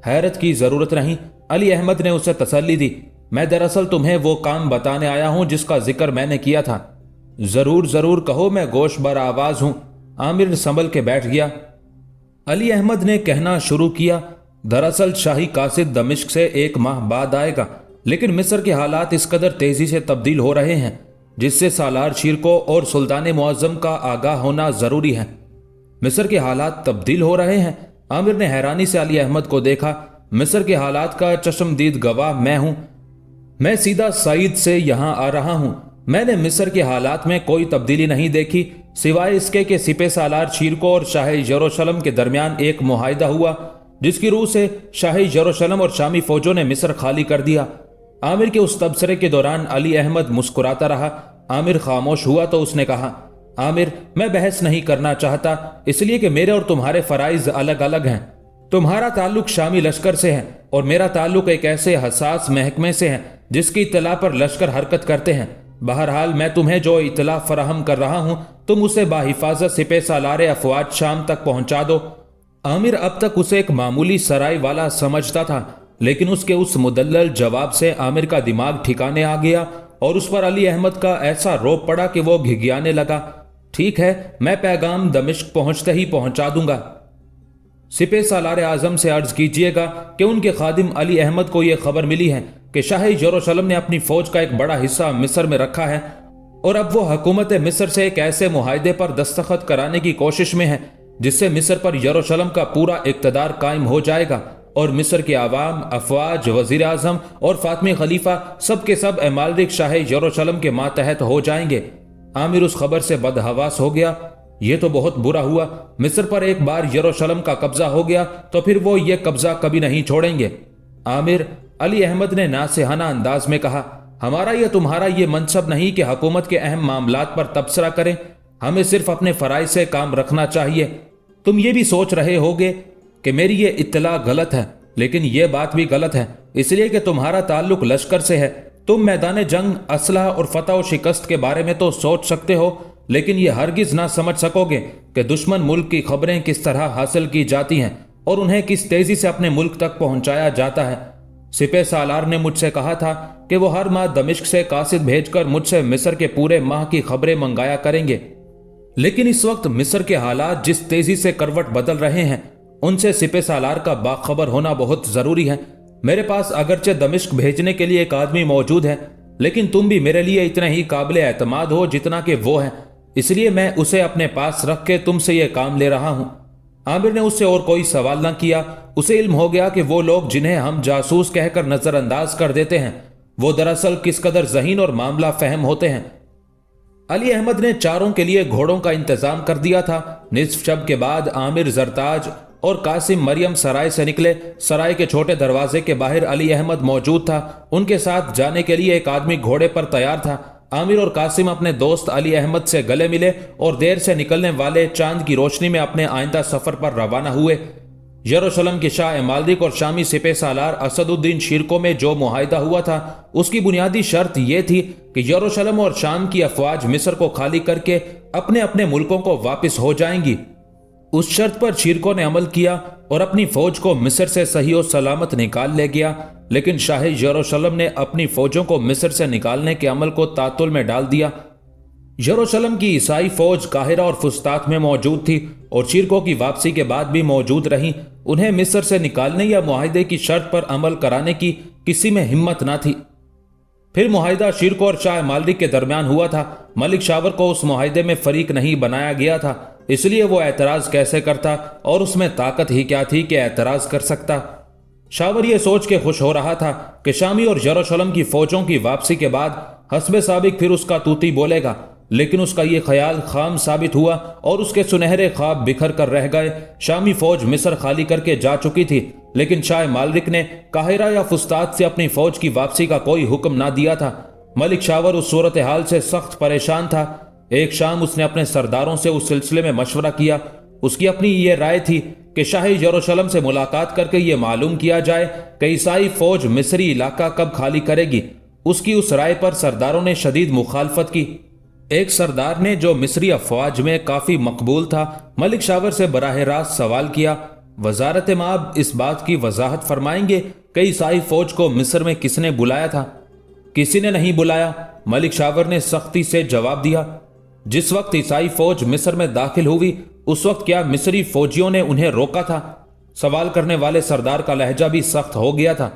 हैरत की जरूरत नहीं, अली अहमद ने उसे तसल्ली दी। मैं दरअसल तुम्हें वो काम बताने आया हूं जिसका जिक्र मैंने किया था। जरूर जरूर कहो, मैं गोश बर आवाज हूं। आमिर संभल के बैठ गया। अली अहमद ने कहना शुरू किया, दरअसल शाही कासिद दमिश्क से 1 माह बाद आएगा, लेकिन मिस्र के हालात इस कदर तेजी से तब्दील हो रहे हैं जिससे सालार शीरको और सुल्तान मुअज्जम का आगाह होना जरूरी है। मिस्र के हालात तब्दील हो रहे हैं? आमिर ने हैरानी से अली अहमद को देखा। मिस्र के हालात का चश्मदीद गवाह मैं हूं। मैं सीधा सईद से यहां आ रहा हूं। मैंने मिस्र के हालात में कोई तब्दीली नहीं देखी, सिवाय इसके कि सिपह सालार शीरको और शाह यरूशलेम के दरमियान एक मुआहिदा हुआ, जिसकी रूह से शाह यरूशलेम और शामी फौजों ने मिस्र खाली कर दिया। आमिर के उस तबसरे के दौरान अली अहमद मुस्कुराता रहा। आमिर खामोश हुआ तो उसने कहा, आमिर, मैं बहस नहीं करना चाहता, इसलिए कि मेरे और तुम्हारे फराइज अलग अलग हैं। तुम्हारा ताल्लुक शामी लश्कर से है और मेरा ताल्लुक एक ऐसे हसास महकमे से है जिसकी इत्तला पर लश्कर हरकत करते हैं। बहरहाल मैं तुम्हें जो इत्तला फराहम कर रहा हूं, तुम उसे बाहिफाजत सिपह सालार अफवाज शाम तक पहुंचा दो। आमिर अब तक उसे एक मामूली सराय वाला समझता था, लेकिन उसके उस मुदल्लल जवाब से आमिर का दिमाग ठिकाने आ गया और उस पर अली अहमद का ऐसा रोब पड़ा कि वो घिघियाने लगा। ठीक है, मैं पैगाम दमिश्क पहुंचते ही पहुंचा दूंगा। सिपह सालार आजम से अर्ज कीजिएगा कि उनके खादिम अली अहमद को यह खबर मिली है कि शाह यरूशलेम ने अपनी फौज का एक बड़ा हिस्सा मिस्र में रखा है और अब वो हुकूमत मिस्र से एक ऐसे मुआहिदे पर दस्तखत कराने की कोशिश में है जिससे मिस्र पर यरूशलेम का पूरा इक्तदार कायम हो जाएगा और मिस्र के आवाम, अफवाज, वजीर आजम और फातमी खलीफा सब के सब एमालरिक शाह यरूशलेम के मातहत हो जाएंगे। आमिर उस खबर से बदहवास हो गया। ये तो बहुत बुरा हुआ। मिस्र पर एक बार यरूशलेम का कब्जा हो गया तो फिर वो ये कब्जा कभी नहीं छोड़ेंगे। आमिर, अली अहमद ने नासिहाना अंदाज में कहा, हमारा या तुम्हारा ये मनसब नहीं कि हुकूमत के अहम मामलात पर तबसरा करें। हमें सिर्फ अपने फराइज से काम रखना चाहिए। तुम ये भी सोच रहे होगे कि मेरी ये इत्तला गलत है, लेकिन ये बात भी गलत है, इसलिए कि तुम्हारा ताल्लुक लश्कर से है। तुम मैदान जंग, असलहा और फतह और शिकस्त के बारे में तो सोच सकते हो, लेकिन ये हरगिज ना समझ सकोगे कि दुश्मन मुल्क की खबरें किस तरह हासिल की जाती हैं और उन्हें किस तेजी से अपने मुल्क तक पहुंचाया जाता है। सिपह सालार ने मुझसे कहा था कि वो हर माह दमिश्क से कासिद भेजकर मुझसे मिस्र के पूरे माह की खबरें मंगाया करेंगे, लेकिन इस वक्त मिस्र के हालात जिस तेजी से करवट बदल रहे हैं, उनसे सिपह सालार का बाखबर होना बहुत जरूरी है। मेरे पास अगरचे दमिश्क भेजने के लिए एक आदमी मौजूद है, लेकिन तुम भी मेरे लिए इतने ही काबिल एतमाद हो जितना कि वो है, इसलिए मैं उसे अपने पास रख के तुमसे यह काम ले रहा हूं। आमिर ने उससे और कोई सवाल ना किया। उसे इल्म हो गया कि वो लोग जिन्हें हम जासूस कहकर नजरअंदाज कर देते हैं, वो दरअसल किस कदर ज़हीन और मामला फहम होते हैं। अली अहमद ने चारों के लिए घोड़ों का इंतजाम कर दिया था। निस्फ शब के बाद आमिर, जरताज और कासिम मरियम सराय से निकले। सराय के छोटे दरवाजे के बाहर अली अहमद मौजूद था। उनके साथ जाने के लिए एक आदमी घोड़े पर तैयार था। आमिर और कासिम अपने दोस्त अली अहमद से गले मिले और देर से निकलने वाले चांद की रोशनी में अपने आइंदा सफर पर रवाना हुए। यरूशलेम के शाह एमालरिक और शामी सिपह सालार असदुद्दीन शीरको में जो मुआहिदा हुआ था, उसकी बुनियादी शर्त यह थी कि यरूशलेम और शाम की अफवाज मिस्र को खाली करके अपने अपने मुल्कों को वापस हो जाएंगी। उस शर्त पर शीरको ने अमल किया और अपनी फौज को मिस्र से सही और सलामत निकाल ले गया, लेकिन शाह यरूशलेम ने अपनी फौजों को मिस्र से निकालने के अमल को तातुल में डाल दिया। यरूशलेम की ईसाई फौज काहिरा और फुस्तात में मौजूद थी और शीरको की वापसी के बाद भी मौजूद रही। उन्हें मिस्र से निकालने या मुआहिदे की शर्त पर अमल कराने की किसी में हिम्मत ना थी। फिर मुआहिदा शीरको और शाह मालिक के दरमियान हुआ था। मलिक शावर को उस मुआहिदे में फरीक नहीं बनाया गया था, इसलिए वो एतराज कैसे करता और उसमें ताकत ही क्या थी कि एतराज कर सकता। शावर ये सोच के खुश हो रहा था कि शामी और यरूशलेम की फौजों की वापसी के बाद हस्बे साबिक फिर उसका तूती बोलेगा, लेकिन उसका ये ख्याल खाम साबित हुआ और उसके सुनहरे ख्वाब बिखर कर रह गए। शामी फौज मिस्र खाली करके जा चुकी थी, लेकिन शाह मालिक ने काहिरा या फुस्तात से अपनी फौज की वापसी का कोई हुक्म ना दिया था। मलिक शावर उस सूरत हाल से सख्त परेशान था। एक शाम उसने अपने सरदारों से उस सिलसिले में मशवरा किया। उसकी अपनी ये राय थी کہ شاہ یروشلم سے ملاقات کر کے یہ معلوم کیا جائے کہ عیسائی فوج مصری علاقہ کب خالی کرے گی۔ اس کی اس رائے پر سرداروں نے شدید مخالفت کی۔ ایک سردار نے، جو مصری افواج میں کافی مقبول تھا، ملک شاور سے براہ راست سوال کیا، وزارت مآب اس بات کی وضاحت فرمائیں گے کہ عیسائی فوج کو مصر میں کس نے بلایا تھا؟ کسی نے نہیں بلایا، ملک شاور نے سختی سے جواب دیا۔ جس وقت عیسائی فوج مصر میں داخل ہوئی، اس وقت کیا مصری فوجیوں نے انہیں روکا تھا؟ سوال کرنے والے سردار کا لہجہ بھی سخت ہو گیا تھا۔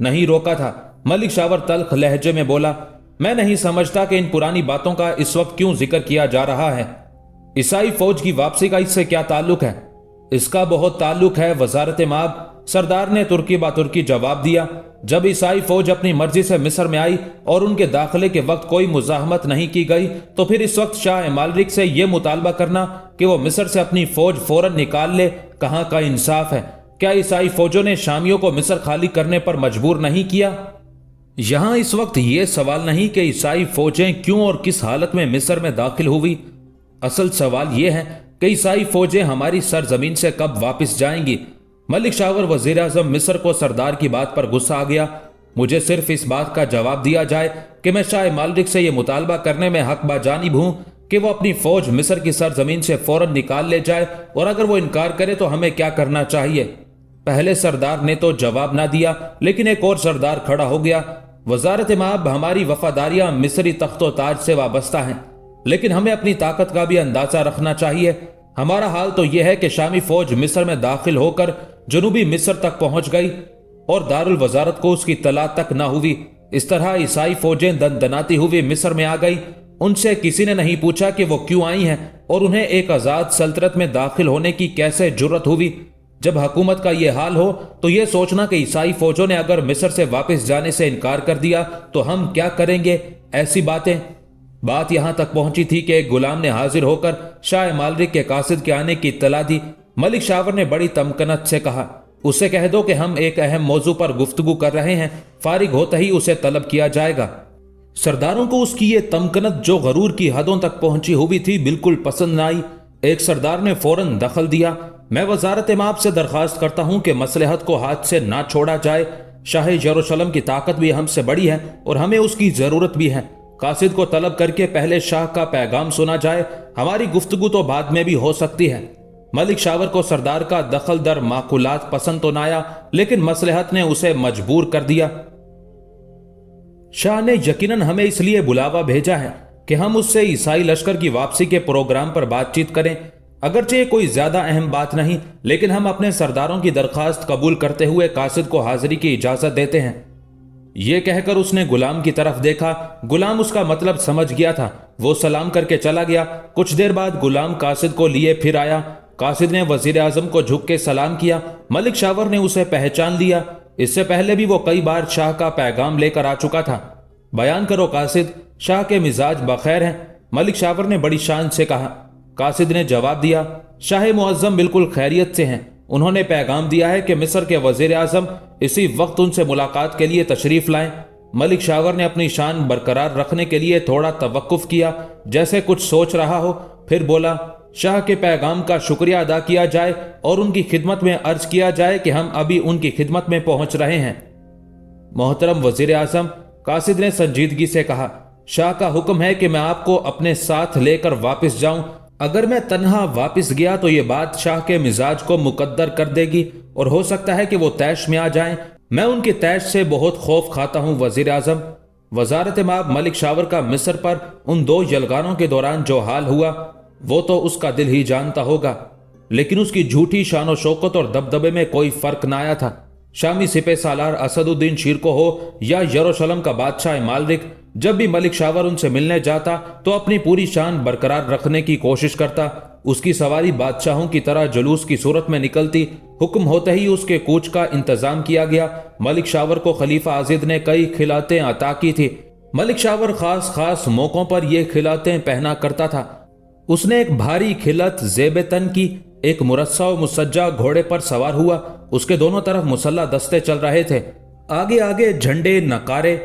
نہیں روکا تھا، ملک شاور تلخ لہجے میں بولا۔ میں نہیں سمجھتا کہ ان پرانی باتوں کا اس وقت کیوں ذکر کیا جا رہا ہے۔ عیسائی فوج کی واپسی کا اس سے کیا تعلق ہے؟ اس کا بہت تعلق ہے وزارت مآب، سردار نے ترکی با ترکی جواب دیا۔ جب عیسائی فوج اپنی مرضی سے مصر میں آئی اور ان کے داخلے کے وقت کوئی مزاحمت نہیں کی گئی، تو پھر اس وقت شاہ مالرک سے یہ مطالبہ کرنا کہ وہ مصر سے اپنی فوج فوراً نکال لے، کہاں کا انصاف ہے؟ کیا عیسائی فوجوں نے شامیوں کو مصر خالی کرنے پر مجبور نہیں کیا؟ یہاں اس وقت یہ سوال نہیں کہ عیسائی فوجیں کیوں اور کس حالت میں مصر میں داخل ہوئی، اصل سوال یہ ہے کہ عیسائی فوجیں ہماری سرزمین سے کب واپس جائیں گی۔ ملک شاور وزیر اعظم مصر کو سردار کی بات پر غصہ آ گیا۔ مجھے صرف اس بات کا جواب دیا جائے کہ میں شاہ مالرک سے یہ مطالبہ کرنے میں حق باجانب ہوں کہ وہ اپنی فوج مصر کی سرزمین سے فوراً نکال لے جائے، اور اگر وہ انکار کرے تو ہمیں کیا کرنا چاہیے؟ پہلے سردار نے تو جواب نہ دیا، لیکن ایک اور سردار کھڑا ہو گیا۔ وزارت مآب، ہماری وفاداریاں مصری تخت و تاج سے وابستہ ہیں، لیکن ہمیں اپنی طاقت کا بھی اندازہ رکھنا چاہیے۔ ہمارا حال تو یہ ہے کہ شامی فوج مصر میں داخل ہو کر جنوبی مصر تک پہنچ گئی اور دارالوزارت کو اس کی اطلاع تک نہ ہوئی۔ اس طرح عیسائی فوجیں دندناتی ہوئی مصر میں آ گئی۔ ان سے کسی نے نہیں پوچھا کہ وہ کیوں آئی ہیں اور انہیں ایک آزاد سلطنت میں داخل ہونے کی کیسے جرت ہوئی۔ جب حکومت کا یہ حال ہو تو یہ سوچنا کہ عیسائی فوجوں نے اگر مصر سے واپس جانے سے انکار کر دیا تو ہم کیا کریں گے، ایسی باتیں۔ بات یہاں تک پہنچی تھی کہ ایک غلام نے حاضر ہو کر شاہ مالرک کے قاصد کے آنے کی اطلاع دی۔ ملک شاور نے بڑی تمکنت سے کہا، اسے کہہ دو کہ ہم ایک اہم موضوع پر گفتگو کر رہے ہیں، فارغ ہوتے ہی اسے طلب کیا جائے گا۔ سرداروں کو اس کی یہ تمکنت، جو غرور کی حدوں تک پہنچی ہوئی تھی، بالکل پسند نہ آئی۔ ایک سردار نے فوراً دخل دیا۔ میں وزارت مآب سے درخواست کرتا ہوں کہ مصلحت کو ہاتھ سے نہ چھوڑا جائے۔ شاہ یروشلم کی طاقت بھی ہم سے بڑی ہے اور ہمیں اس کی ضرورت بھی ہے۔ قاصد کو طلب کر کے پہلے شاہ کا پیغام سنا جائے، ہماری گفتگو تو بعد میں بھی ہو سکتی ہے۔ ملک شاور کو سردار کا دخل در معقولات پسند تو نہ آیا، لیکن مصلحت نے اسے مجبور کر دیا۔ شاہ نے یقیناً ہمیں اس لیے بلاوا بھیجا ہے کہ ہم اس سے عیسائی لشکر کی واپسی کے پروگرام پر بات چیت کریں۔ اگرچہ کوئی زیادہ اہم بات نہیں، لیکن ہم اپنے سرداروں کی درخواست قبول کرتے ہوئے قاصد کو حاضری کی اجازت دیتے ہیں۔ یہ کہہ کر اس نے غلام کی طرف دیکھا۔ غلام اس کا مطلب سمجھ گیا تھا، وہ سلام کر کے چلا گیا۔ کچھ دیر بعد غلام قاصد کو لیے پھر آیا۔ قاصد نے وزیر اعظم کو جھک کے سلام کیا۔ ملک شاور نے اسے پہچان لیا، اس سے پہلے بھی وہ کئی بار شاہ کا پیغام لے کر آ چکا تھا۔ بیان کرو قاصد، شاہ کے مزاج بخیر ہیں، ملک شاور نے بڑی شان سے کہا۔ قاصد نے جواب دیا، شاہ معظم بالکل خیریت سے ہیں، انہوں نے پیغام دیا ہے کہ مصر کے وزیر اعظم اسی وقت ان سے ملاقات کے لیے تشریف لائیں۔ ملک شاور نے اپنی شان برقرار رکھنے کے لیے تھوڑا توقف کیا، جیسے کچھ سوچ رہا ہو، پھر بولا، شاہ کے پیغام کا شکریہ ادا کیا جائے اور ان کی خدمت میں عرض کیا جائے کہ ہم ابھی ان کی خدمت میں پہنچ رہے ہیں۔ محترم وزیر اعظم، قاصد نے سنجیدگی سے کہا، شاہ کا حکم ہے کہ میں آپ کو اپنے ساتھ لے کر واپس جاؤں۔ اگر میں تنہا واپس گیا تو یہ بات شاہ کے مزاج کو مقدر کر دے گی اور ہو سکتا ہے کہ وہ طیش میں آ جائیں۔ میں ان کے طیش سے بہت خوف کھاتا ہوں وزیر اعظم۔ وزارت مآب، ملک شاور کا مصر پر ان 2 یلغاروں کے دوران جو حال ہوا وہ تو اس کا دل ہی جانتا ہوگا، لیکن اس کی جھوٹی شان و شوکت اور دبدبے میں کوئی فرق نہ آیا تھا۔ شامی سپہ سالار اسد الدین شیرکو ہو یا یروشلم کا بادشاہ مالرک، جب بھی ملک شاور ان سے ملنے جاتا تو اپنی پوری شان برقرار رکھنے کی کوشش کرتا۔ اس کی سواری بادشاہوں کی طرح جلوس کی صورت میں نکلتی۔ حکم ہوتے ہی اس کے کوچ کا انتظام کیا گیا۔ ملک شاور کو خلیفہ عضد نے کئی خلعتیں عطا کی تھی۔ ملک شاور خاص موقعوں پر یہ خلعتیں پہنا کرتا تھا۔ اس نے ایک بھاری خلعت زیب تن کی، ایک مرصع و مسجع گھوڑے پر سوار ہوا، اس کے دونوں طرف مسلح دستے چل رہے تھے، آگے آگے جھنڈے نقارے۔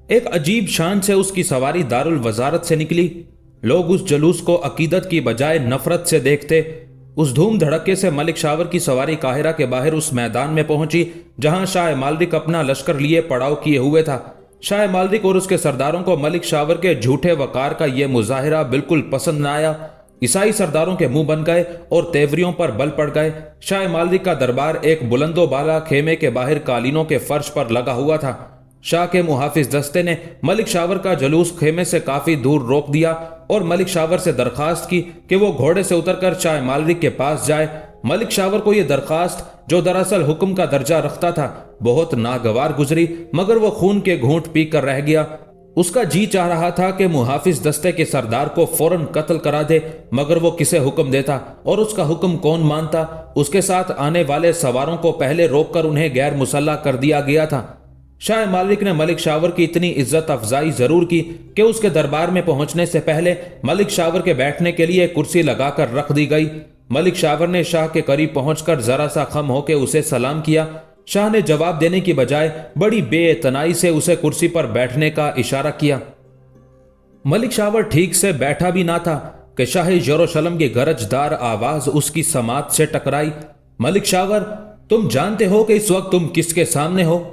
ایک عجیب شان سے اس کی سواری دارالوزارت سے نکلی۔ لوگ اس جلوس کو عقیدت کی بجائے نفرت سے دیکھتے۔ उस धूम धड़के से मलिक शावर की सवारी काहिरा के बाहर उस मैदान में पहुंची जहां शाह मालरिक अपना लश्कर लिए पड़ाव किए हुए था। शाह मालरिक और उसके सरदारों को मलिक शावर के झूठे वकार का यह मुजाहिरा बिल्कुल पसंद न आया। ईसाई सरदारों के मुंह बन गए और तेवरियों पर बल पड़ गए। शाह मालरिक का दरबार एक बुलंदो बाला खेमे के बाहर कालीनों के फर्श पर लगा हुआ था। शाह के मुहाफिज दस्ते ने मलिक शावर का जलूस खेमे से काफी दूर रोक दिया और मलिक शावर से दरखास्त की कि वो घोड़े से उतरकर शाह मालरिक के पास जाए। मलिक शावर को यह दरखास्त, जो दरअसल हुक्म का दर्जा रखता था, बहुत नागवार गुजरी, मगर वो खून के घूंट पी कर रह गया। उसका जी चाह रहा था कि मुहाफिज दस्ते के सरदार को फौरन कत्ल करा दे, मगर वो किसे हुक्म देता और उसका हुक्म कौन मानता। उसके साथ आने वाले सवारों को पहले रोककर उन्हें गैर मुसल्ला कर दिया गया था। शाह मालिक ने मलिक शावर की इतनी इज्जत अफजाई जरूर की कि उसके दरबार में पहुंचने से पहले मलिक शावर के बैठने के लिए कुर्सी लगाकर रख दी गई। मलिक शावर ने शाह के करीब पहुंचकर जरा सा खम होकर उसे सलाम किया। शाह ने जवाब देने की बजाय बड़ी बेइतनाई से उसे कुर्सी पर बैठने का इशारा किया। मलिक शावर ठीक से बैठा भी ना था कि शाह यरूशलेम की गरजदार आवाज उसकी समात से टकराई। मलिक शावर, तुम जानते हो कि इस वक्त तुम किसके सामने हो?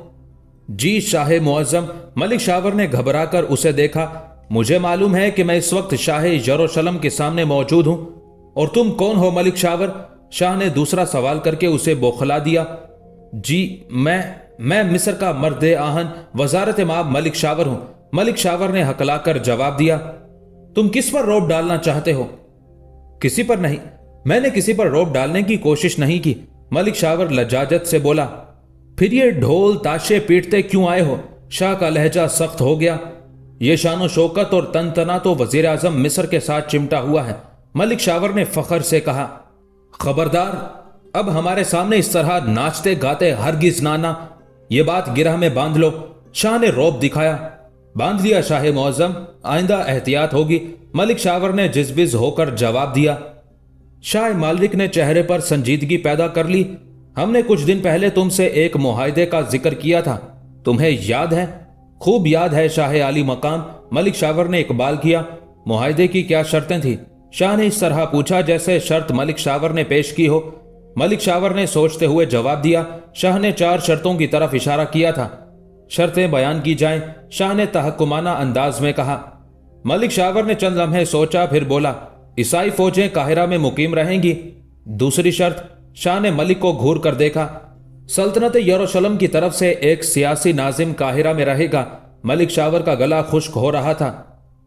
जी शाह मुअज्जम। मलिक शावर ने घबराकर उसे देखा। मुझे मालूम है कि मैं इस वक्त शाह यरूशलेम के सामने मौजूद हूं। और तुम कौन हो मलिक शावर? शाह ने दूसरा सवाल करके उसे बौखला दिया। जी मैं मिस्र का मर्द आहन वजारत माब मलिक शावर हूं। मलिक शावर ने हकलाकर जवाब दिया। तुम किस पर रौब डालना चाहते हो? किसी पर नहीं, मैंने किसी पर रौब डालने की कोशिश नहीं की। मलिक शावर लजाजत से बोला। फिर ये ढोल ताशे पीटते क्यों आए हो? शाह का लहजा सख्त हो गया। ये शानो शौकत और तनतना तो वजीर आजम मिस्र के साथ चिमटा हुआ है। मलिक शावर ने फखर से कहा। खबरदार, अब हमारे सामने इस तरह नाचते गाते हरगिज ना आना। ये बात गिरह में बांध लो। शाह ने रौब दिखाया। बांध लिया शाह मुअज्जम, आइंदा एहतियात होगी। मलिक शावर ने जिजबिज होकर जवाब दिया। शाह मालरिक ने चेहरे पर संजीदगी पैदा कर ली। हमने कुछ दिन पहले तुमसे एक मुआहदे का जिक्र किया था, तुम्हें याद है? खूब याद है शाह आली मकाम। मलिक शावर ने इकबाल किया। मुआहदे की क्या शर्तें थी? शाह ने इस तरह पूछा जैसे शर्त मलिक शावर ने पेश की हो। मलिक शावर ने सोचते हुए जवाब दिया। शाह ने 4 शर्तों की तरफ इशारा किया था। शर्तें बयान की जाएं, शाह ने तहक्कुमाना अंदाज में कहा। मलिक शावर ने चंद लम्हे सोचा, फिर बोला। ईसाई फौजें काहिरा में मुकीम रहेंगी। दूसरी शर्त। शाह ने मलिक को घूर कर देखा। सल्तनत यरूशलेम की तरफ से एक सियासी नाजिम काहिरा में रहेगा। मलिक शावर का गला खुश्क हो रहा था।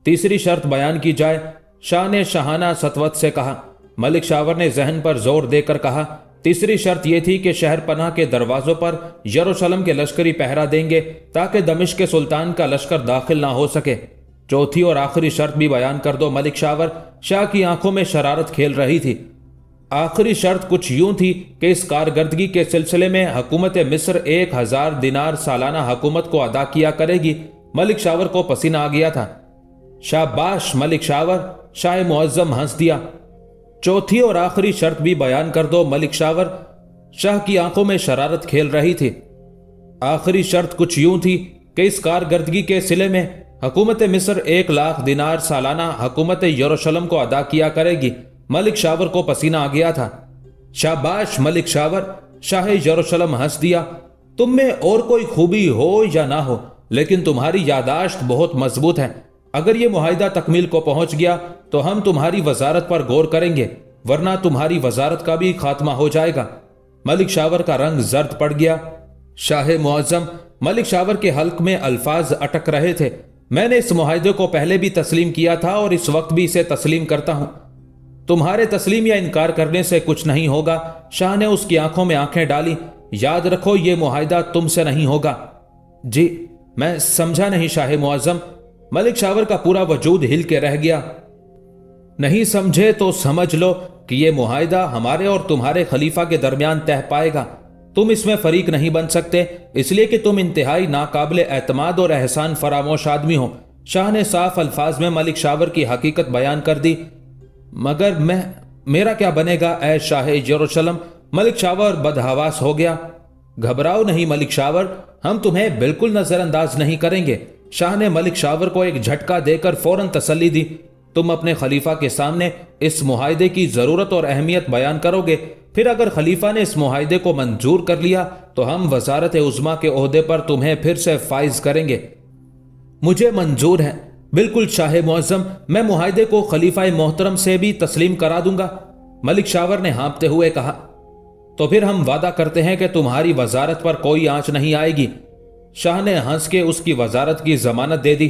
तीसरी शर्त बयान की जाए। शाह ने शाहाना सतवत से कहा। मलिक शावर ने जहन पर जोर देकर कहा। तीसरी शर्त यह थी कि शहर पनाह के दरवाजों पर यरूशलेम के लश्करी पहरा देंगे ताकि दमिश्क के सुल्तान का लश्कर दाखिल ना हो सके। चौथी और आखिरी शर्त भी बयान कर दो मलिक शावर। शाह की आंखों में शरारत खेल रही थी। आखिरी शर्त कुछ यूं थी कि इस कारकर्दगी के सिलसिले में हुकूमत मिस्र 1000 दिनार सालाना हुकूमत को अदा किया करेगी। मलिक शावर को पसीना आ गया था। शाबाश मलिक शावर, शाह मुअज्जम हंस दिया। चौथी और आखिरी शर्त भी बयान कर दो मलिक शावर। शाह की आंखों में शरारत खेल रही थी। आखिरी शर्त कुछ यूं थी कि इस कारकर्दगी के सिले में हुकूमत मिस्र 1 लाख दिनार सालाना हुकूमत यरूशलेम को अदा किया करेगी। मलिक शावर को पसीना आ गया था। शाबाश मलिक शावर, शाह यरूशलेम हंस दिया। तुम में और कोई खूबी हो या ना हो, लेकिन तुम्हारी यादाश्त बहुत मजबूत है। अगर ये मुआहिदा तकमील को पहुंच गया तो हम तुम्हारी वजारत पर गौर करेंगे, वरना तुम्हारी वजारत का भी खात्मा हो जाएगा। मलिक शावर का रंग जर्द पड़ गया। शाह मुअज्जम, मलिक शावर के हल्क में अल्फाज अटक रहे थे। मैंने इस मुआहिदे को पहले भी तस्लीम किया था और इस वक्त भी इसे तस्लीम करता हूं। तुम्हारे तस्लीम या इनकार करने से कुछ नहीं होगा। शाह ने उसकी आंखों में आंखें डाली। याद रखो, यह मुआहिदा तुमसे नहीं होगा। जी मैं समझा नहीं शाह मुअज्जम। मलिक शावर का पूरा वजूद हिल के रह गया। नहीं समझे तो समझ लो कि यह मुआहिदा हमारे और तुम्हारे खलीफा के दरमियान तह पाएगा। तुम इसमें फरीक नहीं बन सकते, इसलिए कि तुम इंतहाई नाकाबिल एतमाद और एहसान फरामोश आदमी हो। शाह ने साफ अल्फाज में मलिक शावर की हकीकत बयान कर दी। मगर मेरा क्या बनेगा ऐ शाह यरूशलेम? मलिक शावर बदहवास हो गया। घबराओ नहीं मलिक शावर, हम तुम्हें बिल्कुल नजरअंदाज नहीं करेंगे। शाह ने मलिक शावर को एक झटका देकर फौरन तसल्ली दी। تم اپنے خلیفہ کے سامنے اس معاہدے کی ضرورت اور اہمیت بیان کرو گے، پھر اگر خلیفہ نے اس معاہدے کو منظور کر لیا تو ہم وزارت عظمیٰ کے عہدے پر تمہیں پھر سے فائز کریں گے۔ مجھے منظور ہے، بالکل شاہ معظم، میں معاہدے کو خلیفہ محترم سے بھی تسلیم کرا دوں گا۔ ملک شاور نے ہانپتے ہوئے کہا، تو پھر ہم وعدہ کرتے ہیں کہ تمہاری وزارت پر کوئی آنچ نہیں آئے گی۔ شاہ نے ہنس کے اس کی وزارت کی ضمانت دے دی